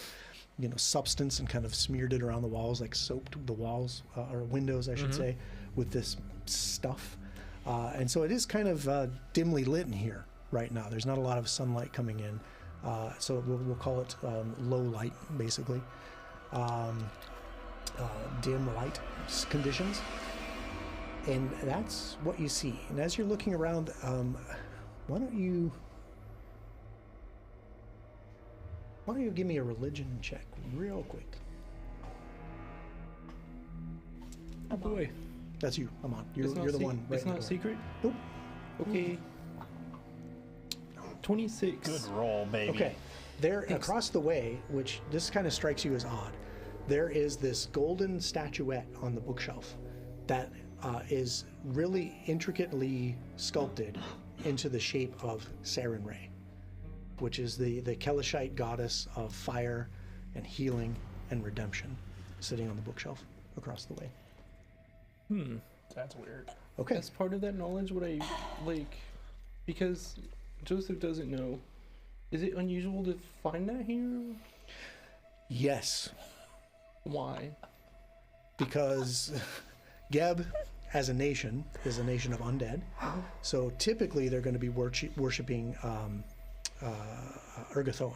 A: substance and kind of smeared it around the walls, like soaped the walls or windows, I should say, with this stuff. And so it is kind of dimly lit in here right now. There's not a lot of sunlight coming in, so we'll call it low light, basically. Dim light conditions, and that's what you see. And as you're looking around, why don't you give me a religion check real quick?
C: Oh boy.
A: That's you, Amon. You're
F: It's not
A: the one. Right
F: It's
A: in the
F: not
A: door.
F: secret.
A: Nope.
F: Okay. 26.
B: Good roll, baby.
A: Okay. There, across the way, which this kind of strikes you as odd, there is this golden statuette on the bookshelf that is really intricately sculpted into the shape of Saren Ray, which is the Kelishite goddess of fire and healing and redemption, sitting on the bookshelf across the way.
B: That's weird.
A: Okay.
F: As part of that knowledge, would I like, because Joseph doesn't know, is it unusual to find that here?
A: Yes,
F: Why?
A: because Geb, as a nation, is a nation of undead. So typically they're going to be worshiping Urgathoa,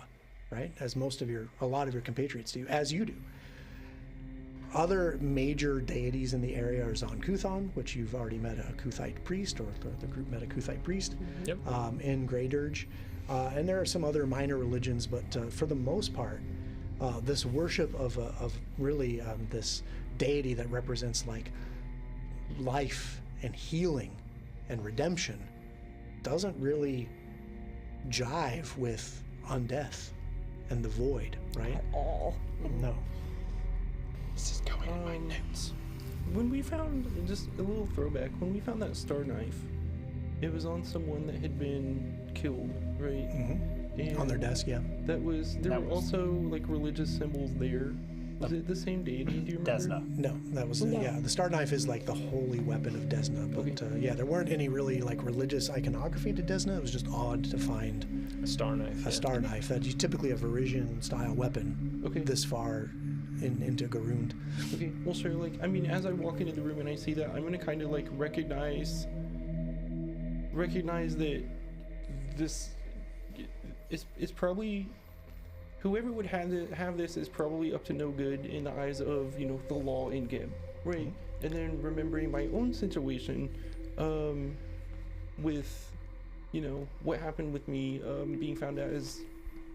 A: right? As a lot of your compatriots do, as you do. Other major deities in the area are Zon-Kuthon, which you've already met a Kuthite priest, or the group met a Kuthite priest,
C: Yep.
A: in Grey Dirge. And there are some other minor religions, but for the most part, this worship of really this deity that represents like life and healing and redemption doesn't really jive with undeath and the void, right?
E: All.
A: No.
C: This is going in my notes.
F: When we found, just a little throwback, when we found that star knife, it was on someone that had been killed, right? And
A: On their desk, yeah.
F: there were
B: was-
F: also like religious symbols there. Was it the same deity? Do you remember?
B: Desna.
A: No, that was yeah. The star knife is like the holy weapon of Desna, but yeah, there weren't any really like religious iconography to Desna. It was just odd to find
C: A star knife.
A: a star knife that you typically a Varisian style weapon
F: Okay.
A: this far into Garund.
F: Okay, well, sure. Like, I mean, as I walk into the room and I see that, I'm gonna kind of like recognize that this is probably whoever would have this is probably up to no good in the eyes of, you know, the law in game, right? And then remembering my own situation, with, you know, what happened with me, being found out as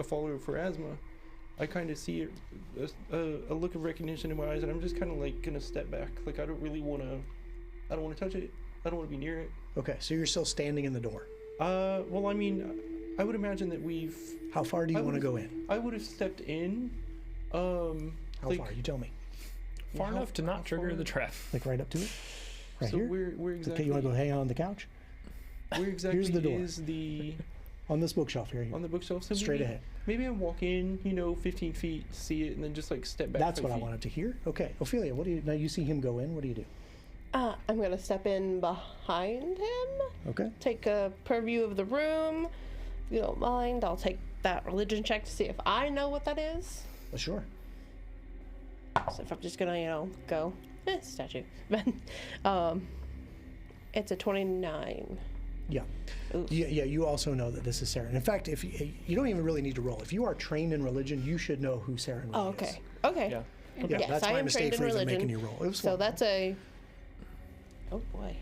F: a follower for asthma, I kind of see a look of recognition in my eyes, and I'm just kind of like gonna step back. Like I don't want to touch it. I don't want to be near it.
A: Okay, so you're still standing in the door.
F: Well, I mean, I would imagine that we've.
A: How far do you want to go in?
F: I would have stepped in.
A: How far? You tell me.
C: Far enough to not trigger the trap.
A: Like right up to it? Right
F: So
A: here?
F: where exactly?
A: Okay, you want to go hang out on the couch?
F: Where exactly
A: Here's the door.
F: is the
A: On this bookshelf here.
F: on the bookshelf? So
A: Straight
F: maybe,
A: ahead.
F: Maybe I walk in, you know, 15 feet, see it, and then just like step back.
A: That's
F: 5
A: what I
F: feet.
A: wanted to hear. Okay, Ophelia, what do you, now you see him go in, what do you do?
E: I'm going to step in behind him,
A: Okay.
E: take a purview of the room. If you don't mind, I'll take that religion check to see if I know what that is.
A: Well, sure.
E: So if I'm just going to, you know, go, statue. It's a 29.
A: Yeah.
E: Oof.
A: Yeah, you also know that this is Saren. In fact, if you don't even really need to roll. If you are trained in religion, you should know who Saren really
E: Oh,
A: is.
E: okay. Okay.
C: Yeah.
A: Yeah,
E: Yes,
A: that's
E: I
A: my
E: am
A: mistake
E: trained
A: for
E: in
A: even making
E: religion.
A: you roll. It was
E: So
A: fun.
E: that's a. Oh boy.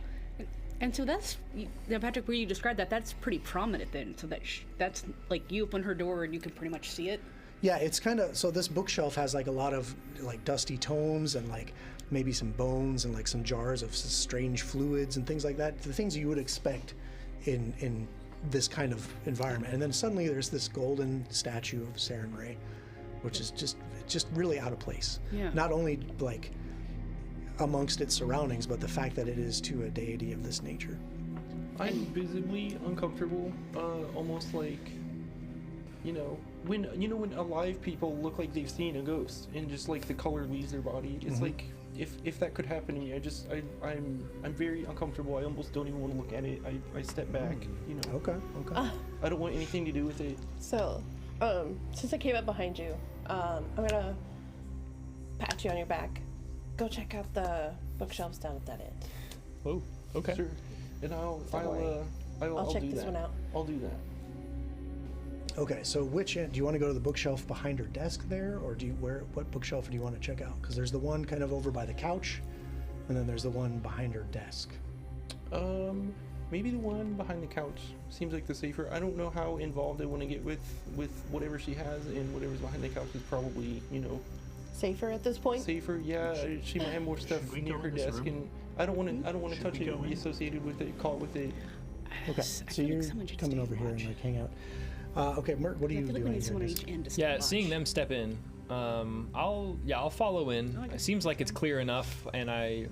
D: And so now Patrick, where you described that, that's pretty prominent then. So that's like you open her door and you can pretty much see it.
A: Yeah, it's kind of, so this bookshelf has like a lot of like dusty tomes and like maybe some bones and like some jars of strange fluids and things like that. The things you would expect in this kind of environment. And then suddenly there's this golden statue of Saren Ray, which is just really out of place.
D: Yeah.
A: Not only like amongst its surroundings, but the fact that it is to a deity of this nature.
F: I'm visibly uncomfortable, almost like, when alive people look like they've seen a ghost and just like the color leaves their body. It's like if that could happen to me, I'm very uncomfortable. I almost don't even want to look at it. I step back.
A: Okay.
F: I don't want anything to do with it.
E: So, since I came up behind you, I'm gonna pat you on your back. Go check out the bookshelves down at that end.
C: Oh, okay.
F: Sure. And I'll
E: check
F: do
E: this
F: that.
E: one out.
F: I'll do that.
A: Okay, so which end? Do you want to go to the bookshelf behind her desk there, or what bookshelf do you want to check out? Because there's the one kind of over by the couch, and then there's the one behind her desk.
F: Maybe the one behind the couch seems like the safer. I don't know how involved I want to get with whatever she has, and whatever's behind the couch is probably,
E: Safer at this point?
F: safer. Yeah, she might have more stuff
B: we
F: near
B: go
F: her
B: in this
F: desk,
B: room?
F: and I don't want to
B: Should
F: touch
B: we
F: it
B: go
F: or be
B: in?
F: associated with it, caught with it.
A: Okay,
D: I
A: so
D: feel like
A: you're
D: someone should
A: coming
D: stay
A: over
D: and
A: here and
D: watch.
A: like hang out. Okay, Mert, what are
D: I
A: you
D: feel like we
A: doing
D: need someone on
A: here?
D: each end to stay
C: Yeah,
D: watch.
C: seeing them step in, I'll follow in.
D: I like
C: It seems like it's clear enough, and I,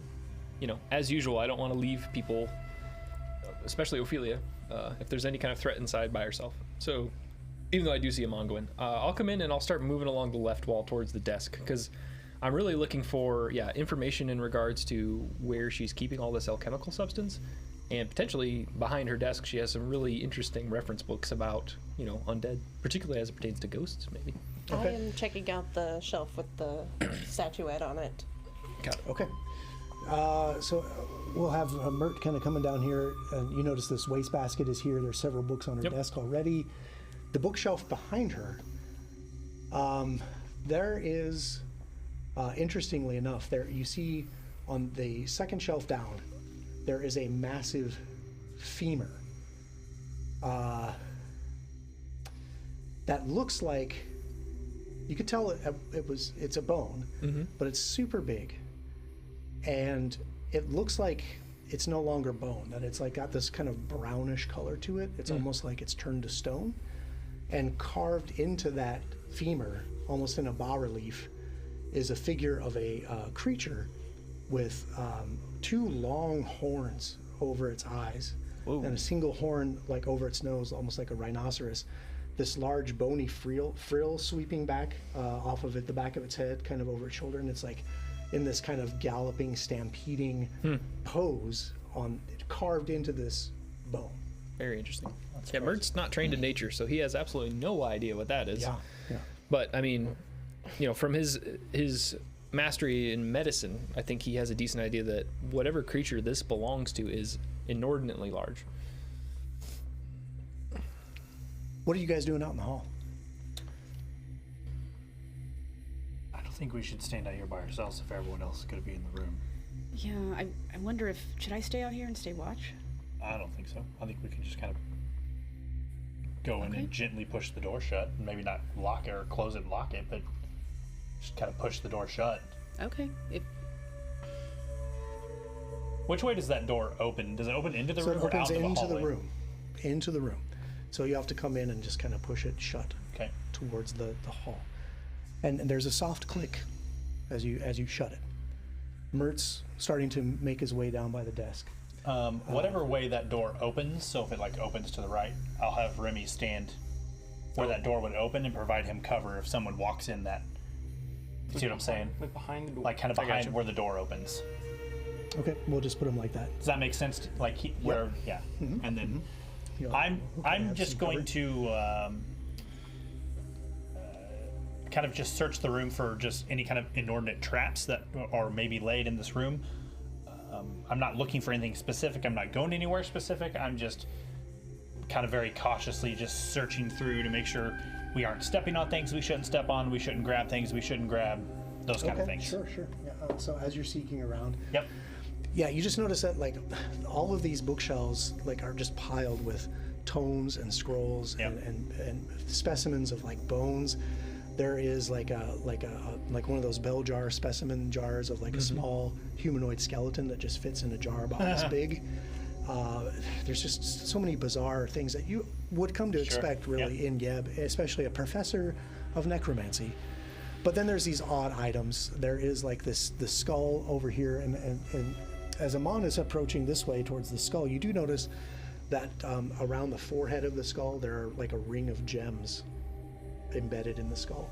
C: as usual, I don't want to leave people, especially Ophelia, if there's any kind of threat inside by herself. So, even though I do see Amon go in, I'll come in and I'll start moving along the left wall towards the desk, because I'm really looking for, information in regards to where she's keeping all this alchemical substance. And potentially behind her desk, she has some really interesting reference books about, undead, particularly as it pertains to ghosts, maybe.
A: Okay.
E: I am checking out the shelf with the statuette on it.
A: Okay. So we'll have Mert kind of coming down here, and you notice this wastebasket is here. There's several books on her
C: Yep.
A: desk already. The bookshelf behind her, there is, interestingly enough, there you see on the second shelf down, there is a massive femur that looks like, you could tell it's a bone, but it's super big, and it looks like it's no longer bone, that it's like got this kind of brownish color to it. It's almost like it's turned to stone, and carved into that femur, almost in a bas-relief, is a figure of a creature with two long horns over its eyes, and a single horn like over its nose, almost like a rhinoceros. This large bony frill sweeping back off of it, the back of its head, kind of over its shoulder, and it's like in this kind of galloping, stampeding pose carved into this bone.
C: Very interesting. Yeah, Mert's not trained in nature, so he has absolutely no idea what that is.
A: Yeah.
C: But I mean, from his mastery in medicine, I think he has a decent idea that whatever creature this belongs to is inordinately large.
A: What are you guys doing out in the hall?
B: think we should stand out here by ourselves if everyone else is going to be in the room.
D: Yeah, I wonder if should I stay out here and stay watch?
B: I don't think so. I think we can just kind of go in
D: Okay.
B: and gently push the door shut. Maybe not lock it or close it and lock it, but just kind of push the door shut.
D: Okay. If
B: Which way does that door open? Does it open into the
A: So
B: room
A: it
B: or
A: opens
B: out
A: into
B: the
A: the
B: hallway?
A: room. Into the room. So you have to come in and just kind of push it shut
B: Okay.
A: towards the hall. And there's a soft click as you shut it. Mert's starting to make his way down by the desk.
B: Whatever way that door opens, so if it like opens to the right, I'll have Remy stand where that door would open and provide him cover if someone walks in that. You see what I'm saying?
F: Like behind the door.
B: Like kind of behind where the door opens.
A: Okay, we'll just put him like that.
B: Does that make sense? Like where? Yeah. And then
A: You know,
B: I'm
A: have
B: just
A: some
B: going
A: cover.
B: to kind of just search the room for just any kind of inordinate traps that are maybe laid in this room. I'm not looking for anything specific. I'm not going anywhere specific. I'm just kind of very cautiously just searching through to make sure we aren't stepping on things we shouldn't step on. We shouldn't grab things we shouldn't grab. Those kind of things.
A: Sure. Yeah, so as you're seeking around,
B: Yep.
A: yeah, you just notice that like all of these bookshelves like are just piled with tomes and scrolls
B: Yep.
A: and specimens of like bones. There is like one of those bell jar specimen jars of like a small humanoid skeleton that just fits in a jar about this big. There's just so many bizarre things that you would come to expect really in Geb, especially a professor of necromancy. But then there's these odd items. There is like the skull over here, and as Amon is approaching this way towards the skull, you do notice that around the forehead of the skull there are like a ring of gems embedded in the skull.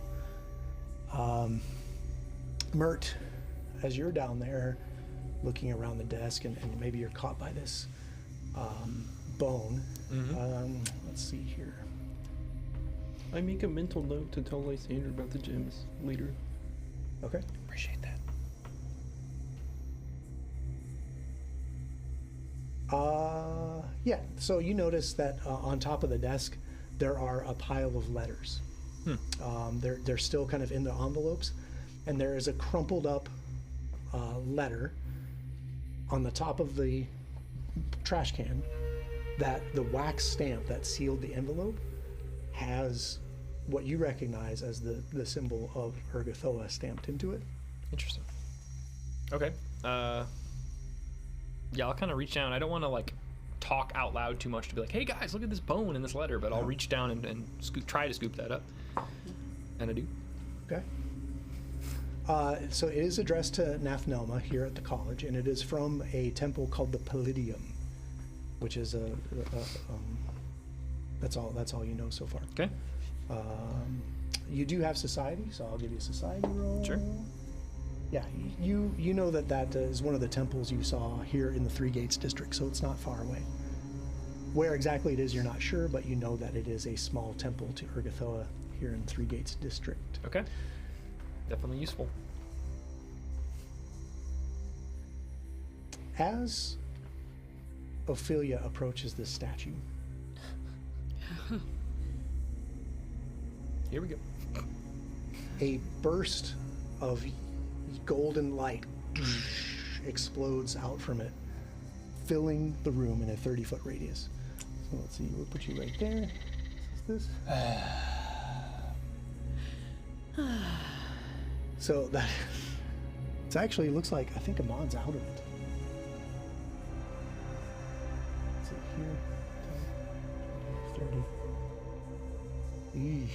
A: Mert, as you're down there looking around the desk, and maybe you're caught by this bone. Let's see here.
F: I make a mental note to tell Lysander about the gems later.
A: Okay.
B: Appreciate that.
A: Yeah. So you notice that on top of the desk there are a pile of letters. They're still kind of in the envelopes, and there is a crumpled up letter on the top of the trash can that the wax stamp that sealed the envelope has what you recognize as the symbol of Ergothoa stamped into it.
C: Interesting. Okay. Yeah, I'll kind of reach down. I don't want to like talk out loud too much to be like, hey guys, look at this bone in this letter, but I'll reach down and try to scoop that up. And I do.
A: Okay. So it is addressed to Naphnelma here at the college, and it is from a temple called the Palladium, which is that's all you know so far.
C: Okay.
A: You do have society, so I'll give you a society roll.
C: Sure.
A: Yeah, you know that is one of the temples you saw here in the Three Gates district, so it's not far away. Where exactly it is, you're not sure, but you know that it is a small temple to Ergothoa here in Three Gates district.
C: Okay. Definitely useful.
A: As Ophelia approaches this statue,
C: Here we go.
A: a burst of golden light explodes out from it, filling the room in a 30-foot radius. So let's see, we'll put you right there. Is this? So that it actually looks like I think Amon's out of it. Let's see here, 10, 30. Eesh.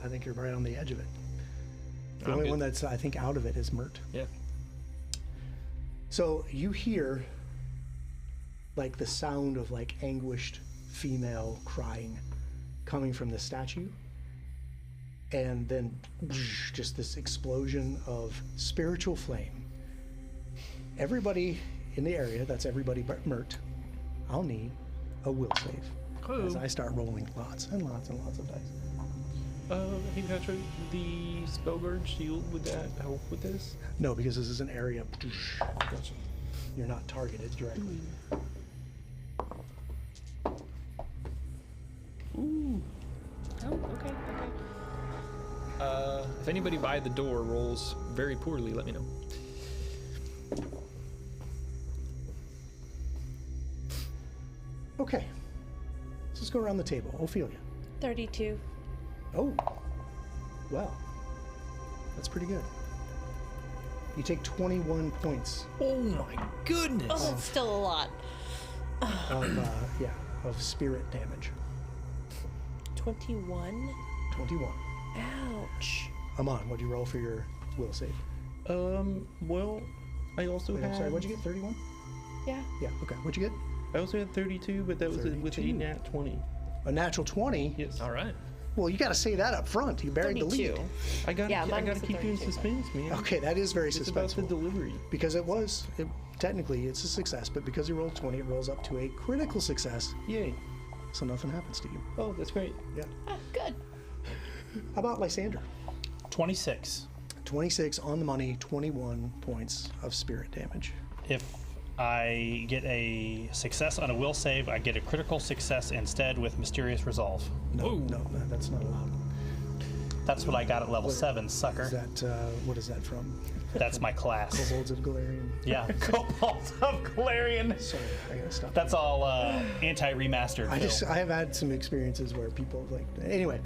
A: I think you're right on the edge of it. The
C: I'm
A: only
C: good.
A: one that's I think out of it is Mert.
C: Yeah.
A: So you hear like the sound of like anguished female crying coming from the statue, and then just this explosion of spiritual flame. Everybody in the area, that's everybody but Mert, I'll need a will save as I start rolling lots and lots and lots of dice.
F: Hey Patrick, the Spellguard shield, would that help with this?
A: No, because this is an area. You're not targeted directly.
D: Oh, okay.
C: I if anybody by the door rolls very poorly, let me know.
A: Okay. Let's go around the table. Ophelia.
E: 32.
A: Oh. Well. That's pretty good. You take 21 points
C: Oh my goodness!
E: Oh, that's still a lot.
A: of spirit damage.
E: 21.
A: 21.
E: Ouch.
A: Amon, what'd you roll for your will save?
F: Well, I also
A: Wait,
F: had.
A: I'm sorry, what'd you get? 31?
E: Yeah.
A: Yeah, okay. What'd you get?
F: I also had 32, but that was with
A: 32.
F: a nat 20.
A: A natural 20?
F: Yes.
C: All right.
A: Well, you got to say that up front. You buried the
E: 32.
A: lead.
F: I gotta,
E: Yeah,
F: I
E: mine
F: gotta
E: was a
F: keep you in
E: 32, but-
F: suspense, man.
A: Okay, that is very
F: It's about the
A: suspenseful.
F: delivery.
A: Because technically it's a success, but because you rolled 20, it rolls up to a critical success,
F: Yay.
A: so nothing happens to you.
F: Oh, that's great.
A: Yeah.
E: Ah, good.
A: How about Lysander?
B: 26.
A: 26 on the money, 21 points of spirit damage.
B: If I get a success on a will save, I get a critical success instead with mysterious resolve.
A: No, that's not allowed.
B: That's what I got at level 7,
A: Is
B: sucker.
A: that, what is that from?
B: That's my class.
A: Kobolds of Galarian.
B: Yeah, Cobalt of Galarian.
A: Sorry, I gotta stop.
B: That's all anti-remastered.
A: I have had some experiences where people anyway.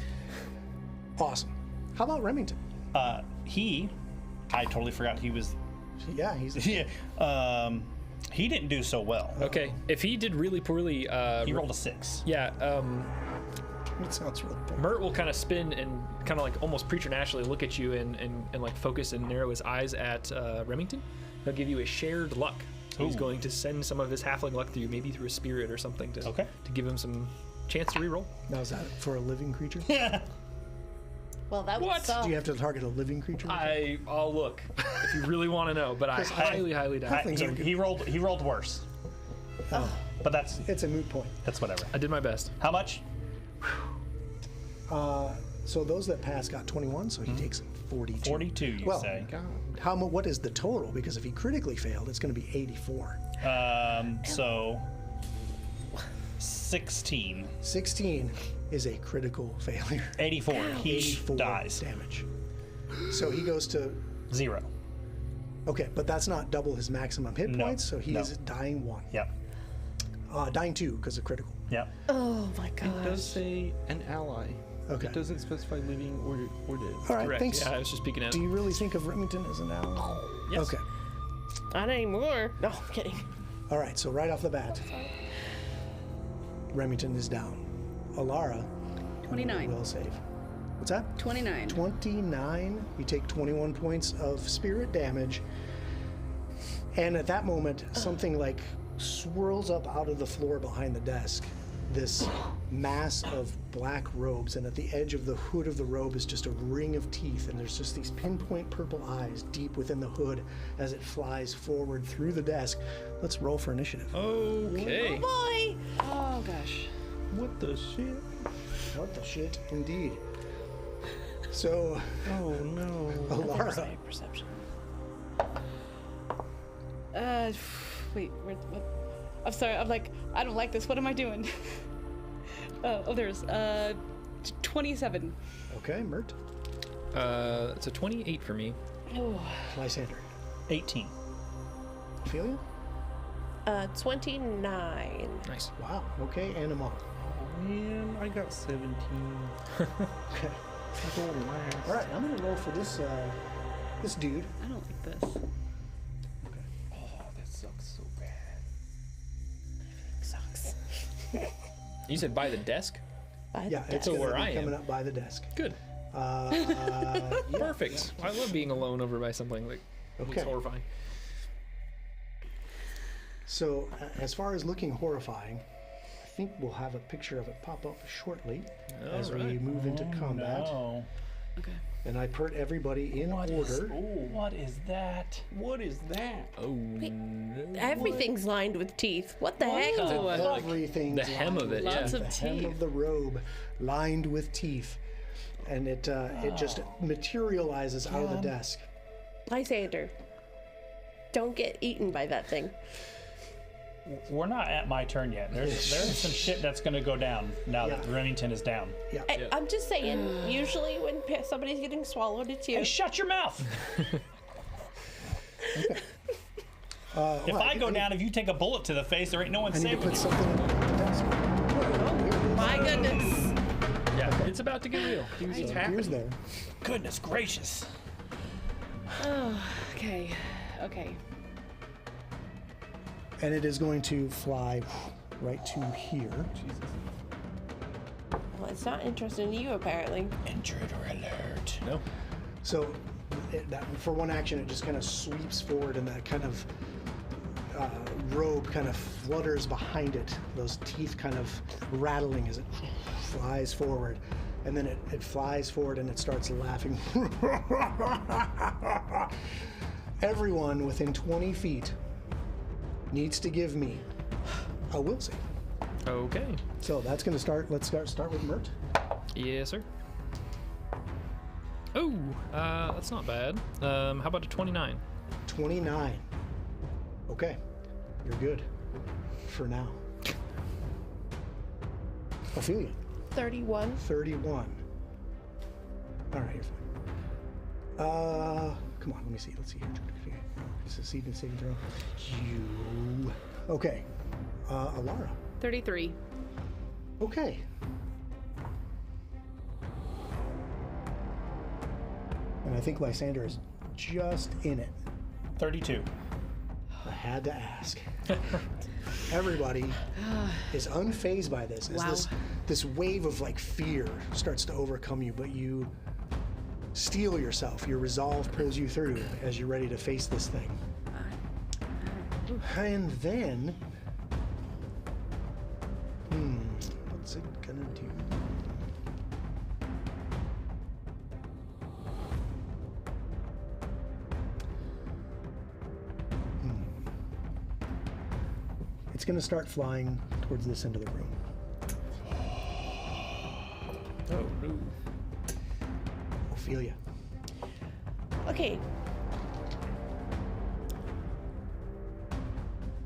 A: Awesome. How about Remington?
B: I totally forgot he was.
A: Yeah, he's
B: Yeah. He didn't do so well.
C: Okay, if he did really poorly,
B: He rolled a 6.
C: yeah,
A: it sounds really bad.
C: Mert will kind of spin and kind of like almost preternaturally look at you and like focus and narrow his eyes at Remington. He'll give you a shared luck. So he's
B: Ooh.
C: going to send some of his halfling luck through you, maybe through a spirit or something, to
B: Okay.
C: to give him some chance to reroll.
A: Now is that for a living creature?
E: Well, that would
C: What?
E: suck.
A: Do you have to target a living creature?
C: I'll look if you really want to know, but I highly doubt.
B: He rolled worse. But
A: It's a moot point.
B: that's whatever.
C: I did my best.
B: How much?
A: So those that pass got 21, so he takes 42.
B: 42, you
A: Well,
B: say.
A: What is the total? Because if he critically failed, it's going to be 84.
B: So 16.
A: 16 is a critical failure.
B: 84. He
A: 84
B: dies.
A: damage. So he goes to
B: 0.
A: okay, but that's not double his maximum hit
B: No,
A: points. So he
B: no.
A: is dying 1.
B: Yep.
A: Dying 2 because of critical.
B: Yep.
E: Oh my
F: It does
E: gosh.
F: say an ally.
A: Okay.
F: It doesn't specify living or dead.
A: All right.
C: Correct.
A: Thanks.
C: Yeah, I was just peeking out.
A: Do you really think of Remington as an ally?
C: Yes.
A: Okay.
E: Not anymore. No, I'm kidding.
A: All right. So right off the bat, Remington is down. Alara
D: 29.
A: will save. What's that?
D: 29.
A: 29. You take 21 points of spirit damage. And at that moment, something like swirls up out of the floor behind the desk. This mass of black robes, and at the edge of the hood of the robe is just a ring of teeth, and there's just these pinpoint purple eyes deep within the hood as it flies forward through the desk. Let's roll for initiative.
C: Okay.
E: Boy.
D: Oh gosh.
F: What the shit?
A: What the shit, indeed. So,
F: Oh no.
A: Alara,
E: Perception.
D: Wait, what? I'm sorry. I'm like, I don't like this. What am I doing? There's 27.
A: okay, Mert,
C: It's a 28 for me.
A: Lysander,
B: 18.
A: Ophelia.
E: 29.
C: Nice.
A: Wow. Okay, and Amon.
F: Man, I got 17.
A: Okay.
F: I rolled last.
A: All right, I'm gonna roll for this this dude.
D: I don't like this.
F: Oh, that sucks so bad.
E: Sucks.
C: You said by the desk?
E: By
A: Yeah,
E: the
A: it's
E: desk.
A: gonna
C: where
A: be
C: I am.
A: coming up by the desk.
C: Good.
A: Yeah.
C: Perfect. I love being alone over by something like looks
A: Okay.
C: horrifying.
A: So, as far as looking horrifying, I think we'll have a picture of it pop up shortly as we
C: Alright.
A: move into combat.
B: No.
D: Okay.
A: And I put everybody in order.
B: What is that?
F: What is that?
C: Oh, no.
E: Everything's lined with teeth. What the heck?
D: Oh,
A: Everything.
C: The hem of it,
D: Lots
C: yeah.
D: of
A: the hem
D: teeth.
A: of the robe lined with teeth, and it just materializes out of the desk.
E: Lysander. Don't get eaten by that thing.
B: We're not at my turn yet. There's some shit that's going to go down now that Remington is down.
A: Yeah.
E: I'm just saying, usually when somebody's getting swallowed, it's you.
B: Hey, shut your mouth! If I go down, if you take a bullet to the face, there ain't no one
A: I need to
B: saving
A: put
B: you.
A: something in the desk.
E: My goodness.
C: Yeah, it's about to get real.
A: Here's there.
B: Goodness gracious.
D: Oh, okay. Okay.
A: And it is going to fly right to here.
E: Well, it's not interested in you, apparently.
B: Intruder alert.
C: No.
A: So for one action, it just kind of sweeps forward, and that kind of robe kind of flutters behind it. Those teeth kind of rattling as it flies forward. And then it flies forward and it starts laughing. Everyone within 20 feet needs to give me a will save.
C: Okay.
A: So that's going to start. Let's start with Mert.
C: Yes, sir. Oh, that's not bad. How about a 29?
A: 29. Okay, you're good for now. Ophelia.
E: 31.
A: 31. All right, you're fine. Come on, let me see. Let's see here. This is saving throw. You. Okay. Alara.
D: 33.
A: Okay. And I think Lysander is just in it.
B: 32.
A: I had to ask. Everybody is unfazed by this as
D: Wow.
A: this wave of like fear starts to overcome you, but you steel yourself. Your resolve pulls you through as you're ready to face this thing. And then, what's it gonna do? It's gonna start flying towards this end of the room.
C: Oh, no.
A: Ophelia.
E: Okay.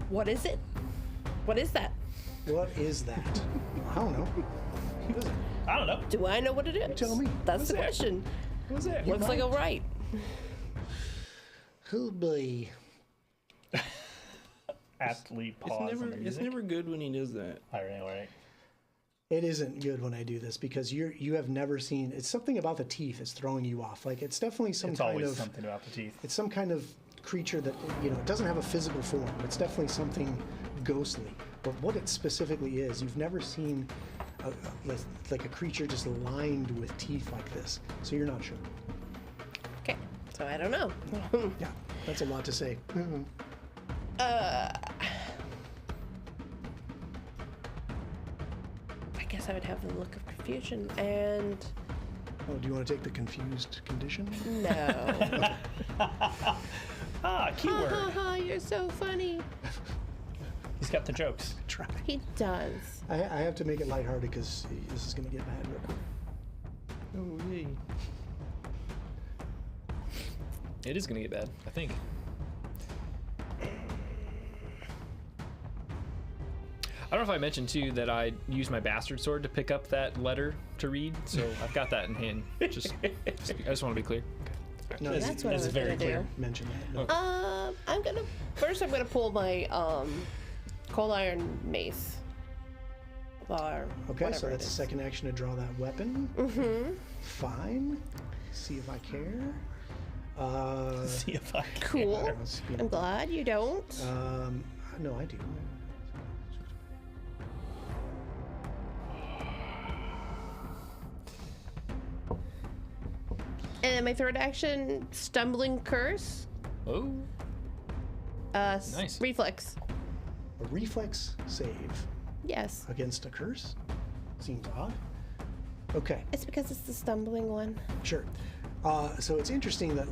E: What is it? What is that?
A: What is that? I don't know.
B: I don't know.
E: Do I know what it is?
A: tell me.
E: That's the question.
C: What's that?
E: Looks like a right.
A: Oh boy.
B: Aptly pause. on the
F: It's
B: music.
F: never good when he does that.
B: All right.
A: It isn't good when I do this because you have never seen. It's something about the teeth that's throwing you off. Like it's definitely some
B: It's
A: kind
B: always
A: of.
B: something about the teeth.
A: It's some kind of creature that it doesn't have a physical form. It's definitely something ghostly. But what it specifically is, you've never seen like a creature just lined with teeth like this. So you're not sure.
E: Okay. So I don't know.
A: Yeah, that's a lot to say.
E: I guess I would have the look of confusion and
A: Oh, do you want to take the confused condition?
E: no.
B: Ah, keyword.
E: You're so funny.
B: He's got the jokes.
A: Try.
E: He does.
A: I have to make it lighthearted because this is going to get bad real quick.
F: Oh, yay.
C: It is going to get bad, I think. I don't know if I mentioned too that I used my bastard sword to pick up that letter to read, so I've got that in hand. I just want to be clear.
A: No,
E: That's what I
B: It's
E: was
B: very
E: gonna
B: clear.
E: do.
A: mention that. No.
E: I'm gonna pull my cold iron mace. Or
A: Okay, so
E: whatever it
A: that's the
E: is.
A: second action to draw that weapon.
E: Mm-hmm.
A: Fine. See if I care.
B: See if I can.
E: Cool.
A: Let's see.
E: I'm glad you don't.
A: No, I do.
E: And then my third action, stumbling curse.
C: Oh, Nice.
E: Reflex.
A: A reflex save
E: Yes.
A: against a curse? Seems odd. Okay,
E: It's because it's the stumbling one.
A: sure. So it's interesting that,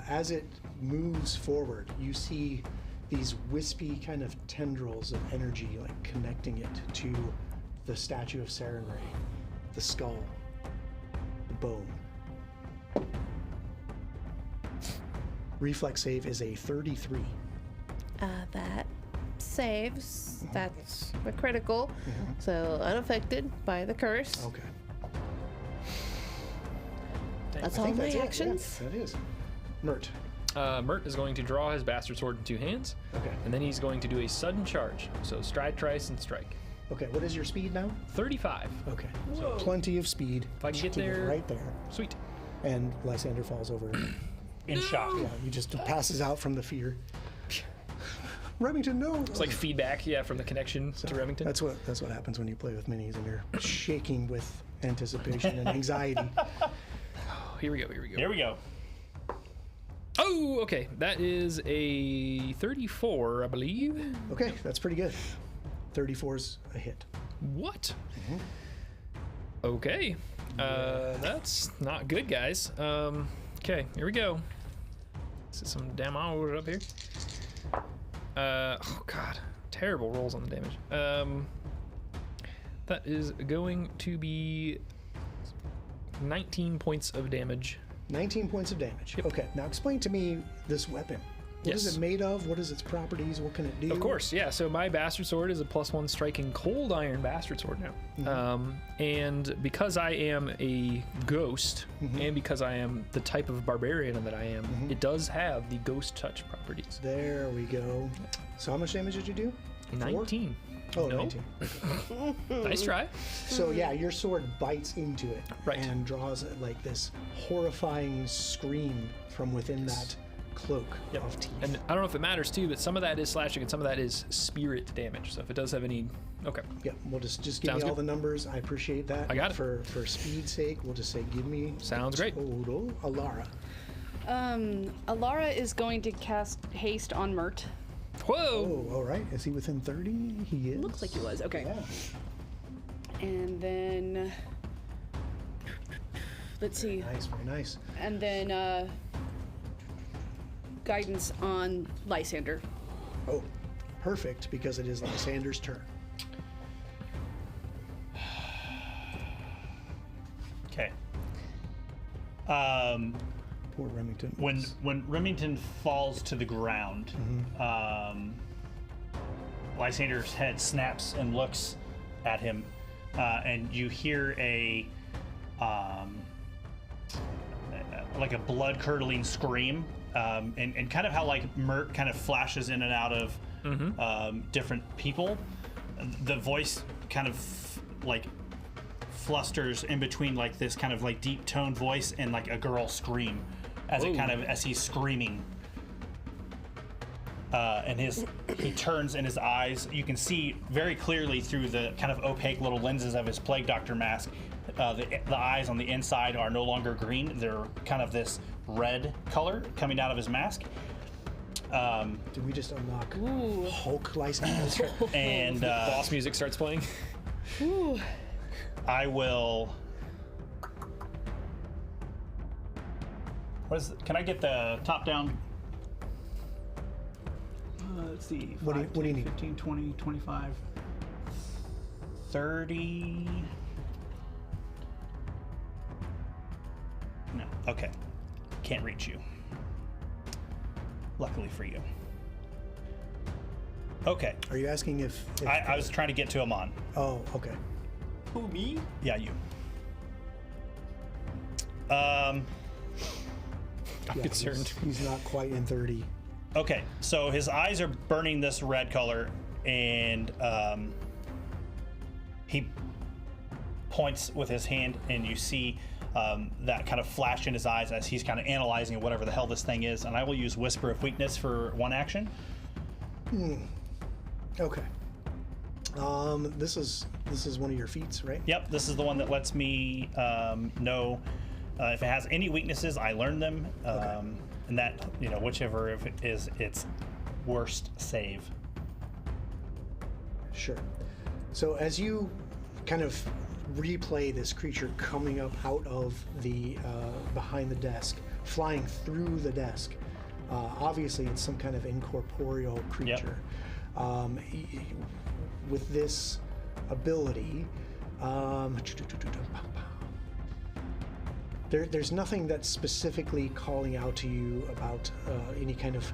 A: as it moves forward, you see these wispy kind of tendrils of energy, connecting it to the statue of Sarenrae, the skull, the bone. Reflex save is a 33.
E: That saves. That's a critical. So unaffected by the curse.
A: Okay.
E: That's
A: I
E: all
A: think
E: my
A: that's it, yeah,
E: actions.
A: that is. Mert.
C: Mert is going to draw his bastard sword in 2 hands,
A: Okay.
C: and then he's going to do a sudden charge. So stride, trice, and strike.
A: Okay, what is your speed now?
C: 35.
A: Okay. So plenty of speed.
C: If I can get
A: Keep it
C: there.
A: right there.
C: Sweet.
A: And Lysander falls over.
B: In shock.
A: Yeah, he just passes out from the fear. Remington, no.
C: It's like feedback, yeah, from the connection to Remington.
A: That's what happens when you play with minis and you're shaking with anticipation and anxiety.
C: Oh, here we go.
B: Here we go.
C: Oh, okay. That is a 34, I believe.
A: Okay, that's pretty good. 34's a hit.
C: What? Okay. That's not good, guys. Okay, here we go. This is some damage up here. Oh god, terrible rolls on the damage. That is going to be 19 points of damage.
A: 19 points of damage.
C: Yep.
A: Okay, now explain to me this weapon. What is
C: Yes.
A: it made of? What is its properties? What can it do?
C: Of course, yeah. So my bastard sword is a +1 striking cold iron bastard sword now. And because I am a ghost, and because I am the type of barbarian that I am, it does have the ghost touch properties.
A: There we go. So how much damage did you do?
C: 19.
A: Oh,
C: No.
A: 19.
C: Nice try.
A: So yeah, your sword bites into it
C: Right.
A: and draws like this horrifying scream from within that cloak of teeth.
C: And I don't know if it matters too, but some of that is slashing and some of that is spirit damage. So if it does have any, okay.
A: Yeah, we'll just give
C: Sounds
A: me all
C: good.
A: the numbers. I appreciate that.
C: I got it.
A: For speed's sake, we'll just say give me
C: Sounds great.
A: total. Alara.
D: Alara is going to cast haste on Mert.
C: Whoa!
A: Oh, all right. Is he within 30? He is.
D: Looks like he was. Okay.
A: Yeah.
D: And then let's see.
A: Nice, very nice.
D: And then guidance on Lysander.
A: Oh, perfect, because it is Lysander's turn.
B: Okay.
A: Poor Remington.
B: When Remington falls to the ground, Lysander's head snaps and looks at him, and you hear like a blood-curdling scream, and kind of how like Mert kind of flashes in and out of different people. The voice kind of like flusters in between like this kind of like deep toned voice and like a girl scream as it kind of as he's screaming. And he turns in his eyes. You can see very clearly through the kind of opaque little lenses of his plague doctor mask. The eyes on the inside are no longer green. They're kind of this red color coming out of his mask.
A: Did we just unlock Hulk Lysander?
B: And
C: Boss music starts playing.
B: I will. Can I get the top down? Let's see.
A: What do you
B: 10,
A: need?
B: 15, 20, 25, 30. No. Okay. Can't reach you. Luckily for you. Okay.
A: Are you asking if
B: I was trying to get to Amon.
A: Oh, okay.
G: Who, me?
B: Yeah, you.
C: I'm
A: Yeah,
C: concerned.
A: He's not quite in 30.
B: Okay, so his eyes are burning this red color, and he points with his hand, and you see that kind of flash in his eyes as he's kind of analyzing whatever the hell this thing is. And I will use Whisper of Weakness for one action.
A: Okay. This is one of your feats, right?
B: Yep, this is the one that lets me know if it has any weaknesses. I learn them, and that whichever if it is its worst save.
A: Sure. So as you kind of replay this creature coming up out of the behind the desk, flying through the desk, obviously it's some kind of incorporeal creature. With this ability, there's nothing that's specifically calling out to you about any kind of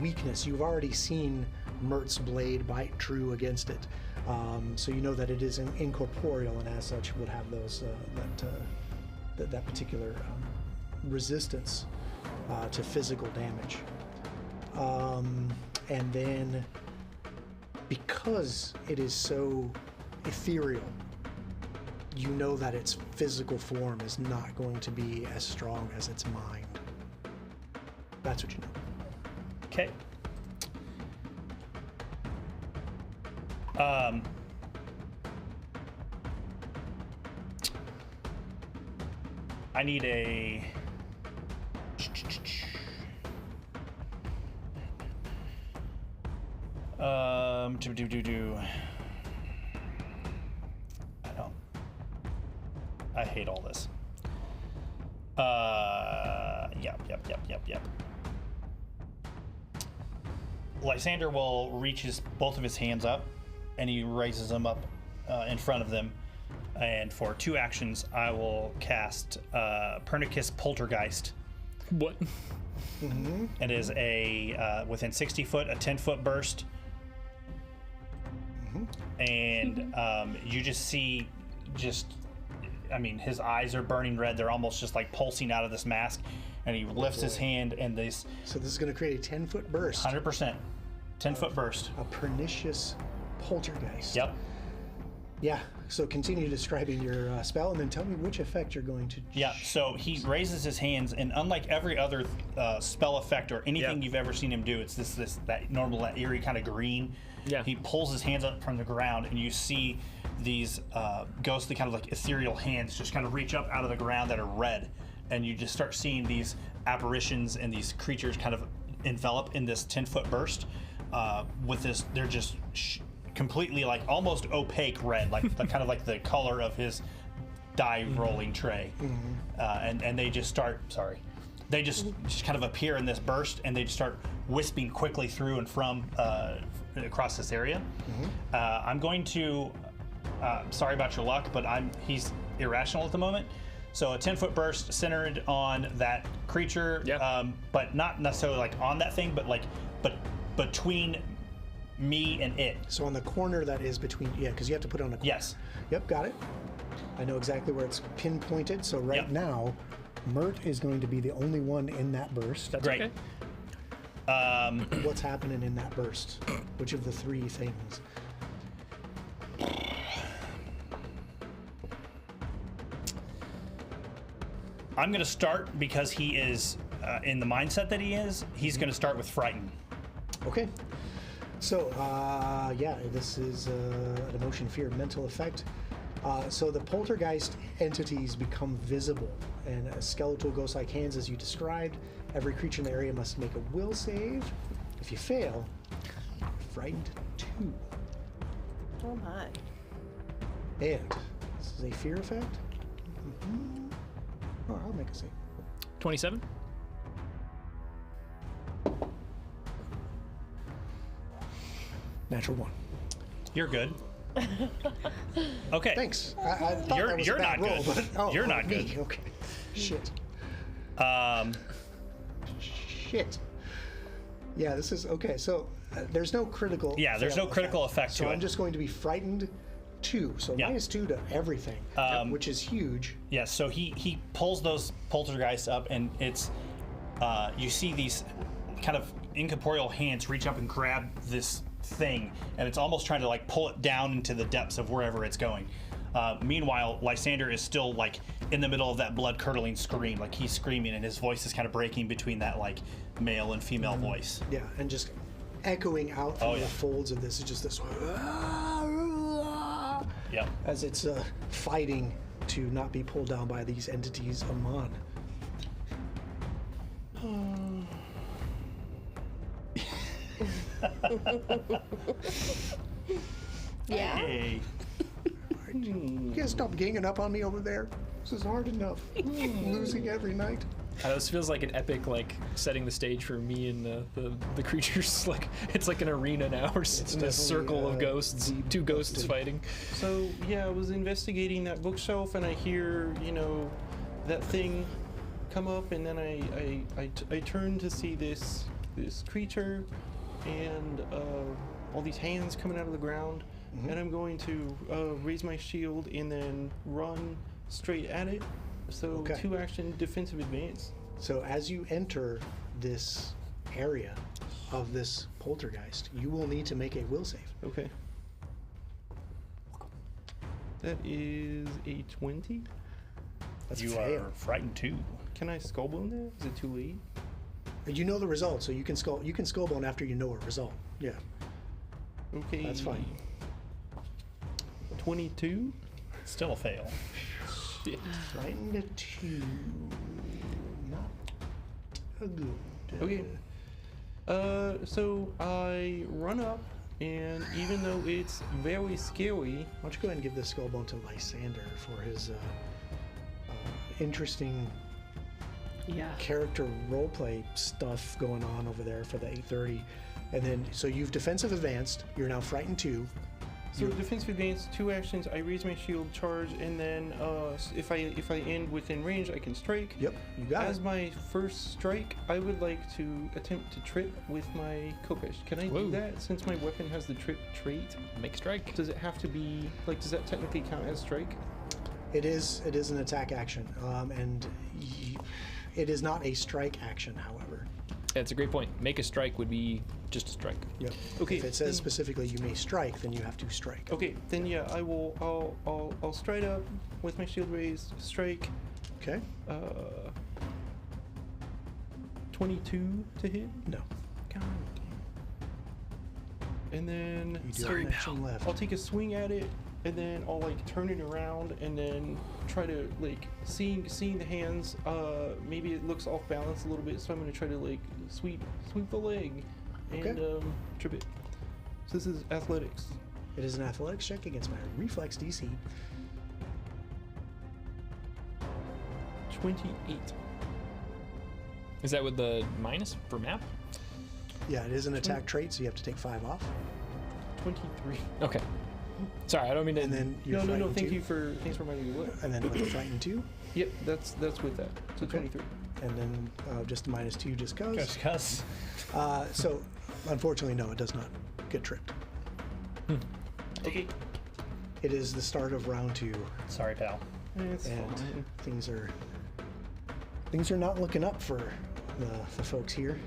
A: weakness. You've already seen Mert's blade bite true against it. So you know that it is incorporeal, and as such would have those that particular resistance to physical damage. And then, because it is so ethereal, you know that its physical form is not going to be as strong as its mind. That's what you know.
B: Okay. I need a... I hate all this. Yep. Lysander will reach both of his hands up, and he raises them up in front of them. And for 2 actions, I will cast Pernicus Poltergeist.
C: What?
B: It is a within 60 foot, a 10-foot burst. And you just see, his eyes are burning red. They're almost just like pulsing out of this mask. And he lifts his hand, and this.
A: So this is going to create a 10-foot burst.
B: 100%. 10-foot burst.
A: A pernicious poltergeist.
B: Yep.
A: Yeah. So continue describing your spell, and then tell me which effect you're going to.
B: Yeah. So he raises his hands, and unlike every other spell effect or anything you've ever seen him do, it's that eerie kind of green.
C: Yeah.
B: He pulls his hands up from the ground, and you see these ghostly kind of like ethereal hands just kind of reach up out of the ground that are red, and you just start seeing these apparitions and these creatures kind of envelop in this 10-foot burst with this. They're just completely like almost opaque red, like the kind of like the color of his die rolling tray. And they just start. They just kind of appear in this burst, and they just start wisping quickly through and from across this area. I'm going to. Sorry about your luck, but he's irrational at the moment. So a 10-foot burst centered on that creature, but not necessarily like on that thing, but between me and it.
A: So on the corner that is between, because you have to put it on a corner.
B: Yes.
A: Yep, got it. I know exactly where it's pinpointed. So right now, Mert is going to be the only one in that burst.
C: That's
B: Great.
C: okay.
A: What's happening in that burst? Which of the 3 things?
B: I'm going to start because he is in the mindset that he is. He's going to start with frightened.
A: Okay. So, this is an emotion, fear, mental effect. So the poltergeist entities become visible, and skeletal ghost-like hands, as you described. Every creature in the area must make a will save. If you fail, frightened 2.
E: Oh my.
A: And this is a fear effect. Oh, I'll make a save.
C: 27.
A: Natural 1.
B: You're good. Okay.
A: Thanks. I thought that was
B: You're
A: a bad
B: not
A: roll,
B: good.
A: but
B: You're not
A: me.
B: good.
A: Okay. Shit. Shit. Yeah, this is okay. So there's no critical.
B: Yeah, there's no critical effect
A: so
B: to
A: I'm
B: it.
A: just going to be frightened 2. So -2 to everything, which is huge.
B: Yeah, so he pulls those poltergeists up, and it's you see these kind of incorporeal hands reach up and grab this thing, and it's almost trying to like pull it down into the depths of wherever it's going. Meanwhile, Lysander is still like in the middle of that blood-curdling scream, like he's screaming, and his voice is kind of breaking between that like male and female voice.
A: Yeah, and just echoing out from the folds of this is just this.
B: Yep.
A: As it's fighting to not be pulled down by these entities, Amon.
E: Yeah.
B: Hey.
A: You guys stop ganging up on me over there. This is hard enough. Losing every night.
C: This feels like an epic, like setting the stage for me and the creatures. Like it's like an arena now. We're sitting in this circle of ghosts, 2 ghosts fighting.
F: So yeah, I was investigating that bookshelf, and I hear that thing come up, and then I turn to see this creature and all these hands coming out of the ground, and I'm going to raise my shield and then run straight at it. So
A: Okay.
F: 2 action defensive advance.
A: So as you enter this area of this poltergeist, you will need to make a will save.
F: Okay. That is a 20.
A: That's
B: You
A: a fail.
B: are frightened too.
F: Can I skullbone that? Is it too late?
A: You know the result, so you can skullbone after you know a result. Yeah,
F: Okay.
A: that's fine.
F: 22.
B: Still a fail.
F: Shit.
A: Frightened 2. Not a good.
F: Okay. So I run up, and even though it's very scary,
A: Why don't you go ahead and give this skullbone to Lysander for his interesting
D: Yeah.
A: character roleplay stuff going on over there for the 8:30, and then so you've defensive advanced. You're now frightened 2.
F: so defensive advance, 2 actions. I raise my shield, charge, and then if I end within range, I can strike.
A: Yep, you got
F: As
A: it.
F: my first strike, I would like to attempt to trip with my Kopesh. Can I
C: Whoa.
F: do that since my weapon has the trip trait?
C: Make strike.
F: Does it have to be like? Does that technically count as strike?
A: It is an attack action, and it is not a strike action, however.
C: That's a great point. Make a strike would be just a strike.
A: Yep.
F: Okay,
A: If it says
F: then-
A: specifically you may strike, then you have to strike.
F: Okay, then yeah, I will. I'll stride up with my shield raised, strike.
A: Okay.
F: 22 to hit.
A: No.
F: God damn. And then
A: You do have an action left.
F: I'll take a swing at it, and then I'll like turn it around, and then try to like seeing the hands. Maybe it looks off balance a little bit, so I'm gonna try to like sweep the leg, and
A: Okay.
F: trip it. So this is athletics.
A: It is an athletics check against my reflex DC.
F: 28.
C: Is that with the minus for map?
A: Yeah, it is an attack trait, so you have to take 5 off.
F: 23.
C: Okay. Sorry, I don't mean to.
A: And then you're
F: No.
A: frightened
F: Thank
A: 2.
F: you for reminding me. What?
A: And then with the frightened 2,
F: Yep, that's with that. So 23.
A: and then just a -2 just cause.
B: Just cuss.
A: So, unfortunately, no, it does not get tripped.
F: Okay.
A: It is the start of round 2,
B: Sorry, pal.
F: It's
A: and
F: fine.
A: things are not looking up for the folks here.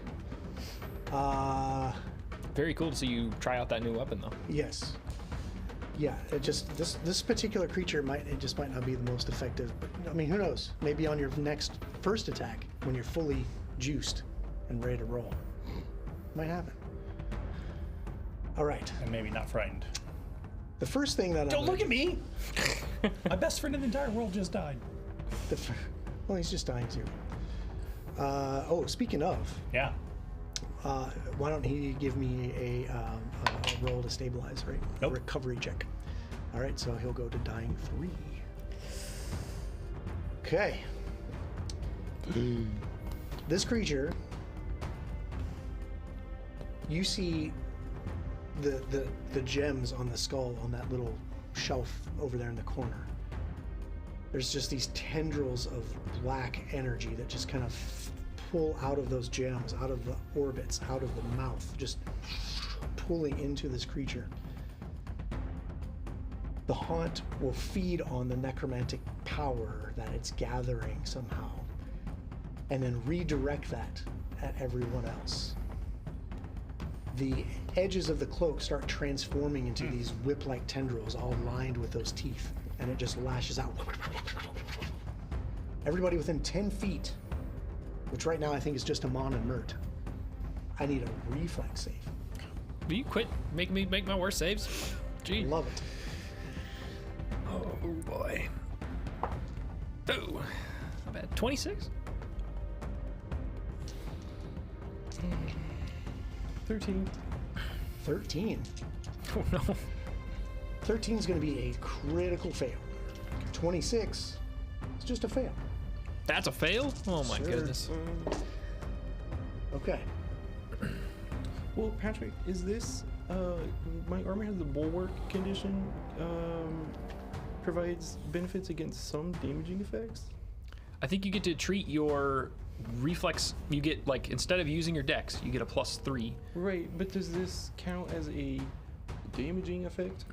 C: Very cool to see you try out that new weapon, though.
A: Yes. Yeah, it just this particular creature might not be the most effective, but I mean, who knows? Maybe on your next first attack, when you're fully juiced and ready to roll, might happen. All right.
B: And maybe not frightened.
A: The first thing that
B: Don't look at me! My best friend in the entire world just died.
A: Well, he's just dying too. Speaking of,
B: Yeah.
A: why don't he give me a roll to stabilize, right?
B: Nope.
A: A recovery check. All right, so he'll go to dying 3. Okay. This creature, you see the gems on the skull on that little shelf over there in the corner. There's just these tendrils of black energy that just kind of pull out of those gems, out of the orbits, out of the mouth, just pulling into this creature. The haunt will feed on the necromantic power that it's gathering somehow, and then redirect that at everyone else. The edges of the cloak start transforming into these whip-like tendrils, all lined with those teeth, and it just lashes out. Everybody within 10 feet, which right now I think is just Amon and Mert. I need a reflex save.
C: Will you quit making me make my worst saves? Gee.
A: Love it.
C: Oh boy. Oh. Not bad. 26?
F: 13.
A: 13.
C: Oh no.
A: 13 is going to be a critical fail. 26 is just a fail.
C: That's a fail? Oh my
A: Sure.
C: goodness.
A: Okay.
F: Well, Patrick, is this my armor has the bulwark condition, provides benefits against some damaging effects?
C: I think you get to treat your reflex. You get like instead of using your dex, you get a +3.
F: Right, but does this count as a damaging effect?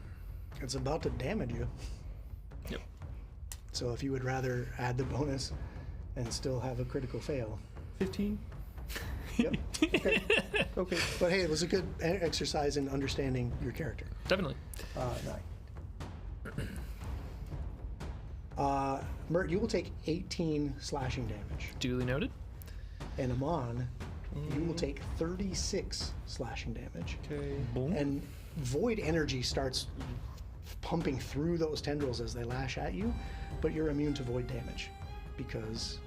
A: It's about to damage you.
C: Yep.
A: So if you would rather add the bonus and still have a critical fail.
F: 15?
A: Yep. Okay.
F: Okay.
A: But hey, it was a good exercise in understanding your character.
C: Definitely.
A: 9. Mert, you will take 18 slashing damage.
C: Duly noted.
A: And Amon, you will take 36 slashing damage.
F: Okay.
C: Boom.
A: And void energy starts pumping through those tendrils as they lash at you, but you're immune to void damage because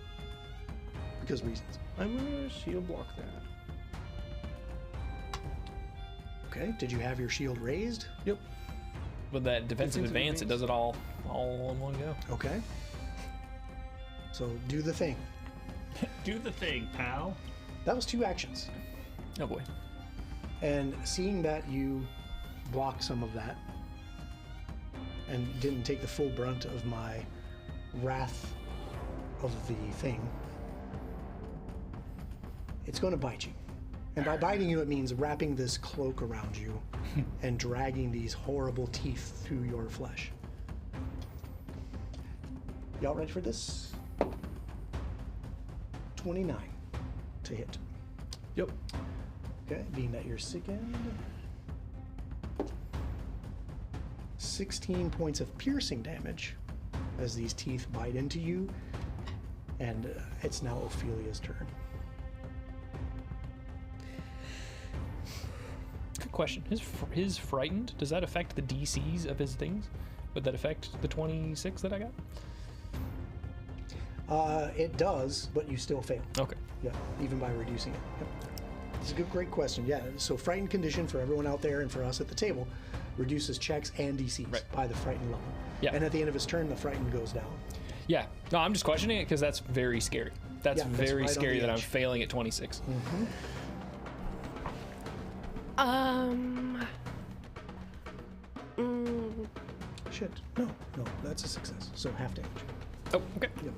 A: reasons.
F: I'm gonna shield block that.
A: Okay, did you have your shield raised?
F: Yep.
C: With that defensive advance, it
F: advance.
C: does it all in one go.
A: Okay. So do the thing.
B: Do the thing, pal.
A: That was 2 actions.
C: Oh boy.
A: And seeing that you blocked some of that and didn't take the full brunt of my wrath of the thing, it's going to bite you. And by biting you, it means wrapping this cloak around you and dragging these horrible teeth through your flesh. Y'all ready for this? 29 to hit.
F: Yep.
A: Okay, being that you're sickened. 16 points of piercing damage as these teeth bite into you, and it's now Ophelia's turn.
C: Good question. His frightened, does that affect the DCs of his things? Would that affect the 26 that I got?
A: It does, but you still fail.
C: Okay.
A: Yeah, even by reducing it. Yep. It's a great question. Yeah, so frightened condition for everyone out there and for us at the table reduces checks and DCs
C: Right.
A: by the frightened level.
C: Yeah.
A: And at the end of his turn, the frightened goes down.
C: Yeah. No, I'm just questioning it because that's very scary. That's
A: Yeah, that's
C: very
A: right on
C: scary
A: the
C: that I'm
A: edge.
C: failing at 26.
A: Shit. No, that's a success. So half damage.
C: Oh, okay.
A: Yep.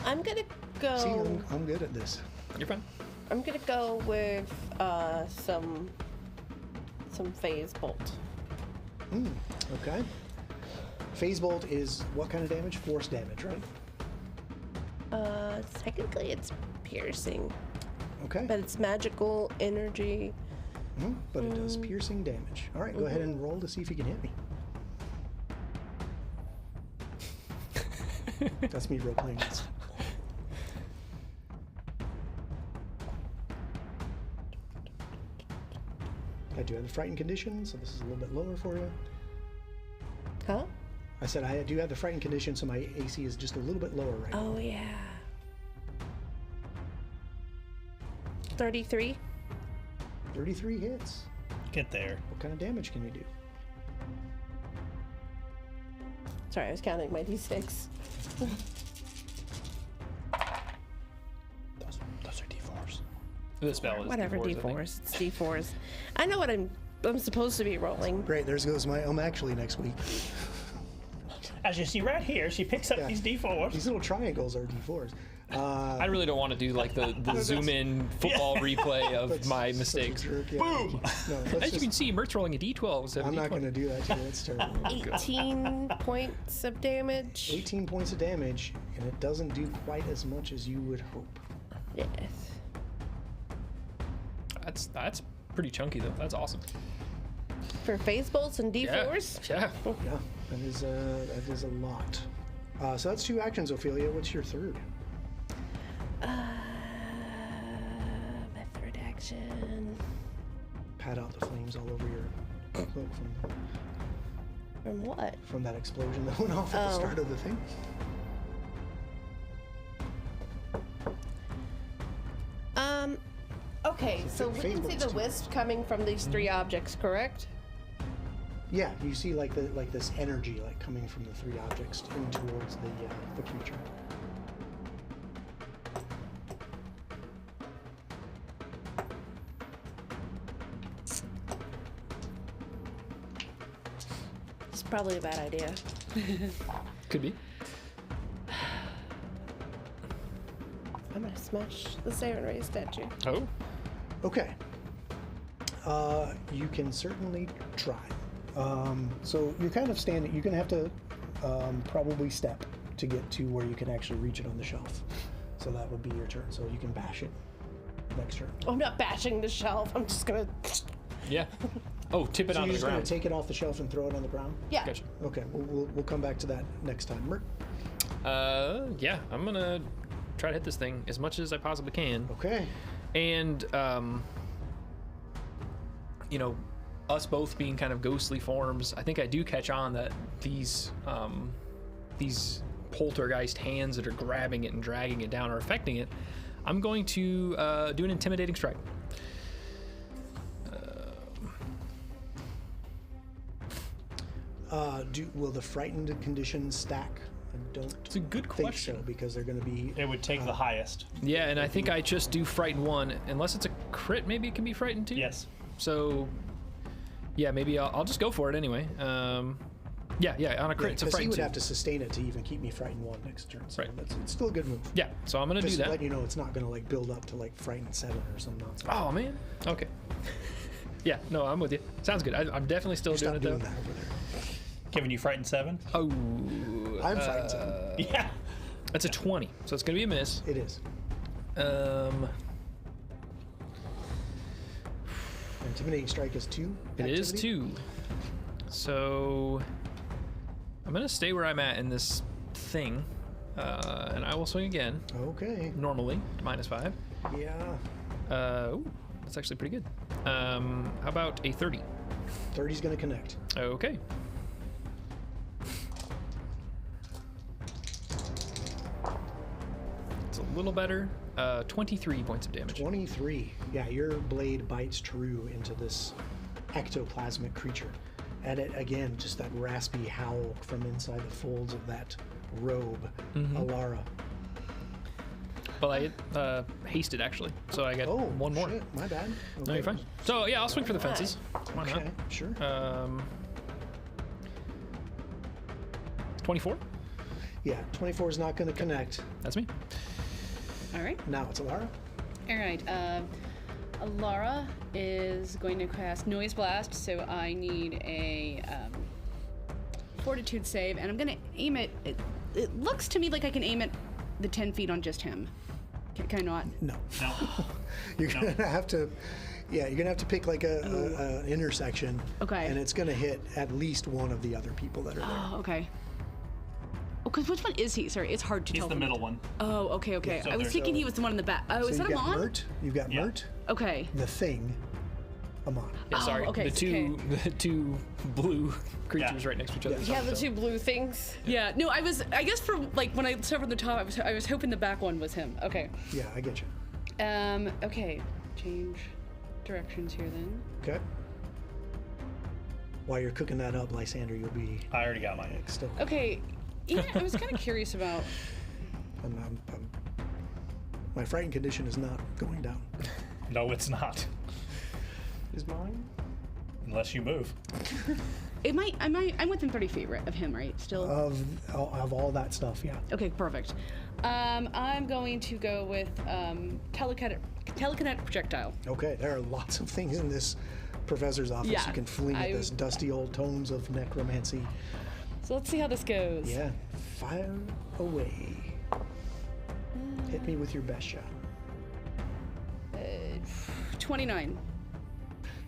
E: I'm gonna go.
A: See, I'm good at this.
C: You're fine.
E: I'm gonna go with some phase bolt.
A: Okay. Phase bolt is what kind of damage? Force damage, right?
E: Technically it's piercing,
A: Okay.
E: but it's magical energy.
A: But it does piercing damage. All right, go ahead and roll to see if you can hit me. That's me role playing this. I do have the frightened condition, so this is a little bit lower for you.
E: Huh?
A: I said I do have the frightened condition, so my AC is just a little bit lower right now.
E: Oh yeah. 33.
A: 33 hits.
B: Get there.
A: What kind of damage can you do?
E: Sorry, I was counting my d6.
B: Those are D4s.
C: The spell is
E: Whatever,
C: D4s, I think.
E: d4s. It's d4s. I know what I'm supposed to be rolling.
A: Great, there goes my actually next week.
B: As you see right here, she picks up
A: Yeah.
B: these D4s.
A: These little triangles are D4s.
C: I really don't want to do like the zoom in football replay of
A: That's
C: my
A: such a
C: mistakes.
A: jerk, yeah.
B: Boom!
A: No,
C: As
A: that's
C: you can
A: just,
C: see, Mert's rolling a D12 instead of
A: I'm
C: a
A: not
C: D20.
A: going to do that to you. That's terrible.
E: 18 points of damage.
A: 18 points of damage, and it doesn't do quite as much as you would hope.
E: Yes.
C: That's pretty chunky though. That's awesome.
E: For phase bolts and d4s?
C: Yeah.
A: Yeah, that is a lot. So that's 2 actions, Ophelia. What's your third?
E: My third action.
A: Pat out the flames all over your cloak
E: From what?
A: from that explosion that went off at the
E: Oh.
A: start of the thing.
E: Okay, so we
A: phase
E: can see
A: bolts
E: the
A: too.
E: wisp coming from these 3 objects, correct?
A: Yeah, you see like this energy like coming from the 3 objects in towards the creature.
E: It's probably a bad idea.
C: Could be.
E: I'm gonna smash the Siren Ray statue.
C: Oh.
A: Okay. You can certainly try. So you're kind of standing. You're gonna have to probably step to get to where you can actually reach it on the shelf. So that would be your turn. So you can bash it next turn.
E: I'm not bashing the shelf. I'm just gonna.
C: Yeah. Oh, tip it
A: So
C: onto
A: you're
C: the
A: just gonna
C: ground.
A: take it off the shelf and throw it on the ground?
E: Yeah.
C: Gotcha.
A: Okay. We'll come back to that next time. Mert?
C: Yeah, I'm gonna try to hit this thing as much as I possibly can.
A: Okay.
C: And, you know, us both being kind of ghostly forms, I think I do catch on that these poltergeist hands that are grabbing it and dragging it down are affecting it. I'm going to do an intimidating strike.
A: Will the frightened condition stack? I don't
C: It's a good
A: think
C: question.
A: so, because they're going to be...
B: It would take the highest.
C: Yeah, and I think I just do frighten 1. Unless it's a crit, maybe it can be frightened 2.
B: Yes.
C: So, yeah, maybe I'll just go for it anyway. Yeah, on a crit, it's a
A: Because he
C: frighten
A: would
C: 2.
A: have to sustain it to even keep me frightened 1 next turn. So
C: Right.
A: it's still a good move.
C: Yeah, so I'm gonna do
A: Just
C: that.
A: let you know it's not going to like build up to like frightened 7 or some nonsense.
C: Oh man. Okay. Yeah, no, I'm with you. Sounds good. I'm definitely still doing
A: Stop
C: it
A: doing
C: though.
A: that over there.
B: Giving you frightened 7?
C: Oh,
A: I'm frightened 7.
B: Yeah.
C: that's a 20, so it's gonna be a miss.
A: It is. Intimidating strike is 2.
C: It is
A: activity?
C: 2. So I'm gonna stay where I'm at in this thing, and I will swing again.
A: Okay.
C: Normally, -5.
A: Yeah.
C: Ooh, that's actually pretty good. How about a 30?
A: 30's going to connect.
C: Okay. It's a little better. 23 points of damage.
A: 23. Yeah, your blade bites true into this ectoplasmic creature. And it, again, just that raspy howl from inside the folds of that robe. Alara.
C: Well, I hasted actually, so I get
A: Oh,
C: one more.
A: shit, my bad.
C: No, you're fine. So yeah, I'll swing for the fences. Why not?
A: Okay, sure.
C: 24.
A: Yeah, 24 is not going to connect.
C: That's me.
D: All right.
A: Now it's Alara.
D: All right. Alara is going to cast Noise Blast, so I need a Fortitude save, and I'm going to aim it. It looks to me like I can aim it the 10 feet on just him. Can I not?
A: No.
B: No.
A: You're going to have to... Yeah, you're going to have to pick like a intersection.
D: Okay.
A: And it's going to hit at least one of the other people that are there.
D: Oh, okay. Oh, because which one is he? Sorry, it's hard to
B: He's
D: tell.
B: the
D: from
B: middle one.
D: Oh, okay.
B: so
D: I was
B: there's
D: thinking he was the one in the back. Oh,
A: So
D: is that
A: you've got
D: Amon?
A: Mert. You've got
B: Yeah.
A: Mert,
D: Okay.
A: the Thing, Amon.
C: Yeah, sorry.
D: okay,
C: The two blue creatures right next to each other.
E: Yeah, the two blue things.
D: Yeah. No, I guess from like when I started from the top, I was hoping the back one was him. Okay.
A: Yeah, I get you.
D: Okay. Change directions here then.
A: Okay. While you're cooking that up, Lysander, you'll be
B: I already got mine.
A: still.
D: Okay. Yeah, I was kind of curious about.
A: My frightened condition is not going down.
B: No, it's not.
F: Is mine?
B: Unless you move.
D: I'm within 30 feet of him, right? Still.
A: Of all that stuff, yeah.
D: Okay, perfect. I'm going to go with telekinetic projectile.
A: Okay, there are lots of things in this professor's office
D: Yeah,
A: you can fling at this dusty old tomes of necromancy.
D: So let's see how this goes.
A: Yeah, fire away. Hit me with your best shot.
D: 29.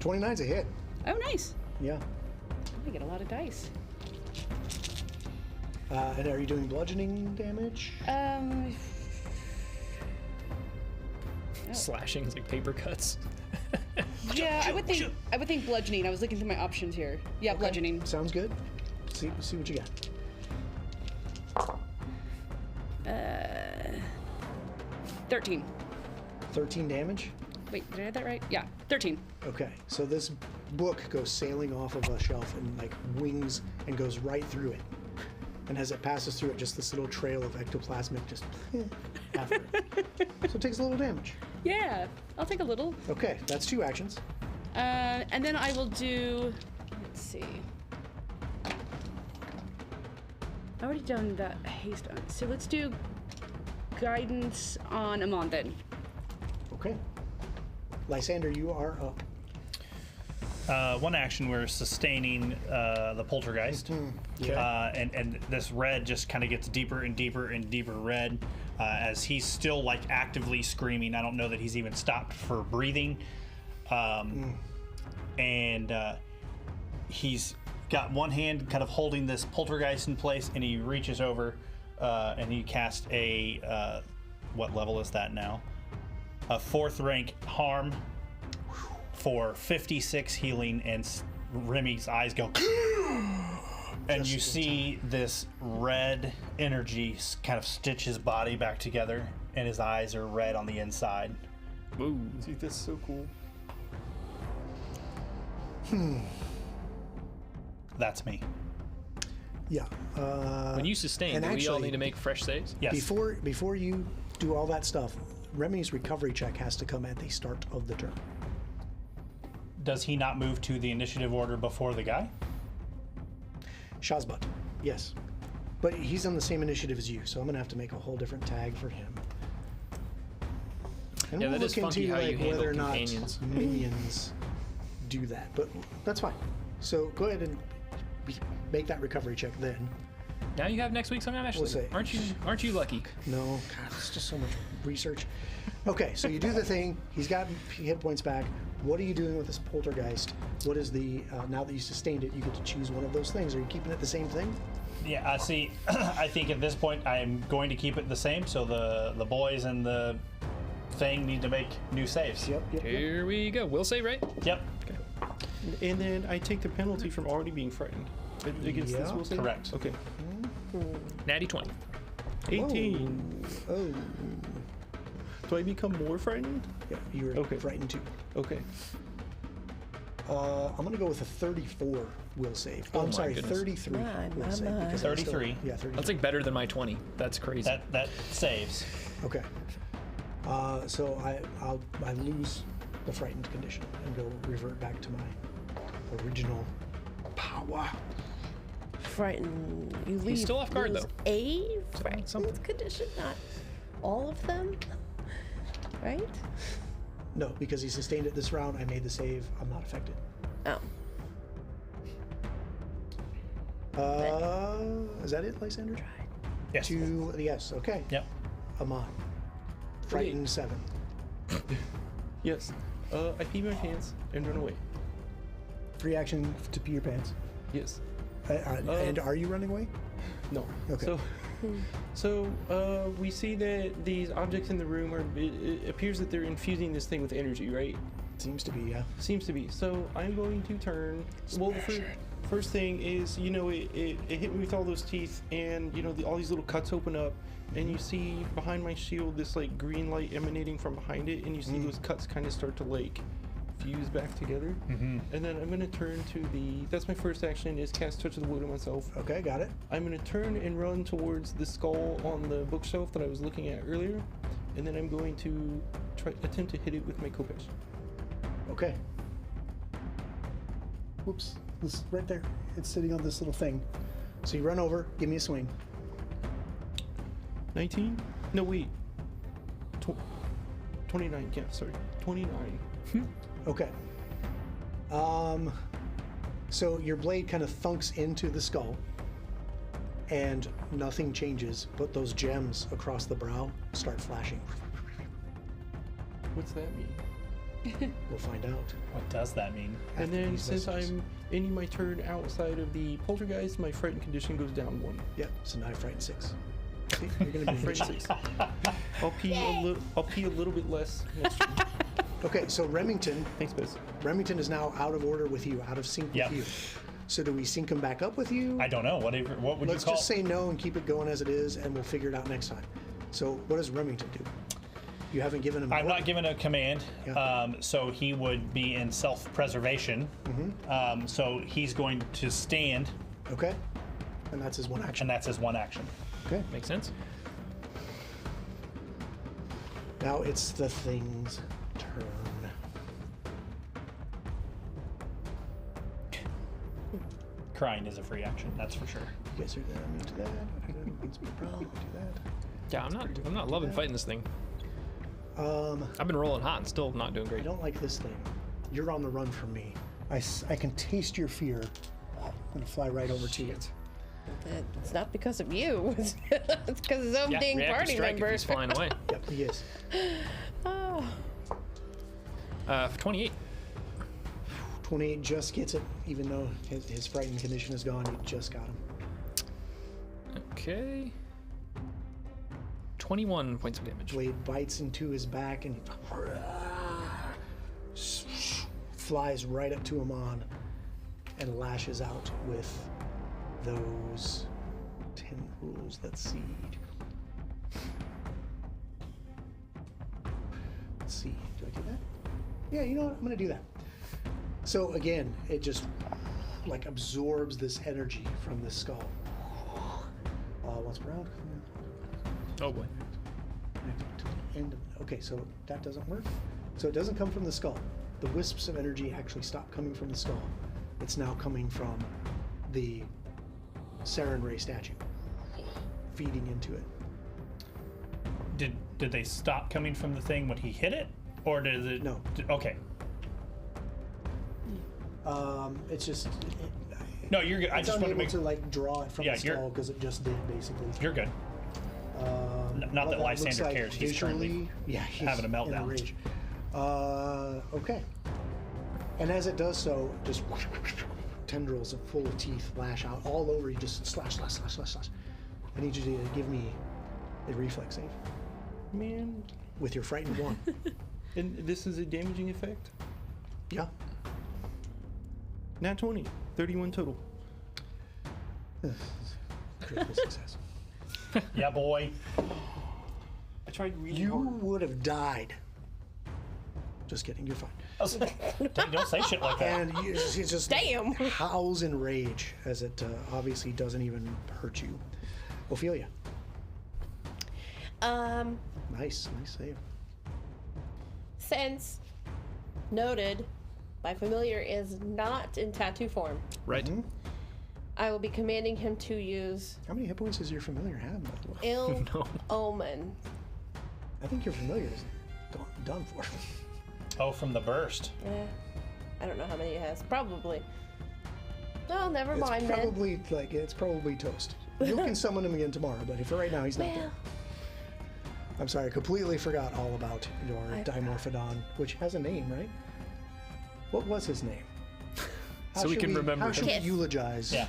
A: 29's a hit.
D: Oh, nice.
A: Yeah.
D: I get a lot of dice.
A: And are you doing bludgeoning damage?
C: Slashing is like paper cuts.
D: Yeah, I would think bludgeoning. I was looking through my options here. Yeah, bludgeoning.
A: Sounds good. See what you got.
D: 13.
A: 13 damage.
D: Wait, did I have that right? Yeah, 13.
A: Okay, so this book goes sailing off of a shelf and like wings and goes right through it. And as it passes through it, just this little trail of ectoplasmic just after it. So it takes a little damage.
D: Yeah, I'll take a little.
A: Okay, that's 2 actions.
D: And then I will do. Let's see. I've already done that haste on. So let's do guidance on Amon then.
A: Okay. Lysander, you are up.
B: One action, we're sustaining the poltergeist, and this red just kind of gets deeper and deeper and deeper red as he's still like actively screaming. I don't know that he's even stopped for breathing, and he's got one hand kind of holding this poltergeist in place, and he reaches over and he casts a what level is that now? A 4th rank harm for 56 healing, and Remy's eyes go and you see this red energy kind of stitch his body back together, and his eyes are red on the inside.
C: Whoa.
F: See, that's so cool.
B: That's me.
A: Yeah.
C: When you sustain,
A: and
C: do we all
A: actually-
C: need to make fresh saves?
B: Yes.
A: Before you do all that stuff, Remy's recovery check has to come at the start of the turn.
B: Does he not move to the initiative order before the guy?
A: Shazbot, yes. But he's on the same initiative as you, so I'm going to have to make a whole different tag for him. And
C: Yeah,
A: we'll
C: that is
A: look
C: funky
A: into
C: how you
A: like
C: handle
A: whether or not
C: companions.
A: minions do that, but that's fine. So go ahead and make that recovery check then.
C: Now you have next week's on Ashley.
A: We'll see.
C: Aren't you lucky?
A: No, God, it's just so much research. Okay, so you do the thing. He's got hit points back. What are you doing with this poltergeist? What is the now that you sustained it, you get to choose one of those things. Are you keeping it the same thing?
B: Yeah, I see. I think at this point I'm going to keep it the same. So the boys and the thing need to make new saves.
A: Yep.
C: Here we go. Will save, right?
B: Yep.
F: And then I take the penalty from already being frightened against this
A: Yeah.
F: will save?
B: Correct.
F: Okay.
C: Natty 20.
F: 18.
A: Oh,
F: Do I become more frightened?
A: yeah, you were
F: Okay.
A: frightened too.
F: Okay.
A: I'm gonna go with a 34 will save.
C: Oh
A: I'm
C: my
A: sorry,
C: goodness.
A: 33
E: My,
A: will
E: my,
A: save.
E: my.
A: Because I'm still-
B: 33.
A: Yeah, 33.
C: That's like better than my 20. That's crazy.
B: That saves.
A: Okay. So I lose the frightened condition and go revert back to my original power.
E: Frightened. You leave.
C: still off guard,
E: lose
C: though.
E: A frightened
C: something.
E: condition, not all of them. Right?
A: No, because he sustained it this round. I made the save. I'm not affected.
E: Oh.
A: Is that it, Lysander?
B: Yes.
A: Yes. Okay.
B: Yep.
A: Amon. Frightened 7.
F: Yes. I pee my pants and run away.
A: Free action to pee your pants.
F: Yes.
A: And are you running away?
F: No.
A: Okay.
F: So we see that these objects in the room are. It appears that they're infusing this thing with energy, right?
A: Seems to be, yeah.
F: Seems to be. So I'm going to turn. Well, the first thing is, it hit me with all those teeth, and all these little cuts open up, and you see behind my shield this like green light emanating from behind it, and you see those cuts kind of start to like fuse back together. And then I'm gonna turn to the. That's my first action is cast Touch of the Wood on myself.
A: Okay, got it.
F: I'm gonna turn and run towards the skull on the bookshelf that I was looking at earlier, and then I'm going to attempt to hit it with my Kopesh.
A: Okay. Whoops. This right there. It's sitting on this little thing. So you run over, give me a swing.
F: 19? No, wait. 29. Yeah, sorry. 29.
A: Okay. So your blade kind of thunks into the skull, and nothing changes, but those gems across the brow start flashing.
F: What's that mean?
A: We'll find out.
B: What does that mean?
F: And
A: after
F: then
A: these
F: since
A: messages.
F: I'm ending my turn outside of the poltergeist, my frightened condition goes down 1.
A: Yep. So now I frightened 6. See, you're gonna be
F: Frightened 6. I'll pee a little bit less next turn.
A: Okay. So Remington
F: Thanks, Biz.
A: is now out of order with you, out of sync
B: Yep.
A: with you. So do we sync him back up with you?
B: I don't know. What would
A: Let's
B: you call?
A: just say no and keep it going as it is, and we'll figure it out next time. So what does Remington do? You haven't given him.
B: I'm not given a command,
A: Yeah.
B: so he would be in self-preservation. So he's going to stand,
A: Okay. And that's his one action.
B: and that's his one action.
A: Okay.
C: Makes sense.
A: Now it's the thing's turn.
B: Crying is a free action, that's for sure.
A: You guys are immune to that. Okay, that means no problem. Do that.
C: Yeah, I'm not loving fighting this thing. I've been rolling hot and still not doing
A: I
C: great.
A: don't like this thing. You're on the run from me. I can taste your fear. I'm gonna fly right over to you.
E: It's not because of you. It's because his own dang
C: reactive
E: party
C: strike if
E: member.
C: he's flying away.
A: Yep, he is.
E: Oh.
C: 28.
A: 28 just gets it, even though his frightened condition is gone. He just got him.
C: Okay. 21 points of damage.
A: Blade bites into his back and flies right up to Amon and lashes out with those tendrils. Let's see. Let's see. Do I do that? Yeah, you know what? I'm going to do that. So again, it just like absorbs this energy from the skull. Once per round.
C: Oh boy.
A: To the end of, okay, so that doesn't work. So it doesn't come from the skull. The wisps of energy actually stop coming from the skull. It's now coming from the Saren Ray statue, feeding into it.
B: Did they stop coming from the thing when he hit it, or did it?
A: No.
B: Okay.
A: It's just
B: No, you're good. I
A: it's
B: just want to
A: unable
B: make.
A: to like draw it from
B: Yeah,
A: the
B: you're-
A: skull because it just did basically.
B: You're good. Not
A: What
B: that
A: looks
B: Lysander
A: like
B: cares. He's
A: visually-
B: currently
A: yeah, he's
B: having a
A: in
B: meltdown.
A: rage. Okay. And as it does so, just tendrils full of teeth lash out all over you, just slash, slash, slash, slash, slash. I need you to give me a reflex save
F: Man.
A: with your frightened one.
F: And this is a damaging effect?
A: Yeah.
F: Nat 20. 31 total.
A: Critical success.
B: Yeah, boy.
F: I tried really
A: You
F: hard.
A: would have died. Just kidding, you're fine.
B: Don't say shit like that.
A: And it just
E: Damn.
A: howls in rage as it obviously doesn't even hurt you. Ophelia. Nice save.
E: Since noted, my familiar is not in tattoo form,
C: Right.
A: Mm-hmm.
E: I will be commanding him to use
A: How many hit points does your familiar have, by the way?
E: ill
C: No.
E: omen.
A: I think your familiar is done for.
B: Oh, from the burst.
E: I don't know how many it has. Probably. No, never
A: It's
E: mind then.
A: probably toast. You can summon him again tomorrow, but for right now, he's not
E: Well,
A: there. I'm sorry, I completely forgot all about your Dimorphodon, which has a name, right? What was his name? How
C: So we
A: should
C: can remember
A: How should
E: him.
A: we eulogize
B: Yeah.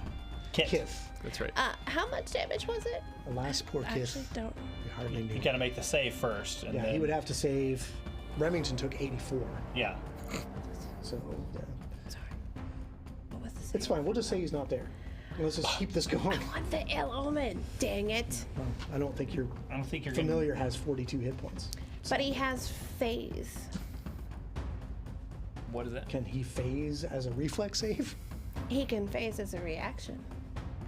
B: Kit.
A: Kith?
C: That's right.
E: how much damage was it?
A: Alas, poor
E: I actually
A: Kith.
E: don't.
A: We hardly knew.
B: You got to make the save first, and
A: Yeah,
B: then
A: he would have to save. Remington took 84,
B: yeah.
A: so yeah.
E: Sorry. What was the
A: It's fine. We'll just say he's not there. Let's just keep this going.
E: I want the ill omen. Dang it.
A: Well, I don't think your
B: I don't think you're
A: familiar has 42 hit points.
E: But he has phase.
C: What is that?
A: Can he phase as a reflex save
E: He can phase as a reaction.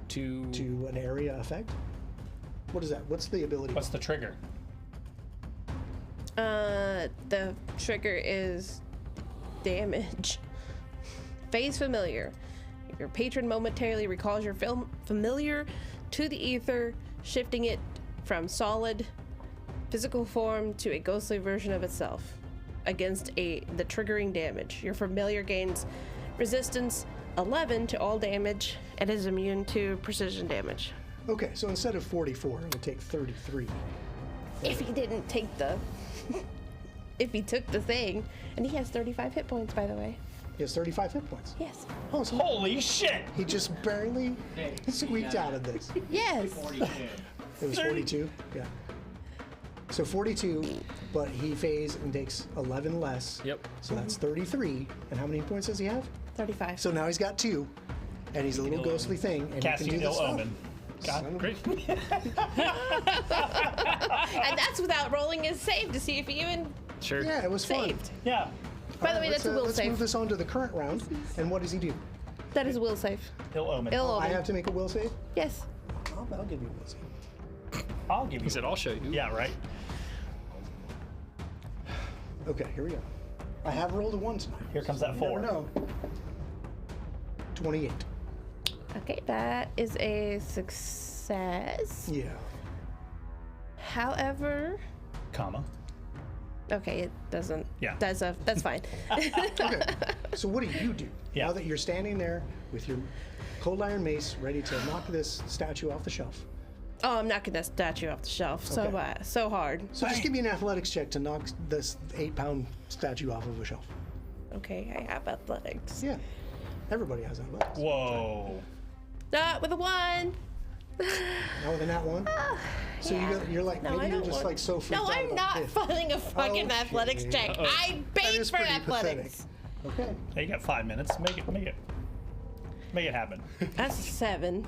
C: To
A: to an area effect? What is that? What's the ability?
B: What's the trigger?
E: The trigger is damage. Phase familiar. Your patron momentarily recalls your familiar to the ether, shifting it from solid physical form to a ghostly version of itself against the triggering damage. Your familiar gains resistance 11 to all damage and is immune to precision damage.
A: Okay, so instead of 44, it would take 33.
E: If he didn't take the if he took the thing, and he has 35 hit points, by the way.
A: He has 35 hit points.
E: Yes.
A: Oh, so
B: Holy shit!
A: he just barely squeaked out of this.
E: Yes.
G: 42.
A: It was 42? Yeah. So 42, but he phased and takes 11 less.
C: Yep.
A: So that's 33. And how many points does he have?
E: 35.
A: So now he's got 2, and he's a little ghostly thing, and he
B: Casting
A: can do
B: ill
A: this stuff.
B: omen.
A: Son of a-
C: great.
E: And that's without rolling his save to see if he even
C: Sure.
A: Yeah, it was fun.
E: saved.
B: Yeah.
E: By the way,
A: Let's,
E: that's a will
A: let's
E: save.
A: move this on to the current round. And what does he do?
E: That is a will save.
B: Ill omen.
E: Ill
A: I
E: omen.
A: have to make a will save?
E: Yes.
A: I'll give you a will save.
B: I'll give you.
C: He said, "I'll show you."
B: Yeah, right.
A: Okay, here we go. I have rolled a 1 tonight.
B: Here comes that 4.
A: No. 28.
E: Okay, that is a success.
A: Yeah.
E: However,
B: Comma.
E: okay, it doesn't.
B: Yeah.
E: That's fine.
A: Okay. So what do?
B: Yeah.
A: Now that you're standing there with your cold iron mace ready to knock this statue off the shelf.
E: Oh, I'm knocking that statue off the shelf so
A: Okay.
E: bad, so hard.
A: So just give me an athletics check to knock this 8-pound statue off of a shelf.
E: Okay, I have athletics.
A: Yeah. Everybody has athletics.
B: Whoa.
E: Not with a 1.
A: Not with a nat 1? So you're like,
E: No,
A: maybe
E: I
A: you're
E: don't
A: just
E: want-
A: like so freaked
E: No,
A: out
E: I'm
A: about
E: not
A: this.
E: funding a fucking
A: Okay.
E: athletics check.
B: Uh-oh.
E: I
A: That
E: paid
A: is
E: for
A: pretty
E: athletics.
A: pathetic. Okay.
B: Hey, you got 5 minutes. Make it happen.
E: That's a 7.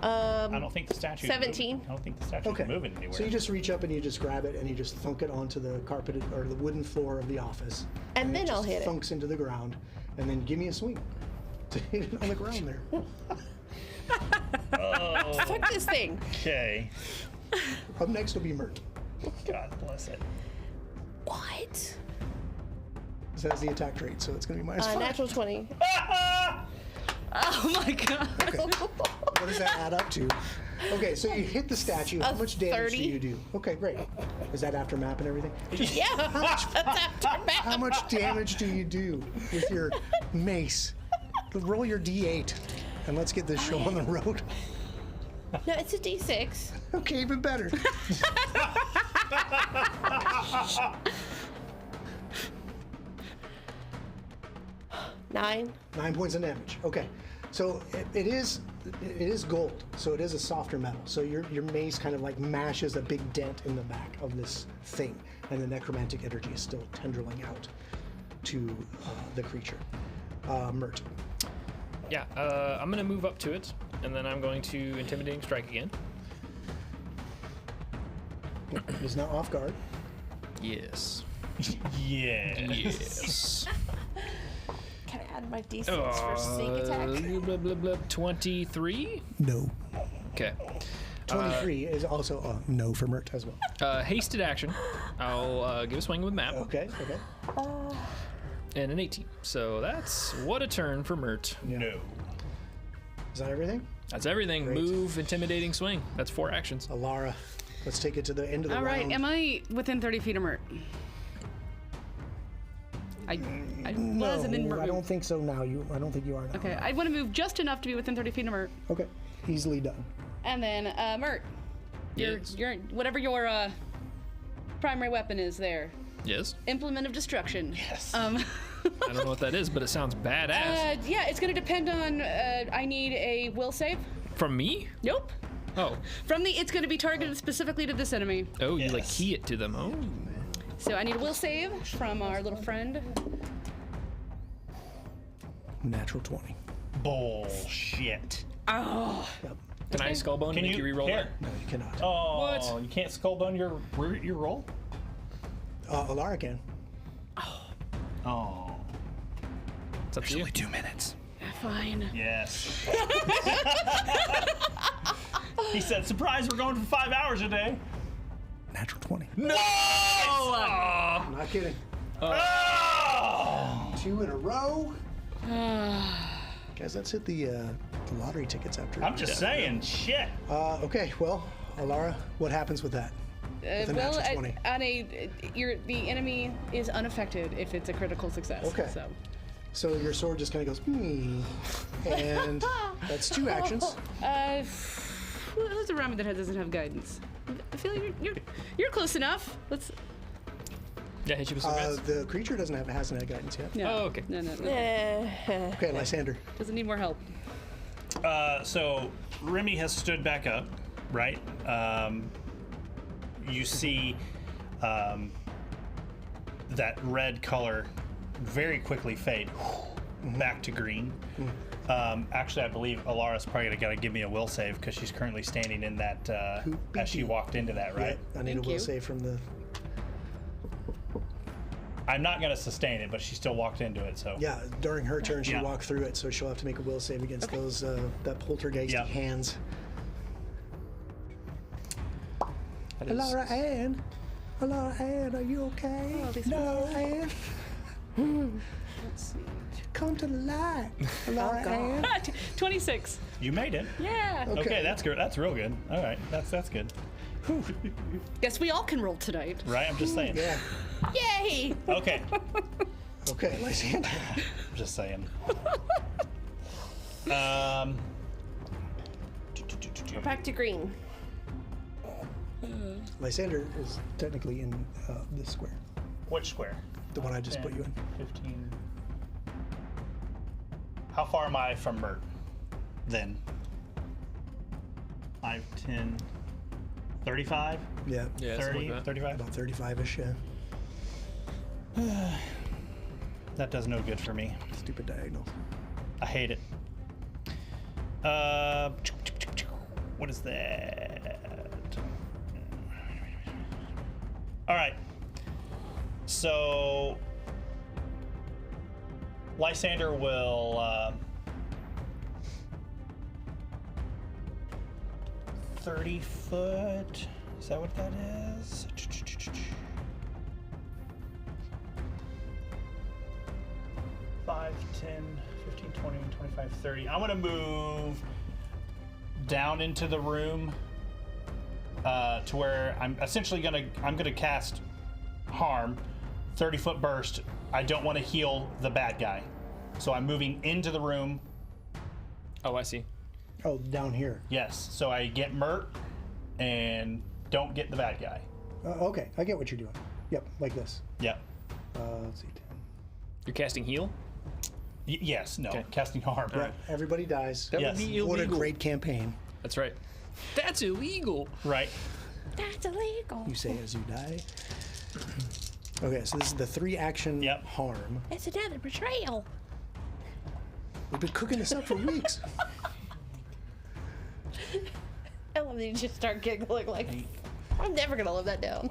B: I don't think the statue's
E: 17.
B: moving. I don't think the statue's
A: Okay.
B: moving anywhere.
A: So you just reach up and you just grab it and you just thunk it onto the carpeted or the wooden floor of the office.
E: And then
A: it
E: I'll
A: just
E: hit it.
A: thunks into the ground, and then give me a swing to hit it on the ground there.
E: Fuck this thing.
B: Okay.
A: Up next will be Mert.
B: God bless it.
E: What?
A: This has the attack rate, so it's going to be -5.
E: Natural 20.
D: Oh my god.
A: What does that add up to? Okay, so you hit the statue. How much damage
E: 30.
A: do you do? Okay, great. Is that after map and everything?
E: Yeah. That's after
A: How
E: math.
A: much damage do you do with your mace? Roll your D8, and let's get this show on the road.
E: No, it's a D6.
A: Okay, even better.
E: Nine.
A: 9 points of damage. Okay, so it is gold, so it is a softer metal. So your mace kind of like mashes a big dent in the back of this thing, and the necromantic energy is still tendriling out to the creature. Mert.
C: Yeah, I'm gonna move up to it, and then I'm going to intimidating strike again.
A: Is now off guard.
C: Yes.
B: Yeah.
C: Yes.
E: Can I add my D6 for sneak attack?
C: Blah, blah, blah, 23.
A: No.
C: Okay.
A: 23 is also a no for Mert as well.
C: Hasted action. I'll give a swing with map
A: Okay, okay.
C: and an 18. So that's what a turn for Mert.
B: No.
A: Is that everything?
C: That's everything.
A: Great.
C: Move, intimidating, swing. That's 4 actions.
A: Alara, let's take it to the end of the
D: All right,
A: round.
D: am I within 30 feet of Mert? I was and then Mert
A: I don't
D: moved.
A: think so now. I don't think you are now.
D: Okay, I want to move just enough to be within 30 feet of Mert.
A: Okay, easily done.
D: And then, Mert,
C: Yes.
D: your whatever your primary weapon is there.
C: Yes.
D: Implement of destruction.
B: Yes.
C: I don't know what that is, but it sounds badass.
D: Yeah, it's going to depend on. I need a will save.
C: From me?
D: Nope.
C: Oh.
D: It's going to be targeted specifically to this enemy.
C: Oh, you like
B: Yes.
C: key it to them. Oh.
D: So I need a will save from our little friend.
A: Natural 20.
B: Bullshit.
D: Oh.
A: Yep.
C: Can I skullbone and
B: Can
C: make you
B: you
C: reroll
B: here?
C: that?
A: No, you cannot.
B: Oh,
C: What?
B: you can't skullbone your roll?
A: Alara can.
B: Oh.
C: It's up to you.
B: 2 minutes.
D: Fine.
B: Yes. He said, surprise, we're going for 5 hours a day.
A: Natural 20.
B: No!
A: I'm not kidding.
B: Oh!
A: 2 in a row. Guys, let's hit the lottery tickets after.
B: I'm just saying, shit.
A: Okay, well, Alara, what happens with that? With a
D: Well,
A: natural 20.
D: the enemy is unaffected if it's a critical success.
A: Okay. So your sword just kind of goes, and that's 2 actions.
D: Who's around me that doesn't have guidance? I feel like you're close enough. Let's.
C: Yeah, hit you with some guys.
A: The creature hasn't had guidance yet.
D: No.
C: Oh, okay.
D: No.
A: Okay, Lysander.
D: Doesn't need more help.
B: So Remy has stood back up, right? You see that red color very quickly fade back to green. Actually, I believe Alara's probably got to give me a will save because she's currently standing in that as she walked into that, right?
A: Yeah, I need
D: Thank
A: a will
D: you.
A: save from the.
B: I'm not going to sustain it, but she still walked into it, so.
A: Yeah, during her turn, she
B: Yeah.
A: walked through it, so she'll have to make a will save against those that poltergeisty
B: Yeah.
A: hands.
C: That is-
A: Alara Ann, are you okay? No, Ann.
D: Let's see.
A: Come to the light, Alara Ann.
D: 26.
B: You made it.
D: Yeah.
B: Okay, that's good. That's real good. All right, that's good.
D: Guess we all can roll tonight.
B: Right? I'm just saying.
A: Yeah.
E: Yay!
B: Okay.
A: Okay, Lysander.
B: I'm just saying.
E: We're back to green.
A: Lysander is technically in this square,
B: Which square?
A: the one I just put you in.
B: 15. How far am I from Mert then? 5, 10, 35?
A: Yeah,
C: Yeah, something
B: 30,
C: like that.
B: 35?
A: about 35-ish, yeah.
B: That does no good for me.
A: Stupid diagonals.
B: I hate it. What is that? All right. So Lysander will 30 foot. Is that what that is? 5, 10, 15, 20, 25, 30. I'm gonna move down into the room to where I'm essentially gonna cast harm, 30-foot burst. I don't want to heal the bad guy, so I'm moving into the room.
C: Oh, I see.
A: Oh, down here.
B: Yes, so I get Mert and don't get the bad guy.
A: Okay, I get what you're doing. Yep, like this.
B: Yep.
A: Let's see. 10.
C: You're casting heal?
B: Yes. No.
C: Okay.
B: Casting harm.
A: Right, everybody dies.
F: That
B: Yes.
F: would be
A: What a
F: illegal.
A: great campaign.
C: That's right. That's illegal.
B: Right.
E: That's illegal.
A: You say as you die. Okay, so this is the 3-action
B: Yep.
A: harm.
E: It's another betrayal.
A: We've been cooking this up for weeks.
E: I love that you just start giggling like, I'm never gonna live that down.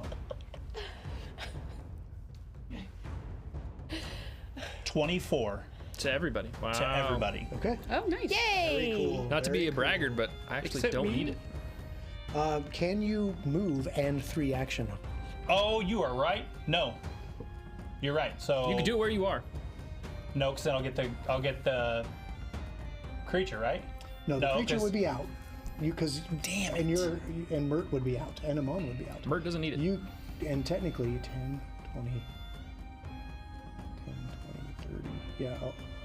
B: 24
C: To everybody. Wow.
B: to everybody.
A: Okay.
D: Oh, nice.
E: Yay!
A: Very cool.
C: Not to be
A: very
C: a braggart, but I actually
F: Except
C: don't
F: me.
C: need it.
A: cool. Can you move and 3-action?
B: Oh, you are right. No, you're right. So
C: You can do it where you are.
B: no, because then I'll get the creature, right?
A: No, the
B: No,
A: creature
B: 'cause-
A: would be out. Damn it. And Mert would be out, and Amon would be out.
C: Mert doesn't need it.
A: You and technically 10, 20, 30. Yeah,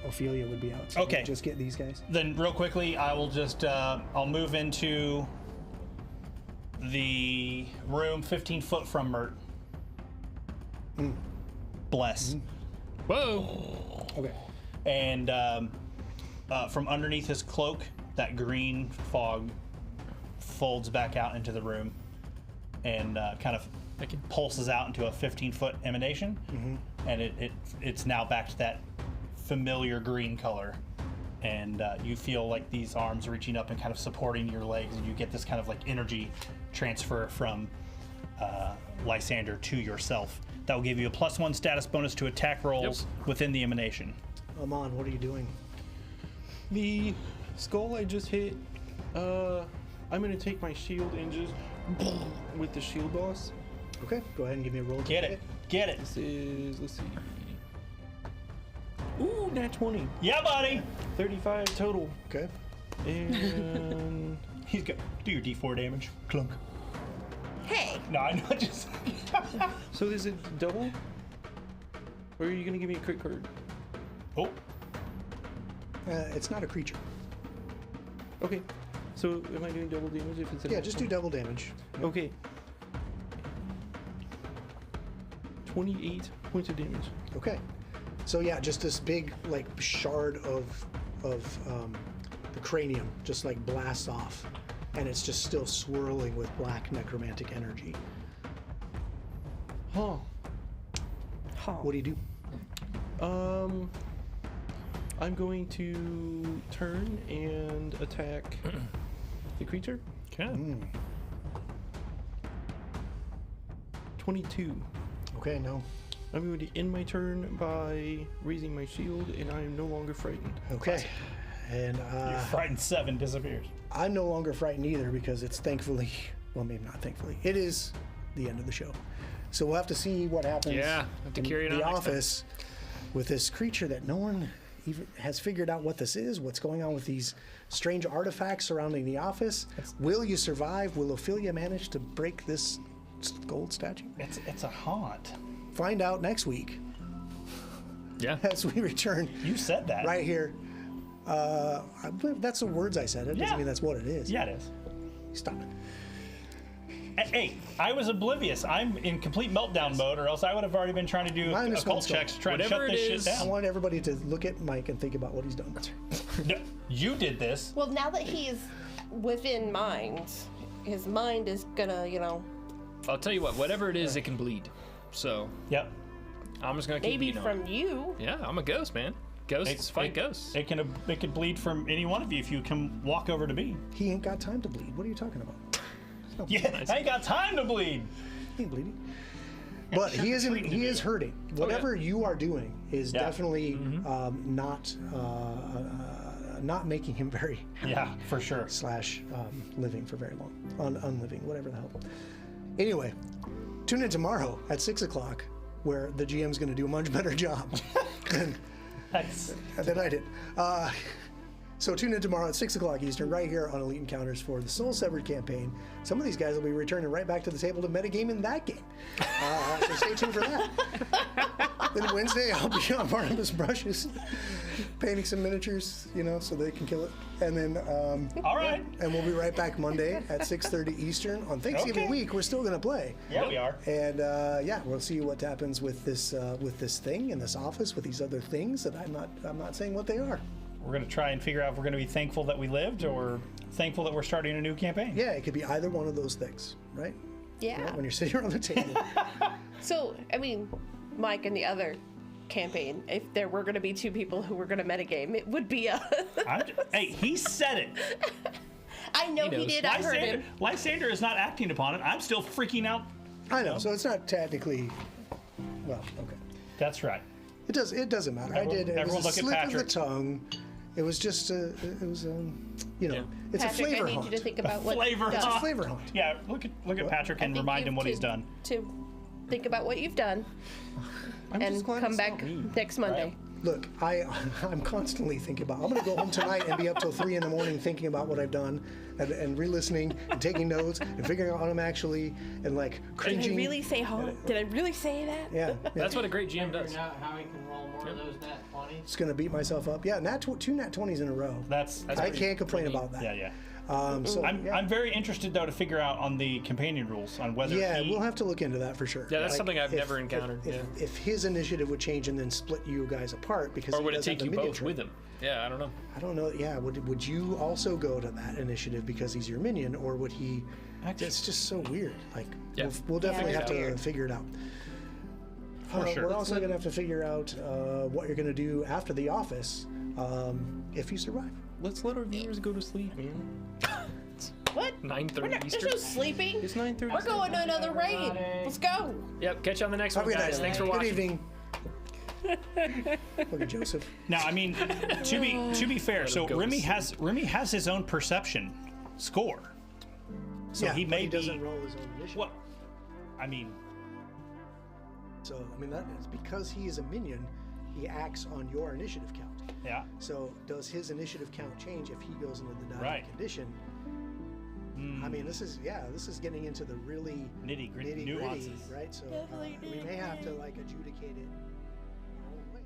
A: Ophelia would be out. So
B: Okay.
A: just get these guys.
B: Then real quickly, I will just I'll move into the room 15 foot from Mert. Bless.
C: Whoa.
A: Okay.
B: And from underneath his cloak, that green fog folds back out into the room and kind of pulses out into a 15-foot emanation, and it's now back to that familiar green color. And you feel like these arms reaching up and kind of supporting your legs, and you get this kind of like energy transfer from Lysander to yourself. That will give you a +1 status bonus to attack rolls within the emanation.
A: Amon, what are you doing?
F: The skull I just hit, I'm gonna take my shield and just with the shield boss.
A: Okay, go ahead and give me a roll. to
B: Get
A: hit
B: it. Get it.
F: This is, let's see. Ooh, nat 20.
B: Yeah, buddy.
F: 35 total.
A: Okay.
F: And
B: He's got do your D4 damage. Clunk.
E: Hey!
B: No, I know. Just
F: so is it double? Or are you gonna give me a crit card?
B: oh,
A: It's not a creature.
F: Okay. So am I doing double damage if it's a
A: Yeah, just do double damage.
F: Okay. 28 points of damage.
A: Okay. So yeah, just this big like shard of the cranium just like blasts off, and it's just still swirling with black necromantic energy.
F: Huh.
A: What do you do?
F: I'm going to turn and attack the creature.
C: Okay.
F: 22.
A: Okay, no.
F: I'm going to end my turn by raising my shield, and I am no longer frightened.
A: Okay. And
B: your frightened 7 disappears.
A: I'm no longer frightened either because it's thankfully, well, maybe not thankfully, it is the end of the show. So we'll have to see what happens
C: Yeah, have to
A: in
C: carry it
A: the
C: on next time.
A: office with this creature that no one even has figured out what this is, what's going on with these strange artifacts surrounding the office. Will you survive? Will Ophelia manage to break this gold statue?
B: It's a haunt.
A: Find out next week
C: Yeah.
A: as we return
B: You said that.
A: right here. That's the words I said. It doesn't
B: Yeah.
A: mean that's what it is.
B: Yeah, it is.
A: Stop it.
B: Hey, I was oblivious. I'm in complete meltdown mode, or else I would have already been trying to do
A: Mine is
B: occult
A: skull.
B: checks to try to shut
C: Whatever
B: this
C: it
B: shit
C: is,
A: I
B: down.
A: want everybody to look at Mike and think about what he's done.
B: No, you did this.
E: Well, now that he's within mind, his mind is gonna,
C: I'll tell you what. Whatever it is, it can bleed. So
B: Yep.
C: I'm just gonna keep
E: maybe
C: beating on
E: from you.
C: it. Yeah, I'm a ghost, man. Ghosts fight ghosts.
B: It could bleed from any one of you if you come walk over to me.
A: He ain't got time to bleed. What are you talking about?
B: Yeah, I ain't got time to bleed.
A: He ain't bleeding. But he isn't. He is hurting. Whatever you are doing is
B: Yeah.
A: definitely not making him very happy.
B: Yeah, for sure.
A: / living for very long. Unliving, whatever the hell. Anyway, tune in tomorrow at 6 o'clock, where the GM's going to do a much better job
B: That's,
A: than I did. So tune in tomorrow at 6 o'clock Eastern, right here on Elite Encounters for the Soul Severed campaign. Some of these guys will be returning right back to the table to metagame in that game. So stay tuned for that. Then Wednesday, I'll be on Barnabas Brushes, painting some miniatures, so they can kill it. And then,
B: all right.
A: and we'll be right back Monday at 6:30 Eastern on Thanksgiving
B: Okay.
A: week. We're still going to play.
B: Yeah, we are.
A: And we'll see what happens with this thing in this office, with these other things that I'm not saying what they are.
B: We're going to try and figure out if we're going to be thankful that we lived or thankful that we're starting a new campaign.
A: Yeah, it could be either one of those things, right?
E: Yeah.
A: When you're sitting around the table.
E: So, Mike and the other campaign, if there were going to be two people who were going to metagame, it would be us.
B: Hey, he said it.
E: I know he
C: knows.
E: did. I heard him.
B: Lysander is not acting upon it. I'm still freaking out.
A: I know, so it's not technically. Well, okay.
B: That's right.
A: It doesn't matter. It
B: Everyone
A: was a
B: look at
A: slip of the
B: Patrick.
A: tongue. It was just it's a
E: Patrick,
A: flavor
E: I need
A: hunt.
E: you to think about what
B: Flavor
E: you've done.
B: hunt.
A: Flavor hunt.
B: Yeah, look at Patrick
E: I
B: and
E: think
B: remind
E: you
B: him what he's
E: to-
B: done.
E: To think about what you've done
F: I'm just
E: and
F: glad
E: come
F: it's
E: back
F: not me.
E: next Monday.
A: Look, I'm constantly thinking about. I'm going to go home tonight and be up till 3 a.m. thinking about what I've done, and re-listening and taking notes and figuring out what I'm actually and like
E: Did I
A: cringing.
E: really say Did I really say that?
A: Yeah,
C: That's what a great GM does.
G: Figuring out how he can roll more of those nat 20s.
A: Just going to beat myself up. Yeah, two nat 20s in a row.
B: That's
A: I can't complain about that.
B: yeah.
A: So
B: I'm very interested though to figure out on the companion rules on whether
A: yeah,
B: he,
A: we'll have to look into that for sure.
C: Yeah, that's
A: Like,
C: something I've
A: if-
C: never encountered.
A: If his initiative would change and then split you guys apart because
C: Or
A: he
C: would it
A: doesn't
C: take
A: have
C: you
A: the minion
C: both
A: trait.
C: with him? Yeah, I don't know.
A: I don't know. Yeah, would you also go to that initiative because he's your minion, or would he? It's just so weird. Like
C: Yeah.
A: we'll definitely
E: Yeah,
A: have
E: it's
A: to
E: weird.
A: figure it out.
B: For sure.
A: We're also going to have to figure out what you're going to do after the office if you survive.
F: Let's let our viewers go to sleep, man.
E: What?
C: 9:30
E: There's
C: Eastern.
E: no sleeping.
F: It's 9:30.
E: We're going to another raid. Let's go.
C: Yep. Catch you on the next
A: Have
C: one,
A: a good
C: guys.
A: night.
C: Thanks for
A: Good
C: watching.
A: evening. Look at Joseph.
B: Now, I mean, to be fair, so
C: go to
B: Remy
C: sleep.
B: has his own perception score, so
A: yeah,
B: he
A: but
B: may
A: he doesn't
B: be.
A: roll his own initiative.
B: Well, I mean,
A: So I mean that is because he is a minion. He acts on your initiative count.
B: yeah.
A: So does his initiative count change if he goes into the dying
B: Right.
A: condition? I mean, this is getting into the really
B: Nitty gritty
A: nitty
B: nuances.
A: right? So
E: Definitely
A: we may have to like adjudicate it our own way.